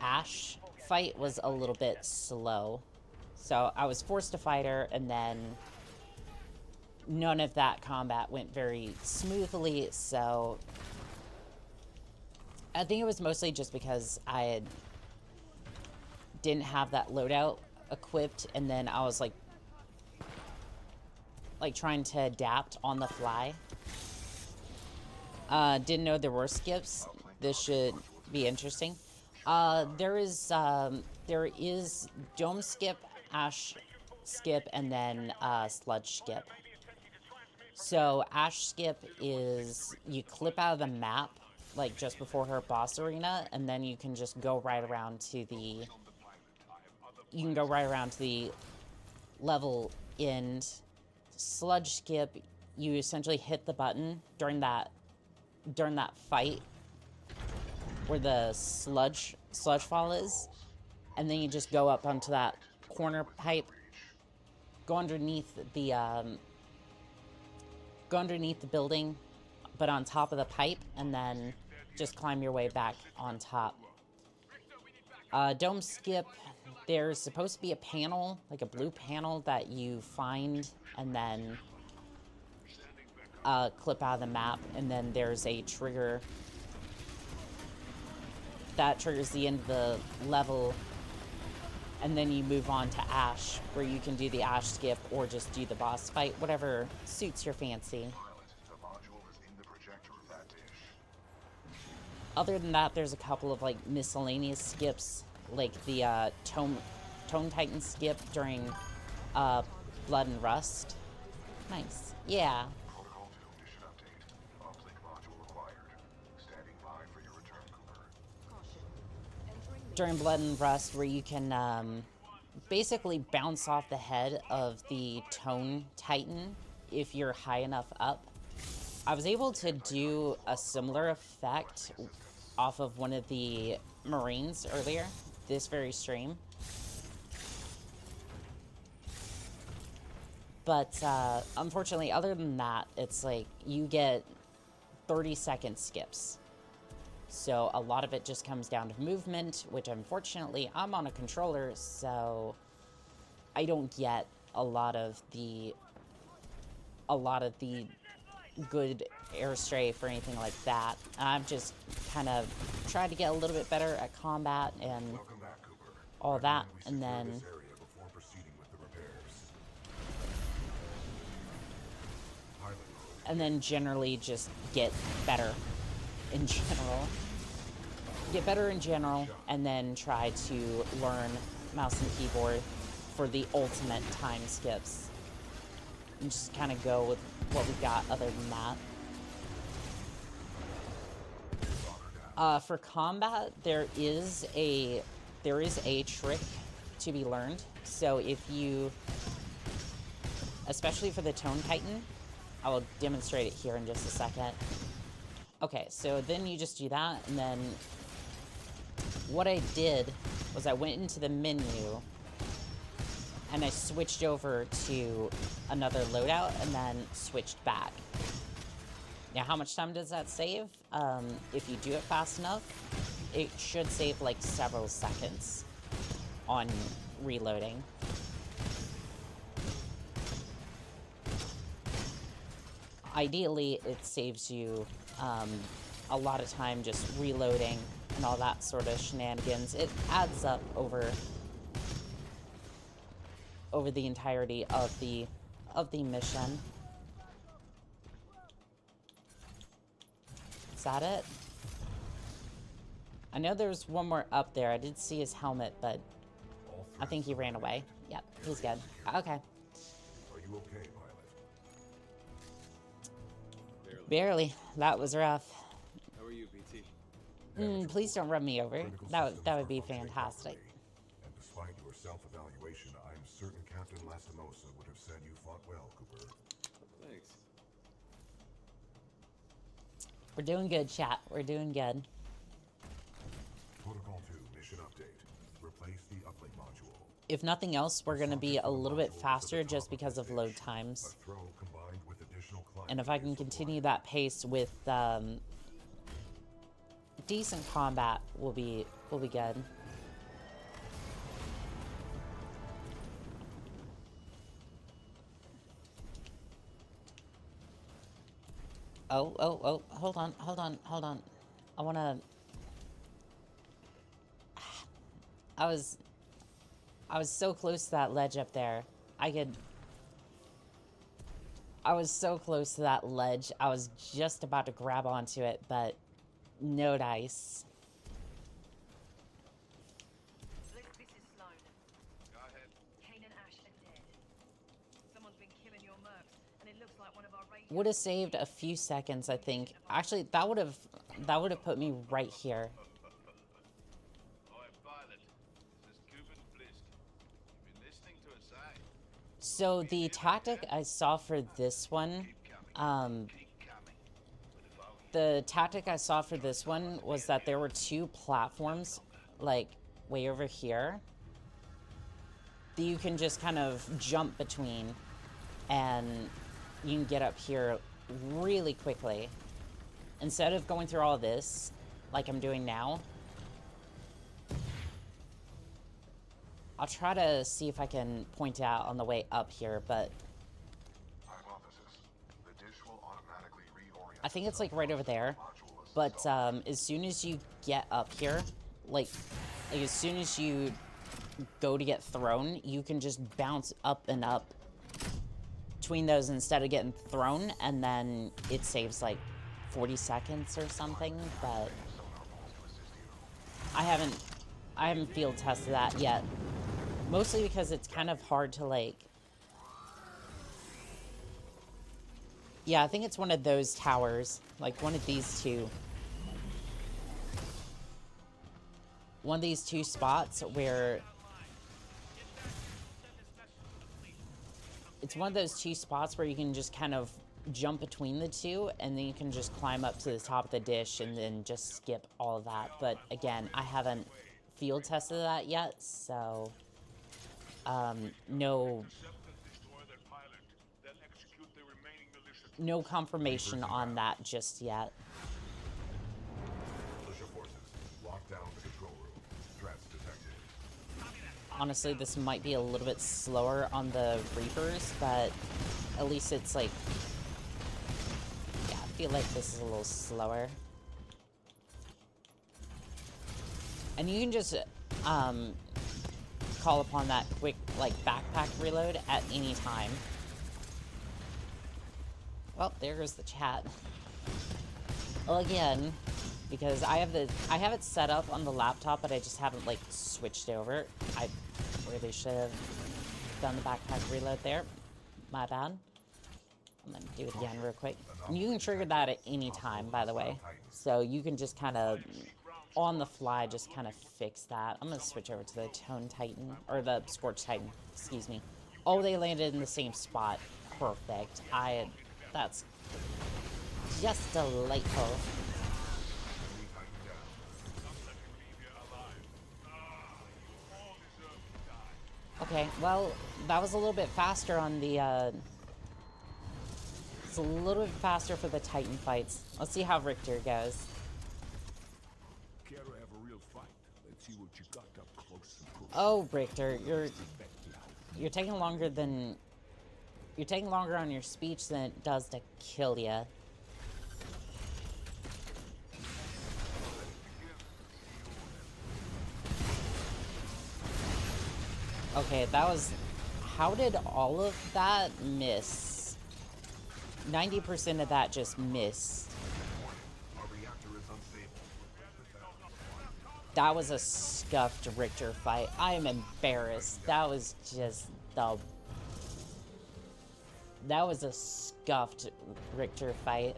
Ash fight was a little bit slow. So I was forced to fight her, and then none of that combat went very smoothly, so I think it was mostly just because I didn't have that loadout equipped, and then I was like trying to adapt on the fly. Didn't know there were skips. This should be interesting. There is dome skip, ash skip, and then sludge skip. So ash skip is you clip out of the map like just before her boss arena, and then you can just go right around to the level end. Sludge skip, you essentially hit the button during that fight where the sludge fall is, and then you just go up onto that corner pipe, go underneath the building, but on top of the pipe, and then just climb your way back on top. Dome skip, there's supposed to be a panel, like a blue panel that you find and then clip out of the map, and then there's a trigger that triggers the end of the level, and then you move on to Ash, where you can do the Ash skip or just do the boss fight, whatever suits your fancy. Other than that, there's a couple of like miscellaneous skips, like the Tone Titan skip during Blood and Rust. Nice. Yeah. During Blood and Rust, where you can basically bounce off the head of the Tone Titan if you're high enough up. I was able to do a similar effect off of one of the Marines earlier, this very stream. But unfortunately, other than that, it's like you get 30-second skips. So a lot of it just comes down to movement, which unfortunately I'm on a controller, so I don't get a lot of the good air strafe or anything like that. I've just kind of tried to get a little bit better at combat and Welcome back, Cooper. all that, We and secure then this area before proceeding with the repairs. Pilot mode. and then generally just get better in general. Get better in general, and then try to learn mouse and keyboard for the ultimate time skips. And just kind of go with what we got other than that. For combat, there is a trick to be learned. So if you, especially for the Tone Titan, I will demonstrate it here in just a second. Okay, so then you just do that, and then what I did was I went into the menu and I switched over to another loadout and then switched back. Now, how much time does that save? If you do it fast enough, it should save like several seconds on reloading. Ideally, it saves you a lot of time just reloading and all that sort of shenanigans. It adds up over the entirety of the mission. Is that it? I know there's one more up there. I did see his helmet, but I think he ran away. Yep, he's good. Okay. Are you okay, pilot? Barely. That was rough. How are you, BT? Please don't run me over. Critical That systems would are be functioning fantastic. properly. And despite your self-evaluation, I am certain Captain Lastimosa would have said you fought well, Cooper. Thanks. We're doing good, chat. We're doing good. Protocol 2 mission update. Replace the uplink module. If nothing else, we're going to be a little bit faster just because of load A times. throw combined with additional climbing And if I can is continue that pace with decent combat, we'll be good. Oh, hold on. I wanna... I was so close to that ledge up there. I was so close to that ledge. I was just about to grab onto it, but no dice. This is Sloan. Go ahead. Kane and Ash are dead. Someone's been killing your mercs, and it looks like one of our radios. Would have saved a few seconds, I think. Actually, that would have put me right here. Oi, pilot. This is Cuban Blisk. You've been listening to us, eh? So the tactic I saw for this one, Keep coming. the tactic I saw for this one was that there were two platforms, like way over here, that you can just kind of jump between, and you can get up here really quickly. Instead of going through all this, like I'm doing now, I'll try to see if I can point out on the way up here, but Hypothesis. The dish will automatically reorient. I think it's like right over there. But as soon as you get up here, like as soon as you go to get thrown, you can just bounce up and up between those instead of getting thrown, and then it saves like 40 seconds or something. But I haven't field tested that yet, mostly because it's kind of hard to like. Yeah, I think it's one of those towers, like one of these two. One of these two spots where it's one of those two spots where you can just kind of jump between the two, and then you can just climb up to the top of the dish and then just skip all of that. But again, I haven't field tested that yet, so no confirmation on that just yet. Militia forces, lock down the control room. Threats detected. Honestly, this might be a little bit slower on the Reapers, but at least it's like feel like this is a little slower. And you can just call upon that quick like backpack reload at any time. Well, there goes the chat. Well, again, because I have it set up on the laptop, but I just haven't like switched over. I really should have done the backpack reload there. My bad. I'm gonna do it again real quick. And you can trigger that at any time, by the way. So you can just kind of, on the fly, just kind of fix that. I'm gonna switch over to the Tone Titan, or the Scorch Titan, excuse me. Oh, they landed in the same spot. Perfect. That's just delightful. Okay, well, that was a little bit faster on the, it's a little bit faster for the Titan fights. Let's see how Richter goes. Care to have a real fight? Let's see what you got up close and personal. Oh, Richter, you're taking longer on your speech than it does to kill ya. Okay, that was... How did all of that miss? 90% of that just missed. That was a scuffed Richter fight. I am embarrassed. That was just the... That was a scuffed Richter fight.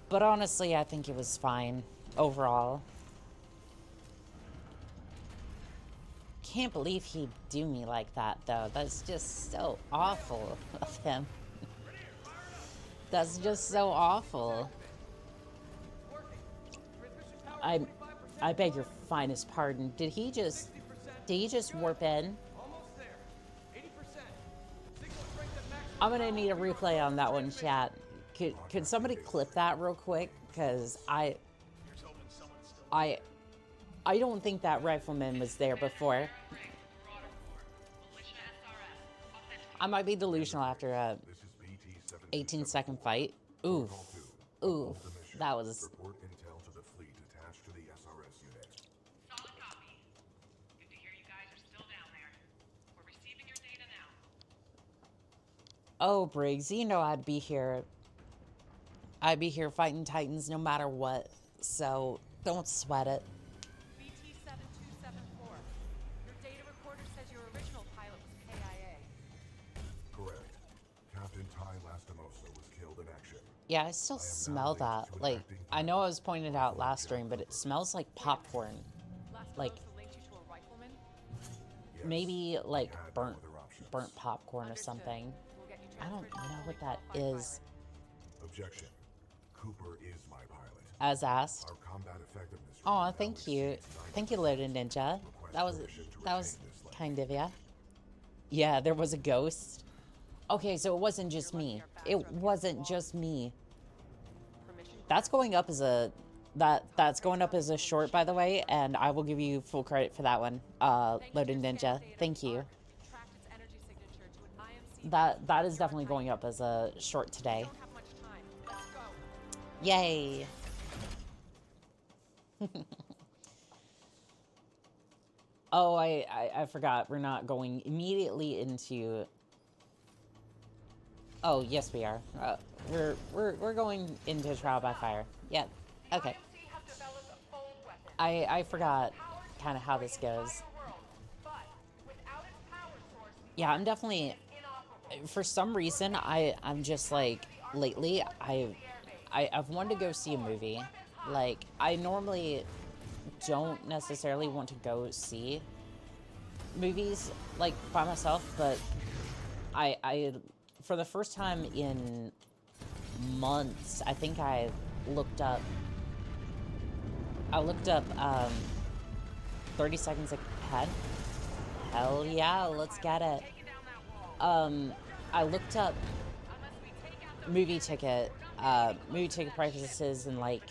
But honestly, I think it was fine overall. Can't believe he'd do me like that, though. That's just so awful of him. That's just so awful. I beg your finest pardon. Did he just warp in? I'm gonna need a replay on that one, chat. Could somebody clip that real quick? Because I don't think that rifleman was there before. I might be delusional after a 18-second fight. Oof. Oof. That was... Report intel to the fleet attached to the SRS unit. Solid copy. Good to hear you guys are still down there. We're receiving your data now. Oh, Briggs, you know I'd be here. I'd be here fighting Titans no matter what. So, don't sweat it. BT-7274. Your data recorder says your original pilot was KIA. Correct. Captain Ty Lastimosa was killed in action. Yeah, I still smell that. Like, I know I was pointed out last stream, but it smells like popcorn. Like, linked you to a rifleman? maybe like We had no burnt other options. popcorn or something. We'll get you I don't transferred to know a what that requalified is. Objection. Cooper is my pilot. As asked. Our combat effectiveness. Oh, rating now thank you. exceeds Thank you, Loaded Ninja. That was permission to that was retain this land. kind of ya. Yeah, there was a ghost. Okay, so it wasn't just me. It wasn't just me. Permission. That's going up as a that's going up as a short, by the way, and I will give you full credit for that one, Loaded Ninja. Thank you. Tracked its energy signature to an IMC. That is definitely going up as a short today. Don't have much time. Let's go. Yay! Oh, I forgot. We're not going immediately into. Oh, yes, we are. We're going into trial by fire. Yeah. Okay. IMC have developed a fold weapon. I forgot kind of how this goes. But without its power source, Yeah, I'm definitely. inoperable. For some reason, I'm just like lately I've wanted to go see a movie. Like, I normally don't necessarily want to go see movies like by myself, but I for the first time in months, I think I looked up 30 Seconds Ahead. Hell yeah, let's get it. I looked up movie ticket prices and like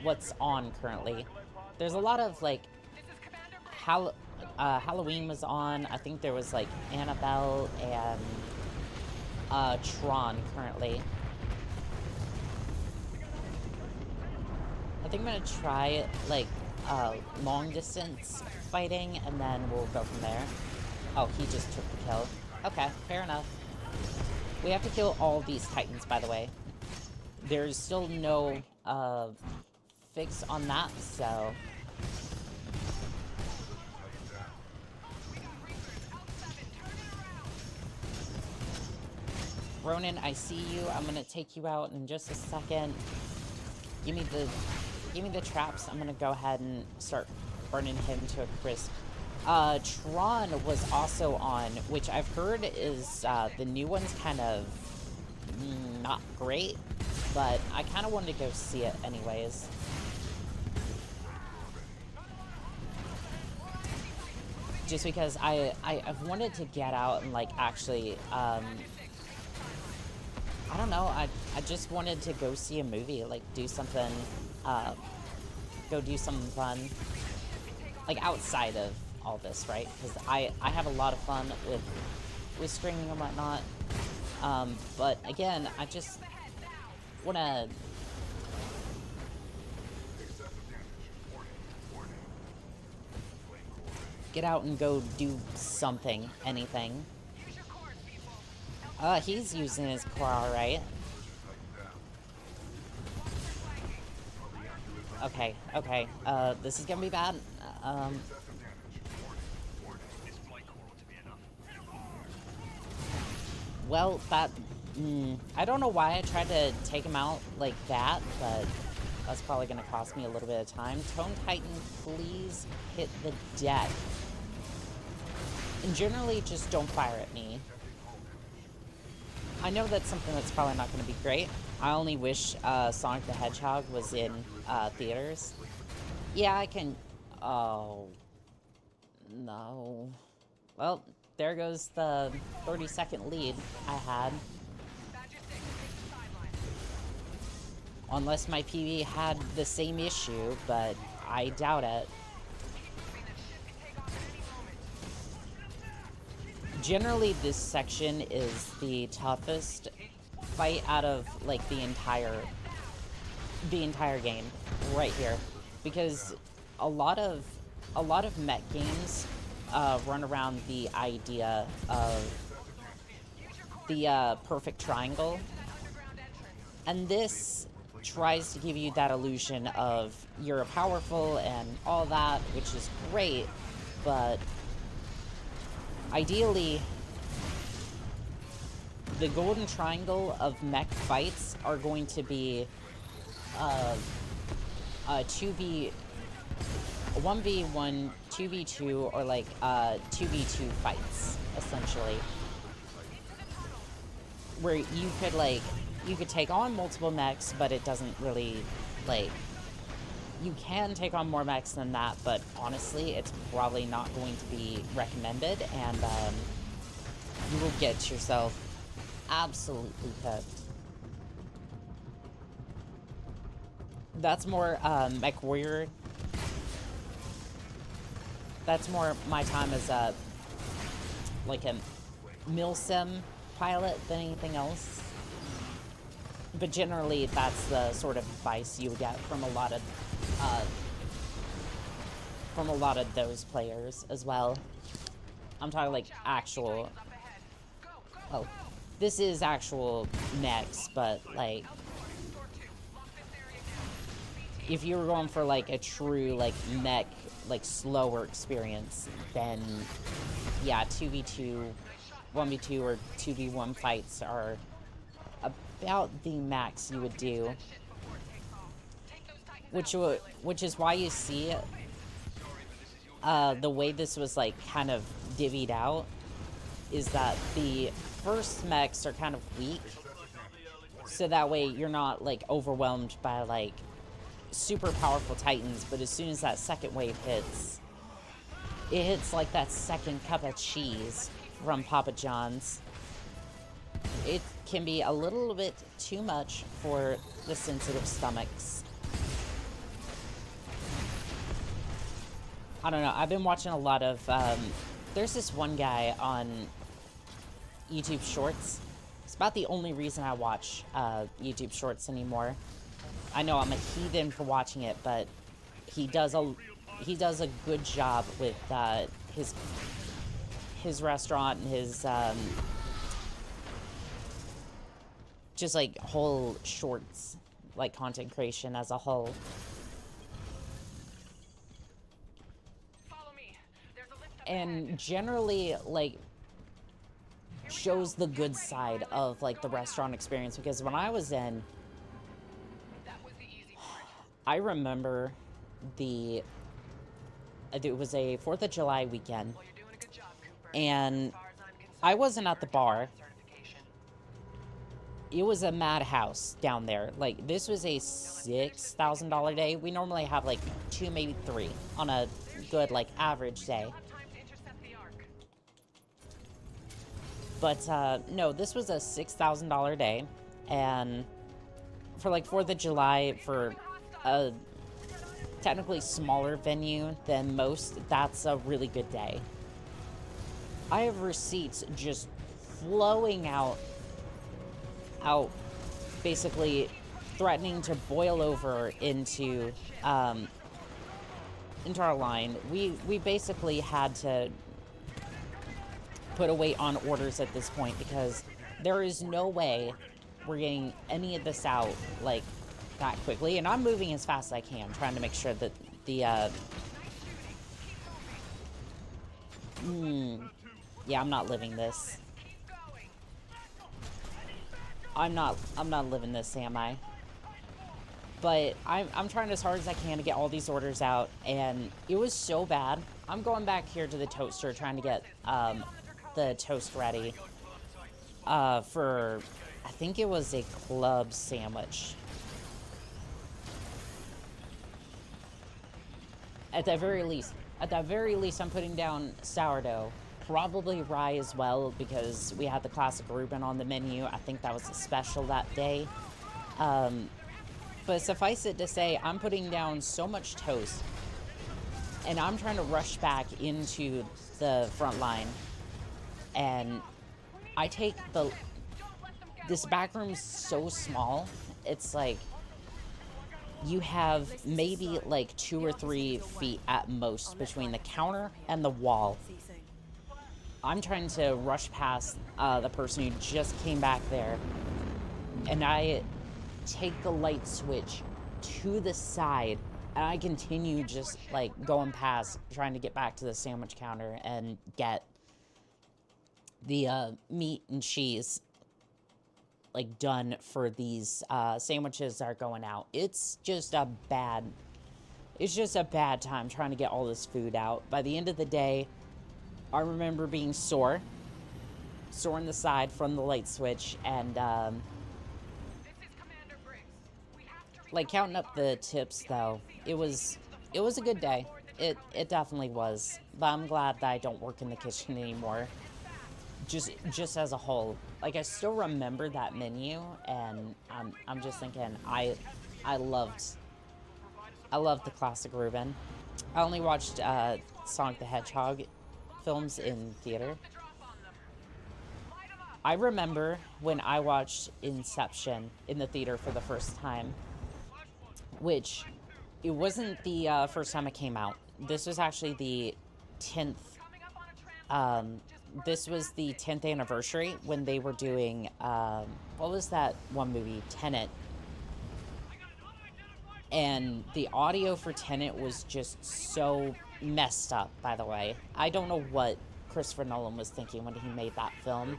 what's on currently. There's a lot of like Halloween was on. I think there was like Annabelle and Tron currently. I think I'm gonna try, like, long distance fighting, and then we'll go from there. Oh, he just took the kill. Okay, fair enough. We have to kill all these titans, by the way. There's still no, fix on that, so... Ronan, I see you. I'm gonna take you out in just a second. Give me the traps. I'm gonna go ahead and start burning him to a crisp. Tron was also on, which I've heard is, the new one's kind of not great, but I kind of wanted to go see it anyways. Just because I've wanted to get out and, like, actually, I don't know, I just wanted to go see a movie, like, do something, go do something fun, like, outside of all this, right? Because I have a lot of fun with streaming and whatnot, but again, I just want to get out and go do something, anything. He's using his core, alright. Okay, okay, this is gonna be bad. Well, that, I don't know why I tried to take him out like that, but that's probably gonna cost me a little bit of time. Tone Titan, please hit the deck. And generally, just don't fire at me. I know that's something that's probably not going to be great. I only wish Sonic the Hedgehog was in theaters. Yeah, I can... Oh... No... Well, there goes the 30-second lead I had. Unless my PB had the same issue, but I doubt it. Generally, this section is the toughest fight out of, like, the entire game right here, because a lot of mech games run around the idea of the perfect triangle, and this tries to give you that illusion of you're powerful and all that, which is great, but ideally, the golden triangle of mech fights are going to be 1v1, 2v2, or like 2v2 fights, essentially. Where you could take on multiple mechs, but it doesn't really, like, you can take on more mechs than that, but honestly, it's probably not going to be recommended, and you will get yourself absolutely cooked. That's more Mech Warrior. That's more my time as a milsim pilot than anything else. But generally, that's the sort of advice you would get from a lot of those players as well. I'm talking like actual. Oh, this is actual mechs, but like, if you were going for like a true like mech, like slower experience, then yeah, 2v2, 1v2, or 2v1 fights are about the max you would do, which is why you see the way this was like kind of divvied out is that the first mechs are kind of weak, so that way you're not like overwhelmed by like super powerful titans, but as soon as that second wave hits, it hits like that second cup of cheese from Papa John's. It can be a little bit too much for the sensitive stomachs. I don't know, I've been watching a lot of, there's this one guy on YouTube Shorts It's about the only reason I watch YouTube Shorts anymore. I know I'm a heathen for watching it, but he does a good job with his restaurant and his just like whole shorts, like content creation as a whole. Follow me. There's a lift up And generally, like, shows the good side of, like, the restaurant experience. Because when I was in, That was the easy part. I remember it was a 4th of July weekend. Well, you're doing a good job, Cooper. And As far as I'm concerned, I wasn't at the bar. certification. It was a madhouse down there. Like, this was a $6,000 day. We normally have, like, 2, maybe 3 on a good, like, average day. You'll have time to intercept the Ark. But, no, this was a $6,000 day. And for, like, 4th of July, for a technically smaller venue than most, that's a really good day. I have receipts just flowing out, basically threatening to boil over into our line. We basically had to put a weight on orders at this point because there is no way we're getting any of this out like that quickly. And I'm moving as fast as I can, trying to make sure that the yeah, I'm not living this. I'm not living this, am I? But I'm trying as hard as I can to get all these orders out, and it was so bad. I'm going back here to the toaster trying to get the toast ready for, I think it was a club sandwich. At the very least, I'm putting down sourdough. Probably rye as well, because we had the classic Reuben on the menu. I think that was a special that day. But suffice it to say, I'm putting down so much toast, and I'm trying to rush back into the front line. And I take this back room's so small, it's like you have maybe like 2 or 3 feet at most between the counter and the wall. I'm trying to rush past the person who just came back there, and I take the light switch to the side, and I continue just like going past, trying to get back to the sandwich counter and get the meat and cheese like done for these sandwiches that are going out. It's just a bad time trying to get all this food out. By the end of the day, I remember being sore in the side from the light switch, and like counting up the tips though, it was a good day. It definitely was. But I'm glad that I don't work in the kitchen anymore. Just as a whole, like I still remember that menu, and I'm just thinking I loved the classic Reuben. I only watched Sonic the Hedgehog films in theater. I remember when I watched Inception in the theater for the first time, which it wasn't the first time it came out. This was actually the 10th. This was the 10th anniversary when they were doing what was that one movie, Tenet. And the audio for Tenet was just so messed up, by the way. I don't know what Christopher Nolan was thinking when he made that film.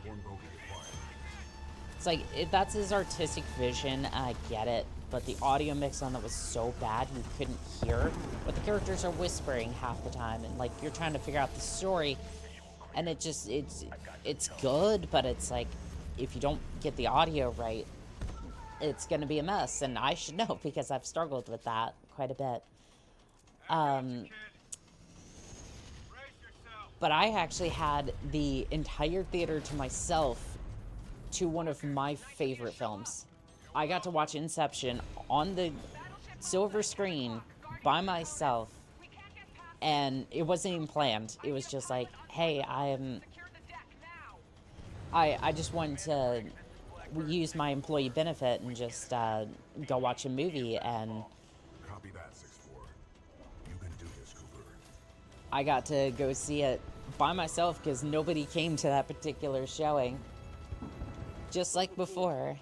It's like, that's his artistic vision, and I get it, but the audio mix on it was so bad you couldn't hear what the characters are whispering half the time, and like you're trying to figure out the story, and it's good, but it's like, if you don't get the audio right, it's gonna be a mess, and I should know because I've struggled with that quite a bit. But I actually had the entire theater to myself to one of my favorite films. I got to watch Inception on the silver screen by myself, and it wasn't even planned. It was just like, hey, I just wanted to use my employee benefit and just go watch a movie, and Copy that, 6-4. You can do this, Cooper. I got to go see it by myself because nobody came to that particular showing. Just like before.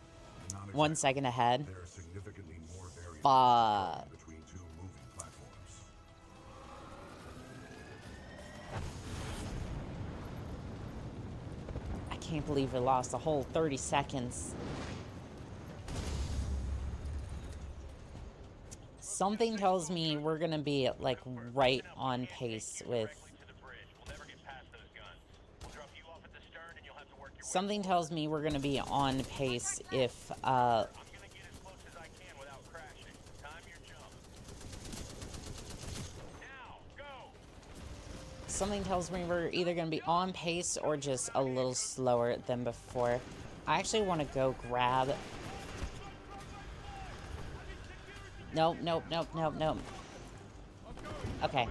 Not 1 exactly. second ahead. There are significantly more variables Fuck. between two moving platforms. I can't believe we lost a whole 30 seconds. Something tells me we're gonna be like right on pace with. Something tells me we're gonna be on pace if something tells me we're either gonna be on pace or just a little slower than before. I actually want to go grab. Nope, nope, nope, nope, nope. Okay.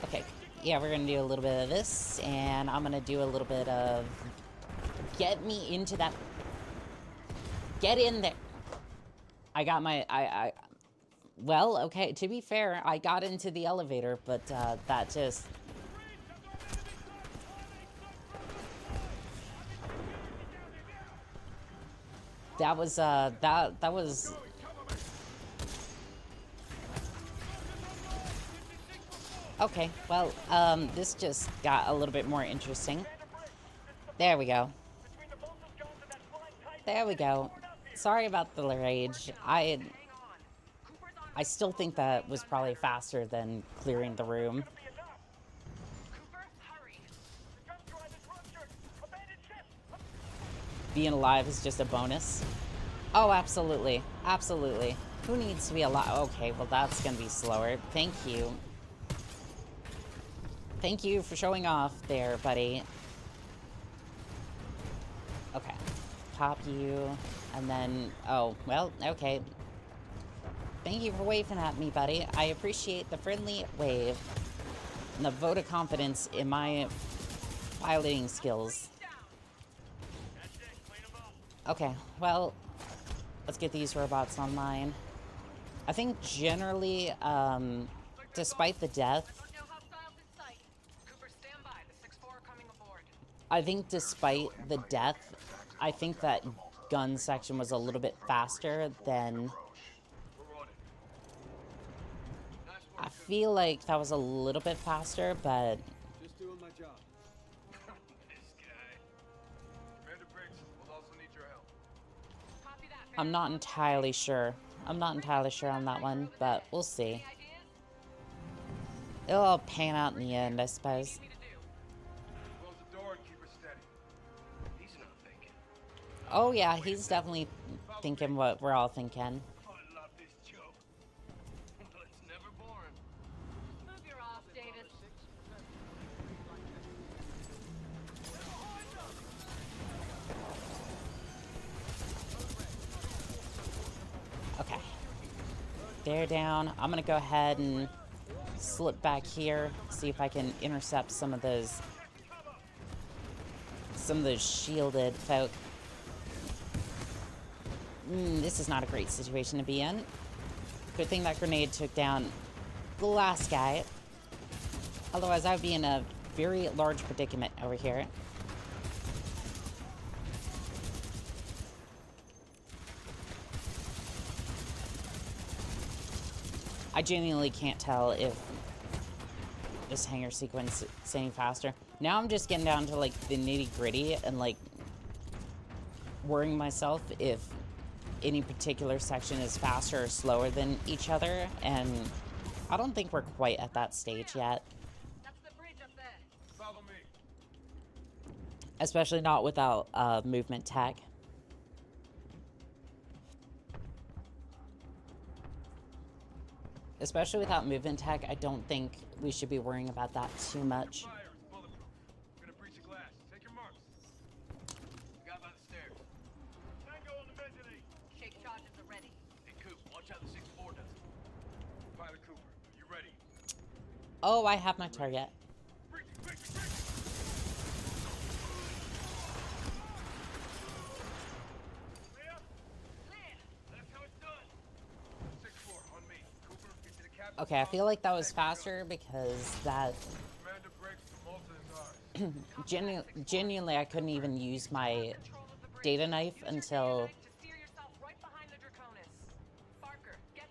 Okay, yeah, we're gonna do a little bit of this, and I'm gonna do a little bit of... Get me into that... Get in there! I got my... Well, okay, to be fair, I got into the elevator, but that just... That was, that was... Okay, well, this just got a little bit more interesting. There we go. There we go. Sorry about the rage. I still think that was probably faster than clearing the room. Being alive is just a bonus. Oh, absolutely. Absolutely. Who needs to be alive? Okay, well, that's gonna be slower. Thank you. Thank you for showing off there, buddy. Okay. Pop you, and then... Oh, well, okay. Thank you for waving at me, buddy. I appreciate the friendly wave and the vote of confidence in my piloting skills. Okay, well, let's get these robots online. I think generally, despite the death, I think despite the death, I think that gun section was a little bit faster than... I feel like that was a little bit faster, but... Just doing my job. This guy. Commander Briggs will also need your help. I'm not entirely sure. I'm not entirely sure on that one, but we'll see. It'll all pan out in the end, I suppose. Close the door and keep her steady. He's not thinking. Oh yeah, he's definitely thinking what we're all thinking. I love this joke. But it's never boring. Move your off, Davis. Okay. They're down. I'm gonna go ahead and slip back here, see if I can intercept some of those shielded folk. This is not a great situation to be in. Good thing that grenade took down the last guy. Otherwise, I would be in a very large predicament over here. I genuinely can't tell if this hangar sequence is any faster. Now I'm just getting down to like the nitty-gritty and like worrying myself if any particular section is faster or slower than each other, and I don't think we're quite at that stage yet. That's the bridge up there. Follow me. Especially not without movement tech. Especially without movement tech, I don't think we should be worrying about that too much. Fire is bulletproof. We're gonna breach the glass. Take your marks. Guy by the stairs. Tango on the mezzanine. Shake charges are ready. Hey, Coop, watch how the 6-4 does it. Pilot Cooper, are you ready? Oh, I have my target. Breach, breach, breach. Okay, I feel like that was faster because that Commander breaks for molten guards. genuinely I couldn't even use my data knife until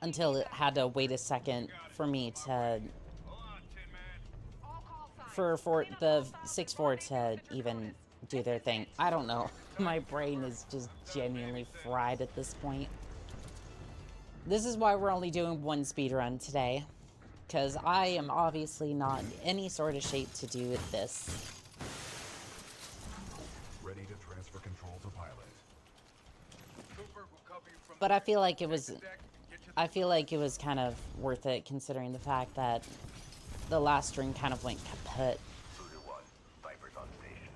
it had to wait a second for me to Hold on, Tin Man. for the 6-4 to even do their thing. I don't know. My brain is just genuinely fried at this point. This is why we're only doing one speedrun today, because I am obviously not in any sort of shape to do this. Ready to transfer control to pilot. Cooper will cover you from But I feel like it was the deck and get to the I feel like it was kind of worth it considering the fact that the last string kind of went kaput. Voodoo 1, Viper's on station.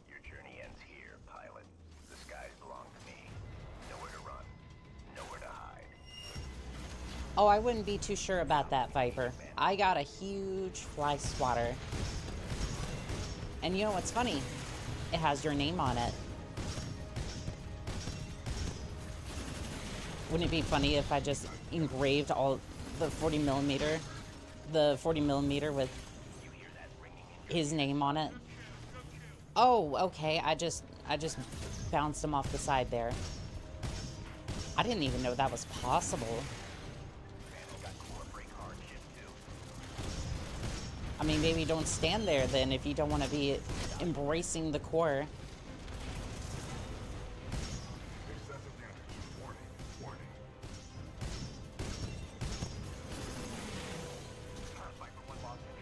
Your journey ends here, pilot. The skies belong to me. Nowhere to run. Nowhere to hide. Oh, I wouldn't be too sure about that, Viper. I got a huge fly swatter. And you know what's funny? It has your name on it. Wouldn't it be funny if I just engraved all the 40mm with his name on it? Oh, okay. I just bounced him off the side there. I didn't even know that was possible. I mean, maybe don't stand there then if you don't want to be embracing the core. Excessive damage. Warning. Warning.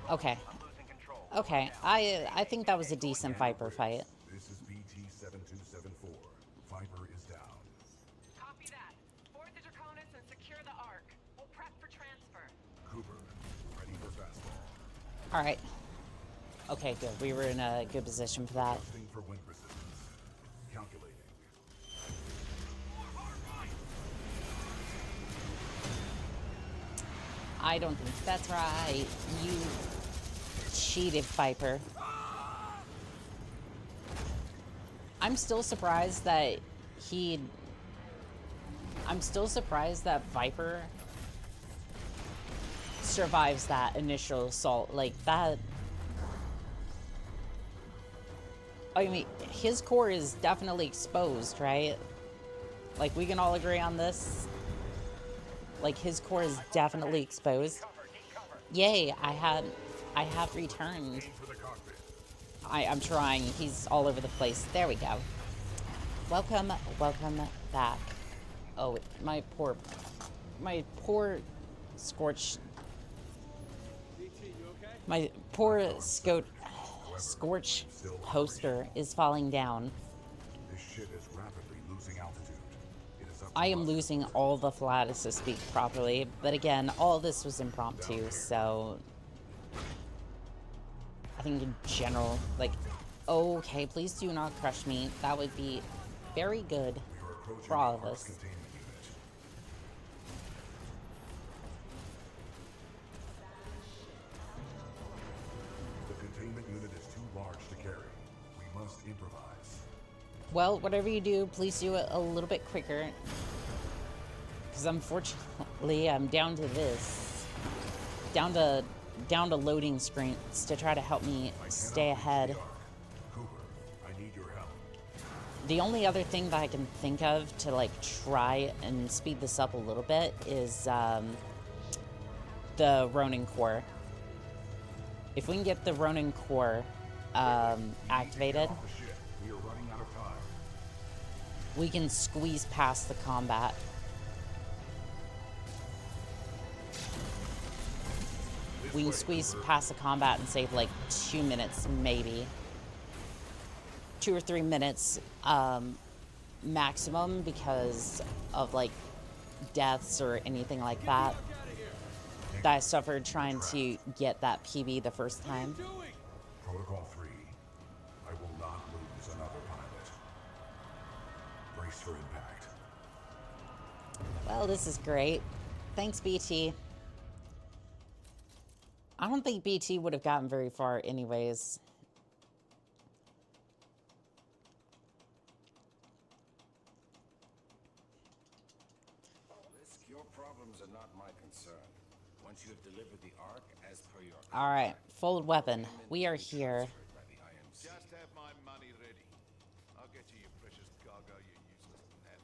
Okay. Okay, I think that was a decent Viper fight. This is BT-7274. Viper is down. Copy that. Board the Draconis and secure the Ark. We'll prep for transfer. Cooper, ready for fastball. Alright. Okay, good. We were in a good position for that. Adjusting for wind resistance. Calculating. I don't think that's right. You cheated, Viper. I'm still surprised that Viper survives that initial assault. Like, that... I mean, his core is definitely exposed, right? Like, we can all agree on this? Like, his core is definitely exposed. Yay, I have returned. I'm trying. He's all over the place. There we go. Welcome back. Oh, my poor Scorch. My poor Scorch poster is falling down. This ship is rapidly losing altitude. It is up to I am us. losing all the flatus to speak properly, but again, all this was impromptu, so I think in general, like, okay, please do not crush me. That would be very good We are approaching for all of the Ark's us. containment unit. The containment unit is too large to carry. We must improvise. Well, whatever you do, please do it a little bit quicker. Because unfortunately, I'm down to this. Down to loading screens to try to help me stay ahead. Cooper, I need your help. The only other thing that I can think of to, like, try and speed this up a little bit is the Ronin core. If we can get the Ronin core activated, Off the ship. We are running out of time. we can squeeze past the combat. We can squeeze past the combat and save like 2 minutes, maybe 2 or 3 minutes maximum because of like deaths or anything like that I suffered trying to get that PB the first time. Protocol 3. I will not lose another pilot. Brace for impact. Well, this is great. Thanks, BT. I don't think BT would have gotten very far anyways. Misc, your problems are not my concern. Once you have delivered the Ark as per your All right, fold weapon. We are here. by the IMC. Just have my money ready. I'll get you your precious cargo, you useless net.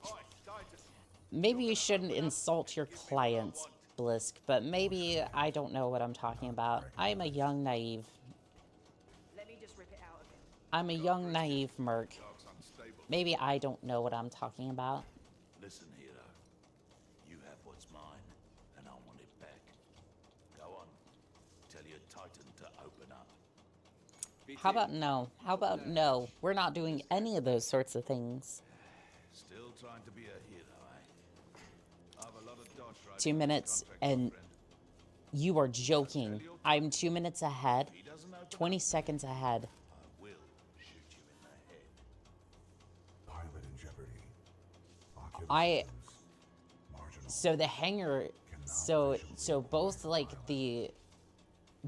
Oi, Titus. Maybe you shouldn't insult your clients, Blisk, but maybe I don't know what I'm talking about. I'm a young, naive. Let me just rip it out of him. I'm a young, naive merc. Dog's unstable. Maybe I don't know what I'm talking about. Listen, hero. You have what's mine, and I want it back. Go on. Tell your Titan to open up. How about no? How about no? We're not doing any of those sorts of things. Still trying to be a hero, eh? I have a lot of dodge right 2 minutes, and you are joking. I'm 2 minutes ahead. 20 seconds ahead. I will shoot you in the head. Pilot in jeopardy. Ocular I- systems. Marginal. So the hangar, so both like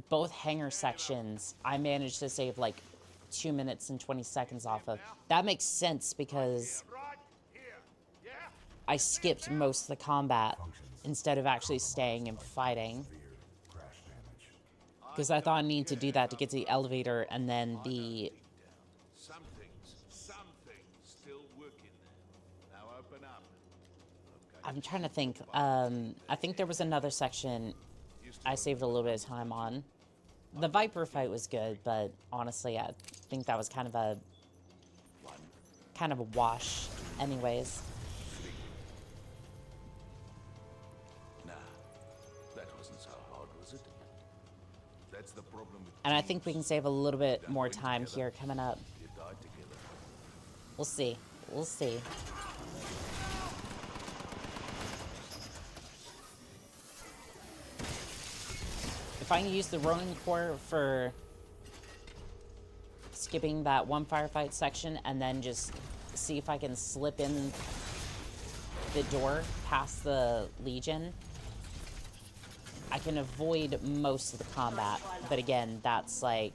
both hangar sections, I managed to save like 2 minutes and 20 seconds off of. That makes sense because Right here. Yeah? I skipped most of the combat instead of actually staying and fighting. Severe crash damage. Because I thought I needed to do that to get to the elevator and then the... Some things still working there. Now open up. I'm trying to think. I think there was another section I saved a little bit of time on. The Viper fight was good, but honestly, I think that was kind of a wash anyways. Nah, that wasn't so hard, was it? That's the problem with And I think we can save a little bit more time here coming up. You died together. We'll see. We'll see. If I can use the Ronin core for skipping that one firefight section and then just see if I can slip in the door past the Legion, I can avoid most of the combat. But again, that's like...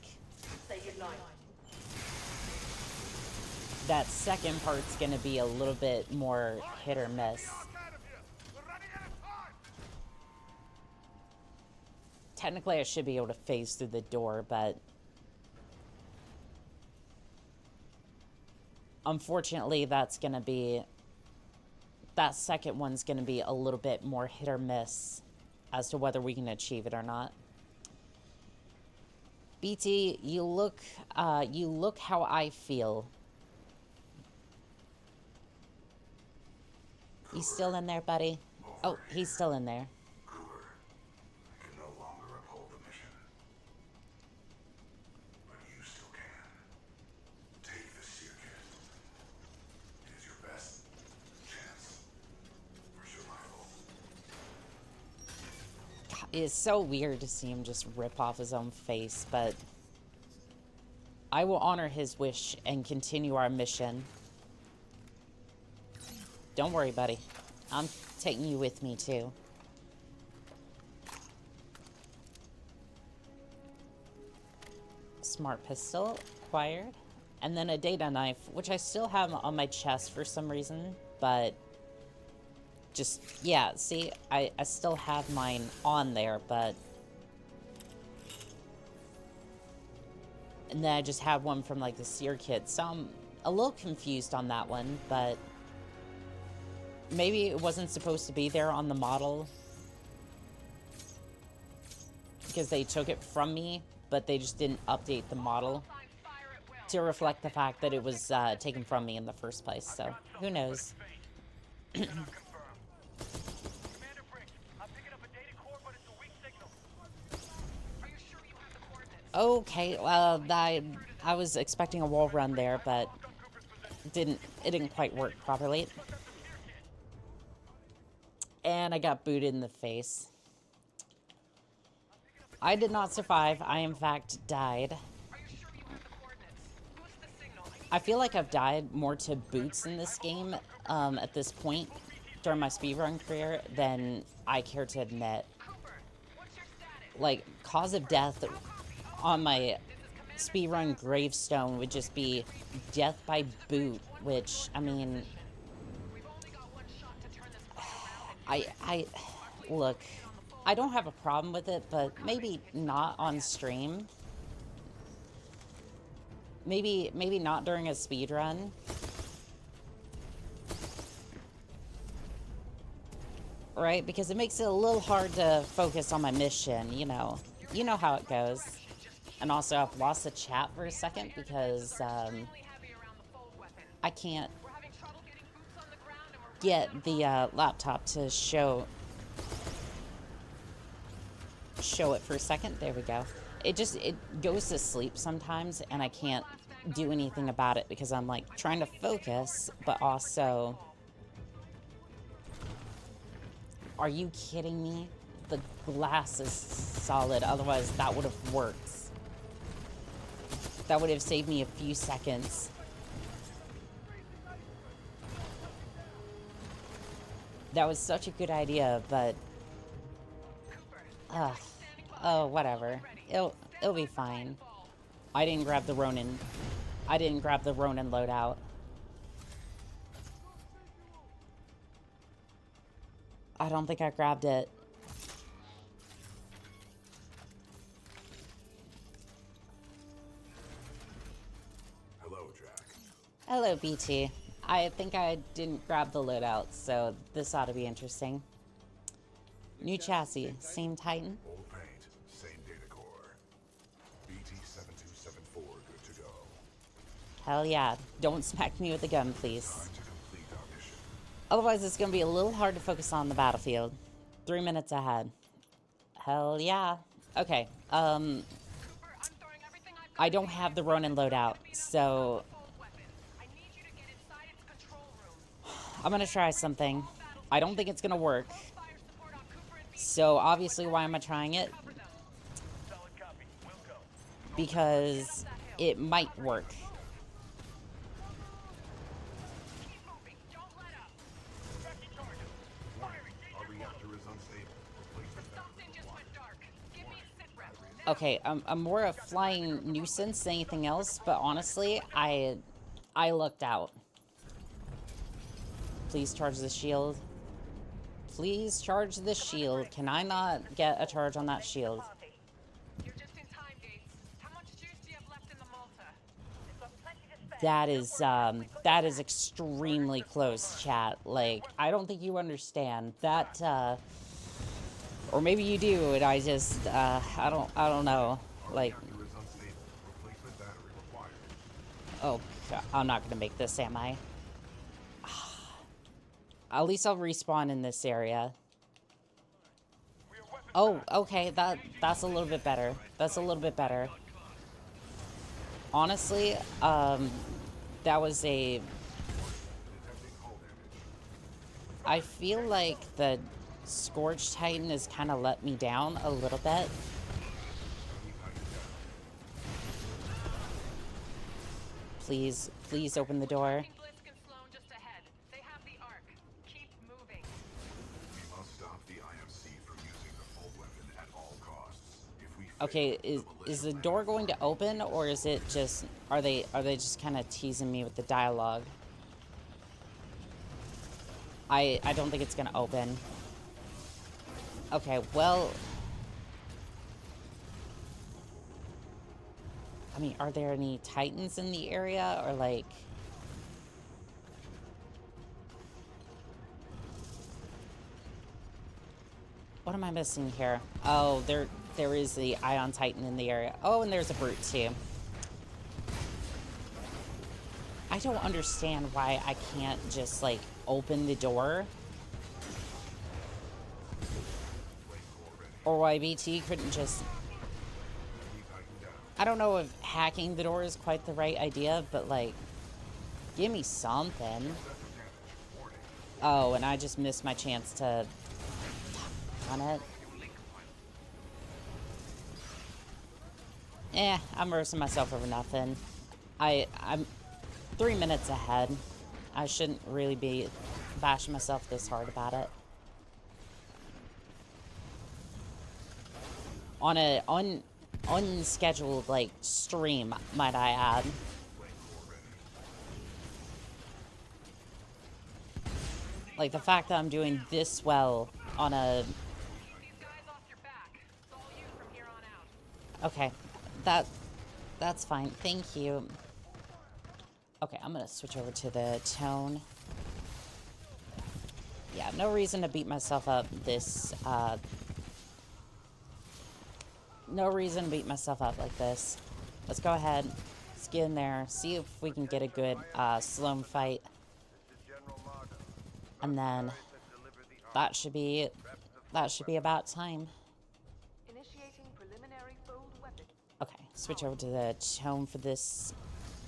that second part's gonna be a little bit more hit or miss. Technically, I should be able to phase through the door, but unfortunately, that's gonna be... that second one's gonna be a little bit more hit or miss as to whether we can achieve it or not. BT, you look how I feel. He's still in there, buddy? Oh, he's still in there. Cooper, I can no longer uphold the mission. But you still can. Take the circuit. It is your best chance for survival. It's so weird to see him just rip off his own face, but I will honor his wish and continue our mission. Don't worry, buddy. I'm taking you with me, too. Smart pistol acquired. And then a data knife, which I still have on my chest for some reason, but just, yeah, see, I still have mine on there, but... and then I just have one from, like, the Seer kit, so I'm a little confused on that one, but... maybe it wasn't supposed to be there on the model because they took it from me, but they just didn't update the model to reflect the fact that it was taken from me in the first place, so who knows. Commander Brick, I'm picking up a data core, but it's a weak signal. Are you sure you have the coordinates? Okay, well, I was expecting a wall run there, but it didn't quite work properly. And I got booted in the face. I did not survive. I, in fact, died. Are you sure you have the coordinates? Boost the signal. I feel like I've died more to boots in this game at this point during my speedrun career than I care to admit. Cooper, what's your status? Like, cause of death on my speedrun gravestone would just be death by boot, which, I mean... We've only got one shot to turn this place around. look, I don't have a problem with it, but maybe not on stream. Maybe not during a speed run. Right? Because it makes it a little hard to focus on my mission, you know. You know how it goes. And also, I've lost the chat for a second because I can't get the laptop to show it for a second. There we go. It goes to sleep sometimes, and I can't do anything about it because I'm like trying to focus, but also... Are you kidding me? The glass is solid, otherwise that would have worked. That would have saved me a few seconds. That was such a good idea, but... oh, whatever. It'll be fine. I didn't grab the Ronin. I didn't grab the Ronin loadout. I don't think I grabbed it. Hello, Jack. Hello, BT. I think I didn't grab the loadout, so this ought to be interesting. New chassis, same Titan. Old paint, same data core. BT-7274, good to go. Hell yeah. Don't smack me with a gun, please. Time to complete our mission. Otherwise, it's going to be a little hard to focus on the battlefield. 3 minutes ahead. Hell yeah. Okay, I don't have the Ronin loadout, so... I'm going to try something. I don't think it's going to work. So, obviously, why am I trying it? Because it might work. Okay, I'm more a flying nuisance than anything else, but honestly, I lucked out. Please charge the shield. Please charge the shield. Can I not get a charge on that shield? You're just in time, Gates. How much juice do you have left in the Malta? That is extremely close, chat. Like, I don't think you understand that, or maybe you do, and I just, I don't know. Like, oh, God, I'm not gonna make this, am I? At least I'll respawn in this area. Oh, okay, that's a little bit better. That's a little bit better. Honestly, that was a... I feel like the Scorch Titan has kind of let me down a little bit. Please, please open the door. Okay, is the door going to open, or is it just... Are they just kind of teasing me with the dialogue? I don't think it's gonna open. Okay, well... I mean, are there any Titans in the area, or like... What am I missing here? Oh, there is the Ion Titan in the area. Oh, and there's a Brute too. I don't understand why I can't just, like, open the door. Or why BT couldn't just... I don't know if hacking the door is quite the right idea, but, like, give me something. Oh, and I just missed my chance to... on it. I'm roasting myself over nothing. I'm 3 minutes ahead. I shouldn't really be bashing myself this hard about it. On a unscheduled, like, stream, might I add. Like, the fact that I'm doing this well on a Okay, that's fine. Thank you. Okay, I'm gonna switch over to the tone. Yeah, no reason to beat myself up this, no reason to beat myself up like this. Let's go ahead, let's get in there, see if we can get a good, Sloan fight. And then, that should be about time. Initiating preliminary fold weapon. Okay, switch over to the tone for this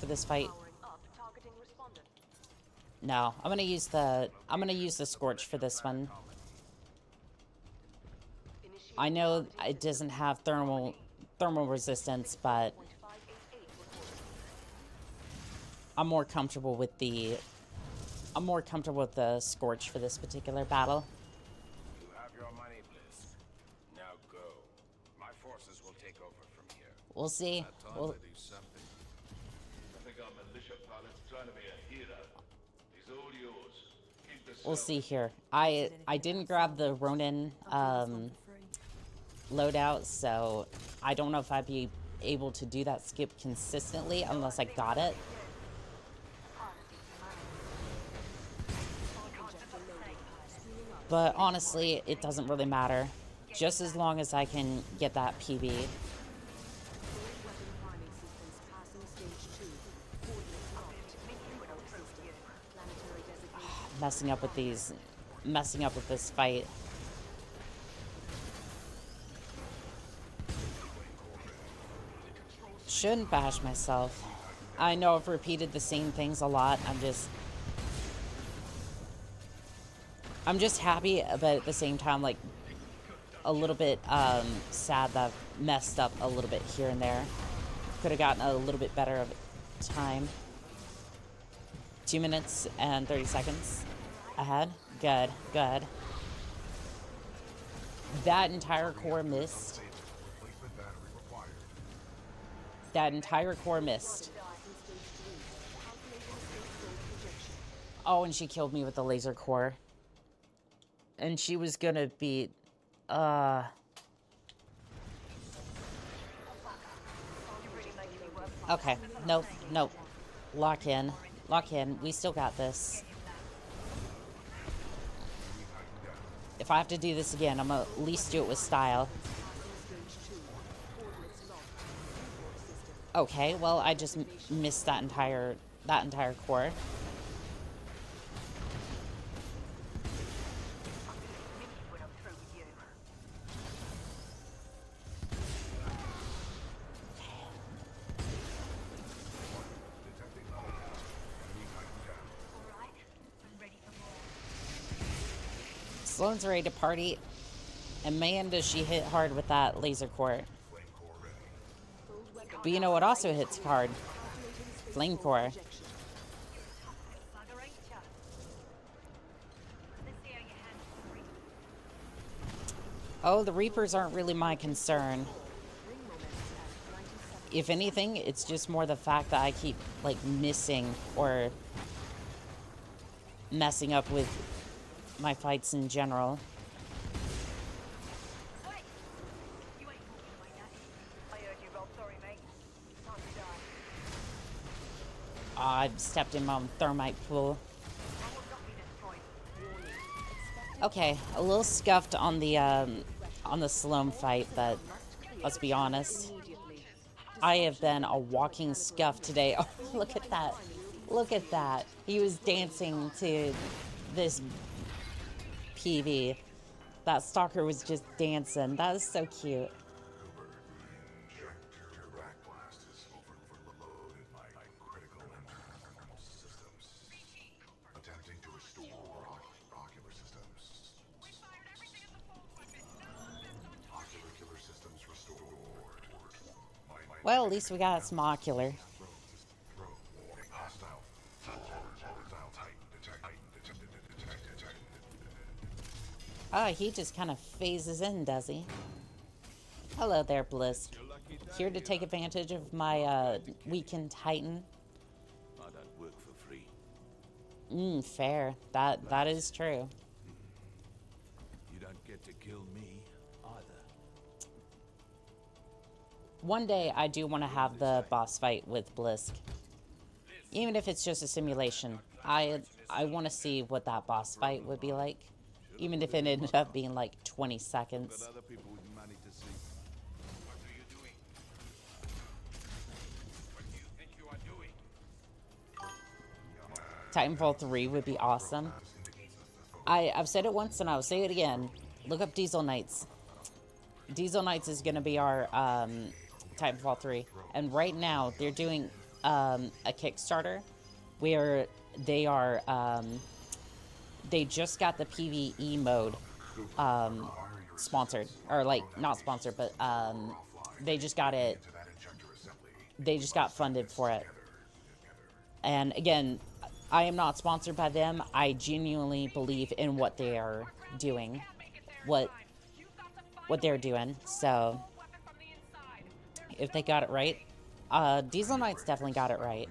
fight. Powering up targeting respondent. No, I'm gonna use the Scorch for this one. I know it doesn't have thermal resistance, but I'm more comfortable with the Scorch for this particular battle. You have your money, Bliss. Now go. My forces will take over from here. We'll see. Time We'll, they do something. I think our militia pilot's trying to be a hero. He's all yours. Keep the we'll cell. see here. I didn't grab the Ronin loadout, so I don't know if I'd be able to do that skip consistently unless I got it. But honestly, it doesn't really matter. Just as long as I can get that PB. Messing up with this fight. Shouldn't bash myself. I know I've repeated the same things a lot. I'm just happy, but at the same time, like, a little bit sad that I've messed up a little bit here and there. Could have gotten a little bit better of time. 2 minutes and 30 seconds ahead. Good, good. That entire core missed. That entire core missed. Oh, and she killed me with the laser core. And she was gonna be, okay, nope, nope. Lock in. Lock in. We still got this. If I have to do this again, I'm gonna at least do it with style. Okay, well, I just missed that entire core. Sloane's ready to party, and man, does she hit hard with that laser core. But you know what also hits hard? Flame core. Oh, the Reapers aren't really my concern. If anything, it's just more the fact that I keep, like, missing or messing up with my fights in general. I stepped in my own thermite pool. Okay, a little scuffed on the Sloan fight, but let's be honest. I have been a walking scuff today. Oh, look at that. Look at that. He was dancing to this PV. That stalker was just dancing. That is so cute. Well, at least we got some ocular. Oh, he just kind of phases in, does he? Hello there, Bliss. Here to take advantage of my weakened Titan. I don't work for free. Fair. That is true. You don't get to kill me either. One day I do want to have the boss fight with Blisk. Even if it's just a simulation. I want to see what that boss fight would be like. Even if it ended up being like 20 seconds. But other people with money to see. What are you doing? What do you think you are doing? Titanfall 3 would be awesome. I've said it once and I'll say it again. Look up Diesel Knights. Diesel Knights is going to be our Titanfall 3. And right now, they're doing a Kickstarter where they are... they just got the PvE mode sponsored. Or, like, not sponsored, but they just got it... They just got funded for it. And, again... I am not sponsored by them. I genuinely believe in what they are doing. What they're doing. So, if they got it right. Diesel Knights definitely got it right.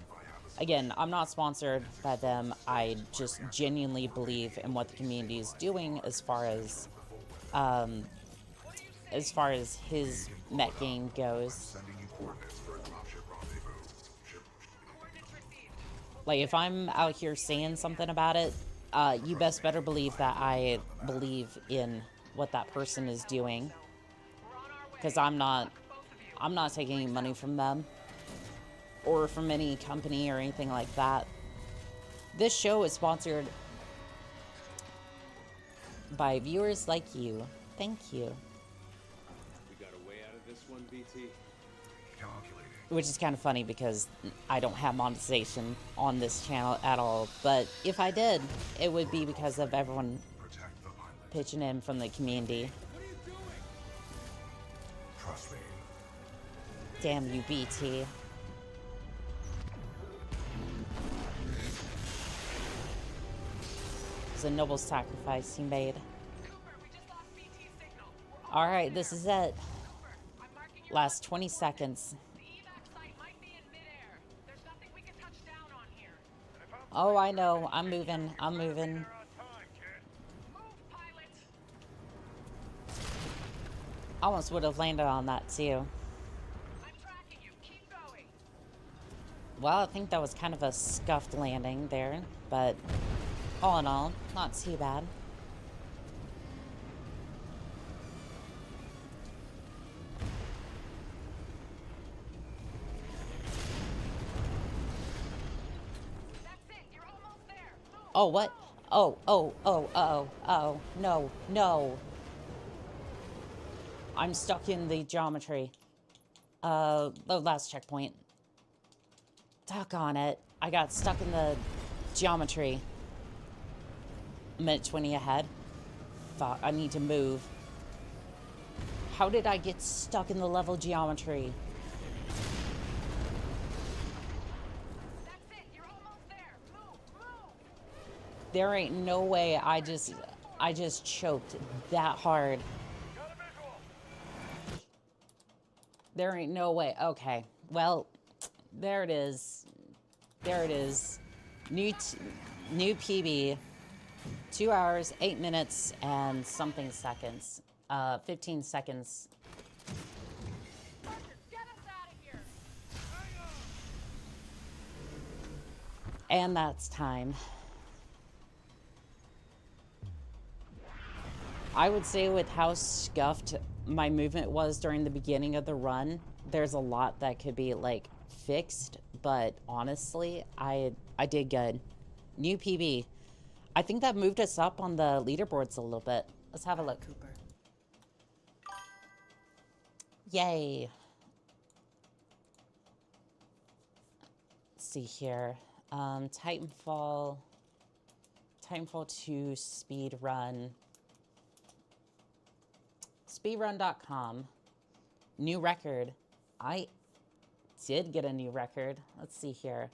Again, I'm not sponsored by them. I just genuinely believe in what the community is doing as far as his mech game goes. Like, if I'm out here saying something about it, you best better believe that I believe in what that person is doing. Because I'm not taking any money from them. Or from any company or anything like that. This show is sponsored by viewers like you. Thank you. We got a way out of this one, BT? Which is kind of funny because I don't have monetization on this channel at all. But if I did, it would be because of everyone pitching in from the community. Trust me. Damn you, BT. It's a noble sacrifice he made. Alright, this is it. Last 20 seconds. Oh, I know. I'm moving. I'm moving. I almost would have landed on that, too. Well, I think that was kind of a scuffed landing there, but all in all, not too bad. Oh, what? Oh, no, no. I'm stuck in the geometry. The last checkpoint. Doggone it. I got stuck in the geometry. Minute 20 ahead. Fuck, I need to move. How did I get stuck in the level geometry? There ain't no way I just choked that hard. There ain't no way. Okay. Well, there it is. There it is. New PB. 2 hours, 8 minutes, and something seconds. 15 seconds. And that's time. I would say with how scuffed my movement was during the beginning of the run, there's a lot that could be, like, fixed. But honestly, I did good. New PB. I think that moved us up on the leaderboards a little bit. Let's have a look. Cooper. Yay. Let's see here. Titanfall 2 speed run. Speedrun.com. New record. I did get a new record. Let's see here.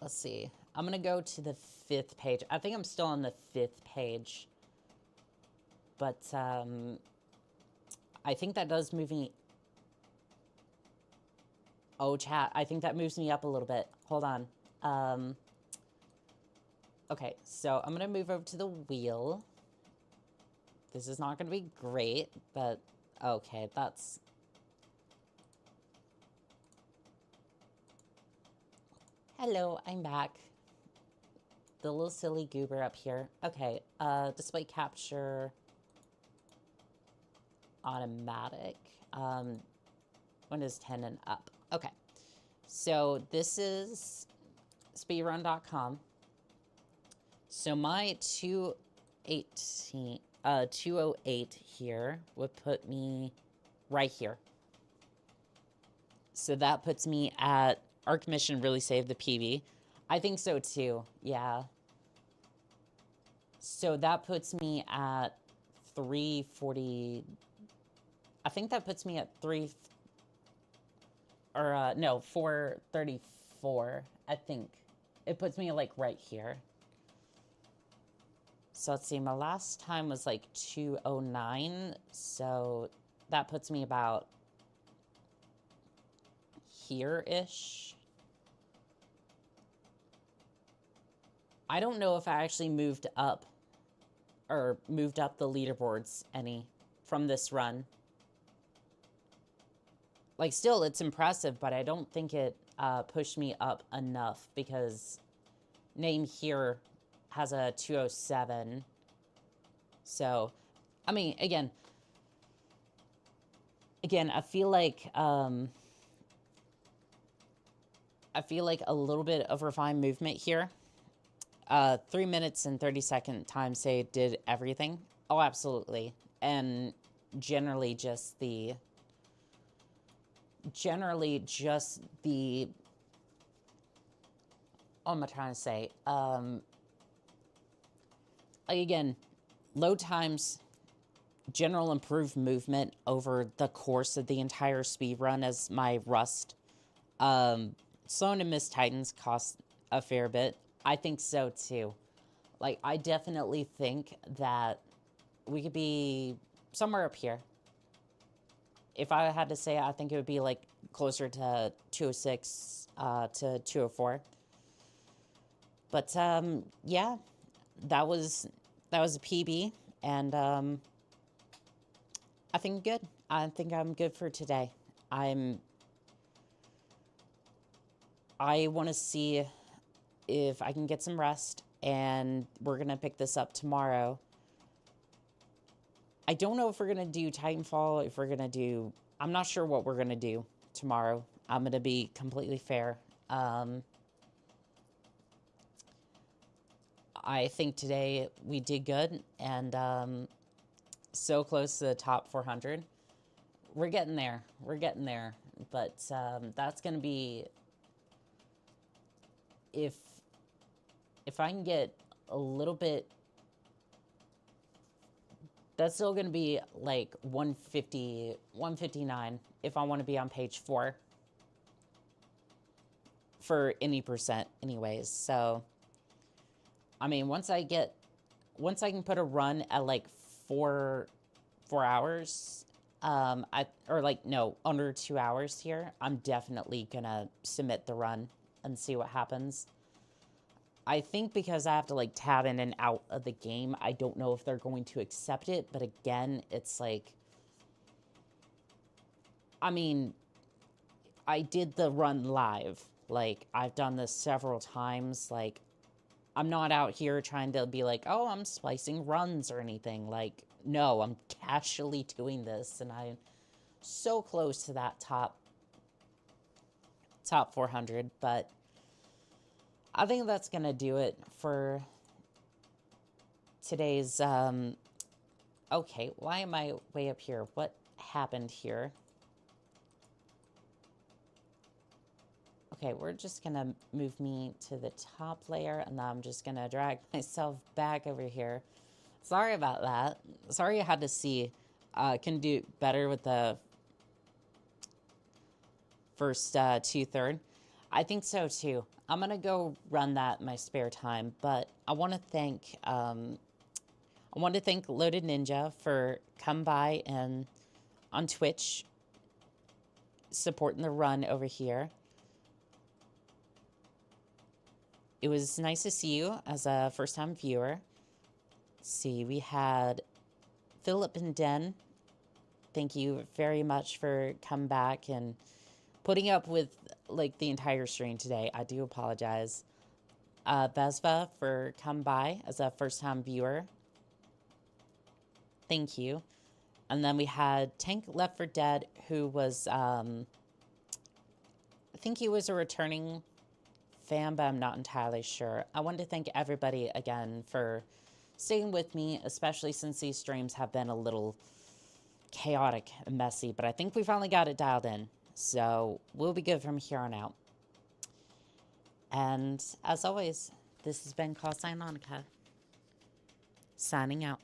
Let's see. I'm going to go to the 5th page. I think I'm still on the 5th page. But, I think that does move me... Oh, chat. I think that moves me up a little bit. Hold on. Okay, so I'm going to move over to the wheel. This is not going to be great, but okay, that's... Hello, I'm back. The little silly goober up here. Okay, display capture automatic. Windows 10 and up. Okay, so this is speedrun.com. So my 208 here would put me right here. So that puts me at... Arc Mission really saved the PB. I think so too, yeah. So that puts me at 340... I think that puts me at 434, I think. It puts me like right here. So let's see, my last time was like 209, so that puts me about here-ish. I don't know if I actually moved up the leaderboards any from this run. Like, still, it's impressive, but I don't think it pushed me up enough because name here has a 207. So, I mean, again, I feel like a little bit of refined movement here. 3 minutes and 30-second time say did everything. Oh, absolutely. And generally just the what am I trying to say? Like, again, load times, general improved movement over the course of the entire speed run as my rust. Slowing and Miss Titans cost a fair bit. I think so too. Like, I definitely think that we could be somewhere up here. If I had to say, I think it would be like closer to 206 to 204. But yeah, that was a PB, and I think good. I think I'm good for today. I want to see if I can get some rest, and we're going to pick this up tomorrow. I don't know if we're going to do Titanfall, if we're going to do... I'm not sure what we're going to do tomorrow. I'm going to be completely fair. I think today we did good, and so close to the top 400. We're getting there. We're getting there. But that's going to be... If I can get a little bit... That's still going to be like 150, 159 if I want to be on page 4. For any percent anyways. So, I mean, once I can put a run at like 4 hours, under 2 hours here, I'm definitely going to submit the run and see what happens. I think because I have to like tab in and out of the game, I don't know if they're going to accept it. But again, it's like, I mean, I did the run live. Like, I've done this several times. Like, I'm not out here trying to be like, oh, I'm splicing runs or anything. Like, no, I'm casually doing this, and I'm so close to that top 400, but I think that's going to do it for today's, okay, why am I way up here? What happened here? Okay, we're just going to move me to the top layer, and then I'm just going to drag myself back over here. Sorry about that. Sorry I had to see. Can do better with the first 2/3. I think so too. I'm gonna go run that in my spare time, but I want to thank Loaded Ninja for coming by and on Twitch supporting the run over here. It was nice to see you as a first-time viewer. Let's see, we had Philip and Den, thank you very much for coming back and putting up with, like, the entire stream today. I do apologize. Vesva for come by as a first-time viewer. Thank you. And then we had Tank Left for Dead, who was, I think he was a returning fan, but I'm not entirely sure. I wanted to thank everybody again for staying with me, especially since these streams have been a little chaotic and messy, but I think we finally got it dialed in. So we'll be good from here on out. And as always, this has been Call Sign Monica, signing out.